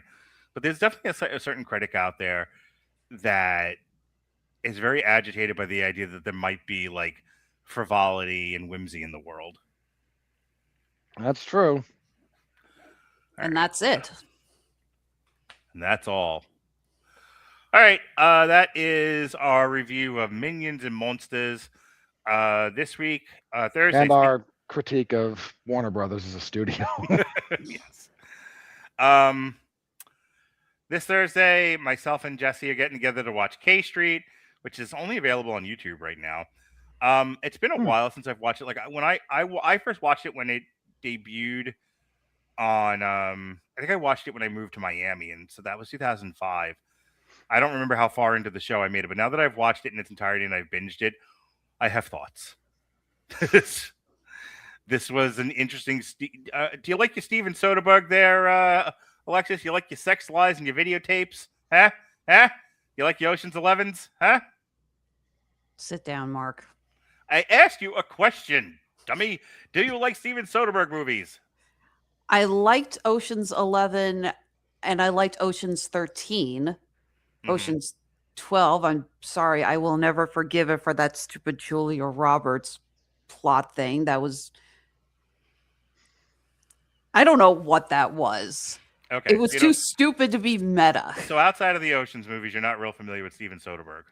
Speaker 3: But there's definitely a certain critic out there that is very agitated by the idea that there might be like frivolity and whimsy in the world.
Speaker 4: That's true.
Speaker 5: And that's it.
Speaker 3: And that's all. All right. That is our review of Minions and Monsters this week, Thursday.
Speaker 4: And our critique of Warner Brothers as a studio.
Speaker 3: Yes. This Thursday, myself and Jesse are getting together to watch K Street, which is only available on YouTube right now. It's been a while since I've watched it. Like when I first watched it when it debuted on, I think I watched it when I moved to Miami, and so that was 2005. I don't remember how far into the show I made it, but now that I've watched it in its entirety and I've binged it, I have thoughts. This was an interesting. Do you like your Steven Soderbergh there, Alexis? You like your sex lies and your videotapes? Huh? You like your Ocean's 11s? Huh?
Speaker 5: Sit down, Mark.
Speaker 3: I asked you a question, dummy. Do you like Steven Soderbergh movies?
Speaker 5: I liked Ocean's 11 and I liked Ocean's 13. Mm-hmm. Ocean's 12, I'm sorry, I will never forgive it for that stupid Julia Roberts plot thing. That was... I don't know what that was.
Speaker 3: Okay.
Speaker 5: It was too stupid to be meta.
Speaker 3: So outside of the Ocean's movies, you're not real familiar with Steven Soderbergh?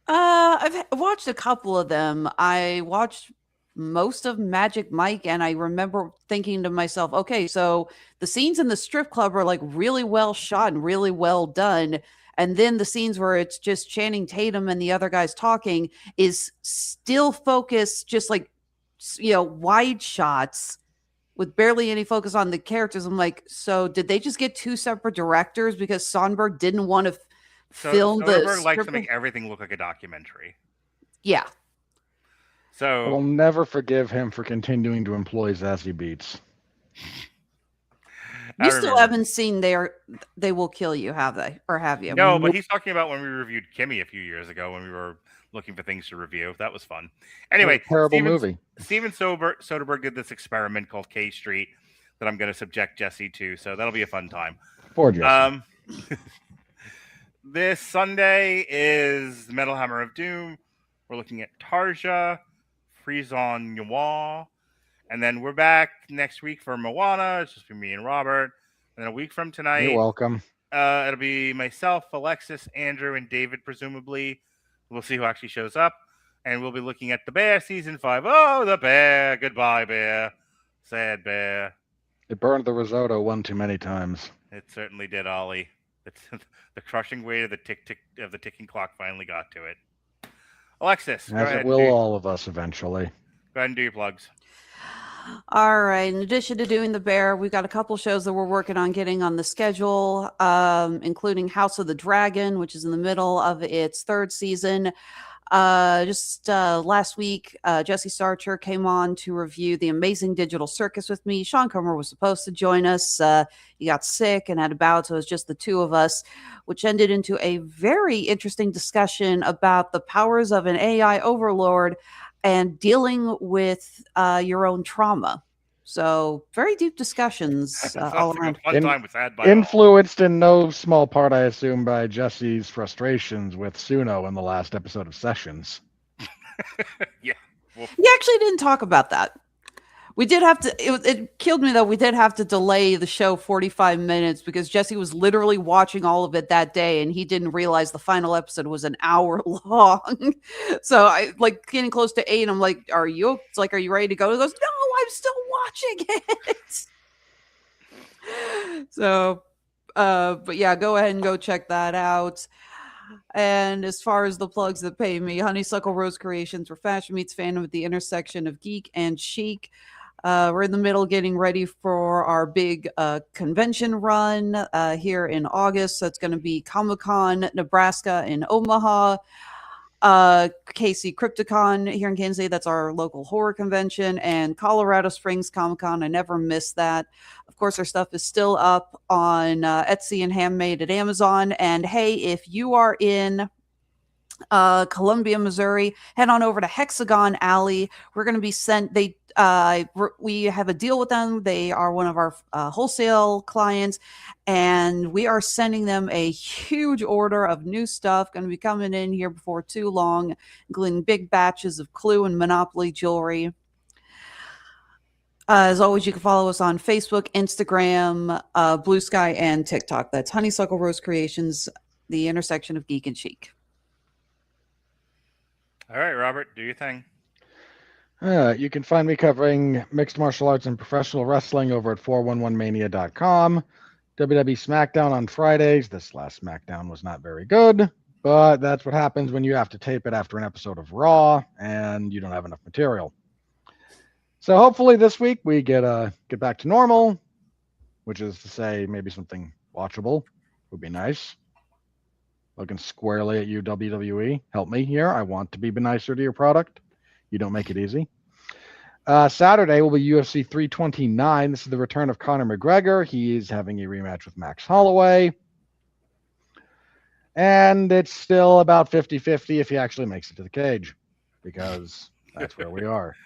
Speaker 5: I've watched a couple of them. I watched most of Magic Mike, and I remember thinking to myself, okay, so the scenes in the strip club are like really well shot and really well done. And then the scenes where it's just Channing Tatum and the other guys talking is still focused, just like, wide shots with barely any focus on the characters. I'm like, so did they just get two separate directors because Sonberg didn't want to film the
Speaker 3: Soderbergh likes to make everything look like a documentary.
Speaker 5: Yeah.
Speaker 3: So
Speaker 4: we'll never forgive him for continuing to employ Zazie Beetz.
Speaker 5: You still haven't seen They Will Kill You, have they? Or have you?
Speaker 3: No, but he's talking about when we reviewed Kimmy a few years ago when we were looking for things to review. That was fun. Anyway,
Speaker 4: terrible movie.
Speaker 3: Steven Soderbergh did this experiment called K Street that I'm going to subject Jesse to, so that'll be a fun time.
Speaker 4: Poor Jesse.
Speaker 3: This Sunday is the Metal Hammer of Doom. We're looking at Tarja, Frison Noir, and then we're back next week for Moana. It's just for me and Robert. And then a week from tonight,
Speaker 4: you're welcome.
Speaker 3: It'll be myself, Alexis, Andrew, and David, presumably. We'll see who actually shows up. And we'll be looking at The Bear Season 5. Oh, The Bear. Goodbye, Bear. Sad Bear.
Speaker 4: It burned the risotto one too many times.
Speaker 3: It certainly did, Ollie. The crushing weight of the ticking clock finally got to it. Alexis, go ahead.
Speaker 4: As it will all of us eventually.
Speaker 3: Go ahead and do your plugs.
Speaker 5: All right. In addition to doing The Bear, we've got a couple shows that we're working on getting on the schedule, including House of the Dragon, which is in the middle of its third season. Just last week, Jesse Starcher came on to review The Amazing Digital Circus with me. Sean Comer was supposed to join us. He got sick and had a bout, so it was just the two of us, which ended into a very interesting discussion about the powers of an AI overlord and dealing with your own trauma. So very deep discussions all around.
Speaker 3: Fun time with that.
Speaker 4: Influenced in no small part, I assume, by Jesse's frustrations with Suno in the last episode of Sessions.
Speaker 3: Yeah. Well,
Speaker 5: We actually didn't talk about that. We did have to, it killed me though. We did have to delay the show 45 minutes because Jesse was literally watching all of it that day and he didn't realize the final episode was an hour long. So I like getting close to 8. I'm like, are you ready to go? He goes, no, I'm still watching it. So, but yeah, go ahead and go check that out. And as far as the plugs that pay me, Honeysuckle Rose Creations, where fashion meets fandom at the intersection of geek and chic. We're in the middle getting ready for our big convention run here in August. So it's going to be Comic-Con Nebraska in Omaha. KC Crypticon here in Kansas City. That's our local horror convention. And Colorado Springs Comic-Con. I never miss that. Of course, our stuff is still up on Etsy and Handmade at Amazon. And hey, if you are in Columbia, Missouri, head on over to Hexagon Alley. We're going to be sent. We have a deal with them. They are one of our wholesale clients, and we are sending them a huge order of new stuff. Going to be coming in here before too long, including big batches of Clue and Monopoly jewelry. As always, you can follow us on Facebook, Instagram, Blue Sky, and TikTok. That's Honeysuckle Rose Creations, the intersection of geek and chic.
Speaker 3: all right, Robert, do your thing.
Speaker 4: You can find me covering mixed martial arts and professional wrestling over at 411mania.com. WWE SmackDown on Fridays. This last SmackDown was not very good, but that's what happens when you have to tape it after an episode of Raw and you don't have enough material. So hopefully this week we get back to normal, which is to say maybe something watchable would be nice. Looking squarely at you, WWE. Help me here. I want to be nicer to your product. You don't make it easy. Saturday will be UFC 329. This is the return of Conor McGregor. He is having a rematch with Max Holloway. And it's still about 50-50 if he actually makes it to the cage, because that's where we are.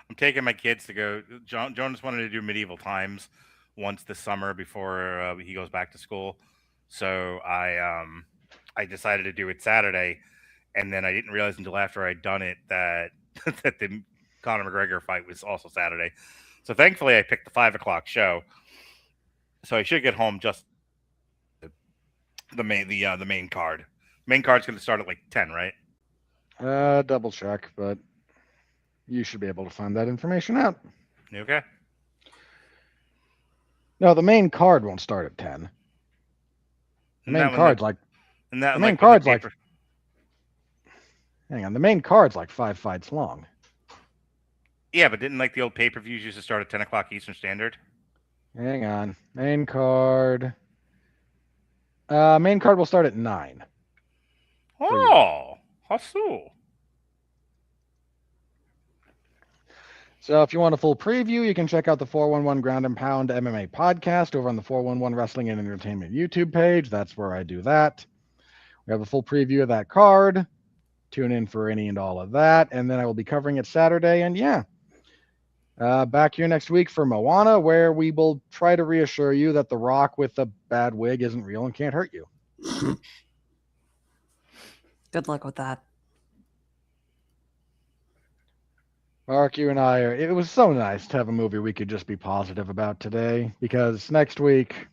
Speaker 3: I'm taking my kids to go. Jonas wanted to do Medieval Times once this summer before he goes back to school. So I decided to do it Saturday, and then I didn't realize until after I'd done it that that the Conor McGregor fight was also Saturday. So thankfully I picked the 5 o'clock show. So I should get home just the main card. Main card's going to start at like 10, right?
Speaker 4: Double check, but you should be able to find that information out.
Speaker 3: Okay.
Speaker 4: No, the main card won't start at 10. The main card's like
Speaker 3: the
Speaker 4: main card's like hang on, the main card's like 5 fights long.
Speaker 3: Yeah, but didn't like the old pay-per-views used to start at 10 o'clock Eastern Standard?
Speaker 4: Hang on. Main card will start at 9.
Speaker 3: Oh, how so?
Speaker 4: So if you want a full preview, you can check out the 411 Ground and Pound MMA podcast over on the 411 Wrestling and Entertainment YouTube page. That's where I do that. We have a full preview of that card. Tune in for any and all of that. And then I will be covering it Saturday. And yeah, back here next week for Moana, where we will try to reassure you that the Rock with the bad wig isn't real and can't hurt you.
Speaker 5: Good luck with that.
Speaker 4: Mark, you and I it was so nice to have a movie we could just be positive about today, because next week,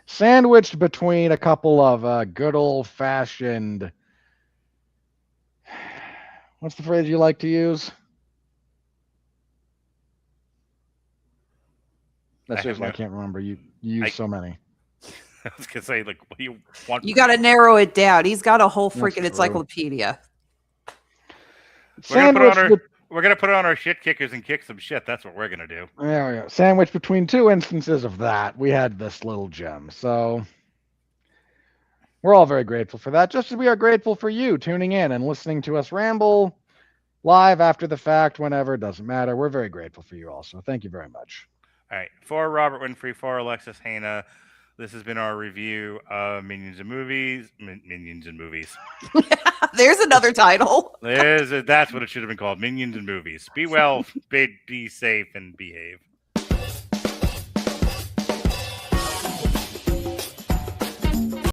Speaker 4: sandwiched between a couple of good old-fashioned, what's the phrase you like to use? That's just I can't remember. You use so many.
Speaker 3: I was gonna say, like, what do you want?
Speaker 5: You got to narrow it down. He's got a whole freaking encyclopedia.
Speaker 3: We're gonna put it on our shit kickers and kick some shit. That's what we're gonna do.
Speaker 4: There we go. Sandwiched between two instances of that, we had this little gem. So we're all very grateful for that, just as we are grateful for you tuning in and listening to us ramble live after the fact, whenever, doesn't matter. We're very grateful for you also. Thank you very much.
Speaker 3: All right. For Robert Winfrey, for Alexis Hana, This has been our review of Minions and Movies. Minions and Movies.
Speaker 5: There's another title.
Speaker 3: That's what it should have been called. Minions and Movies. Be well, be safe, and behave.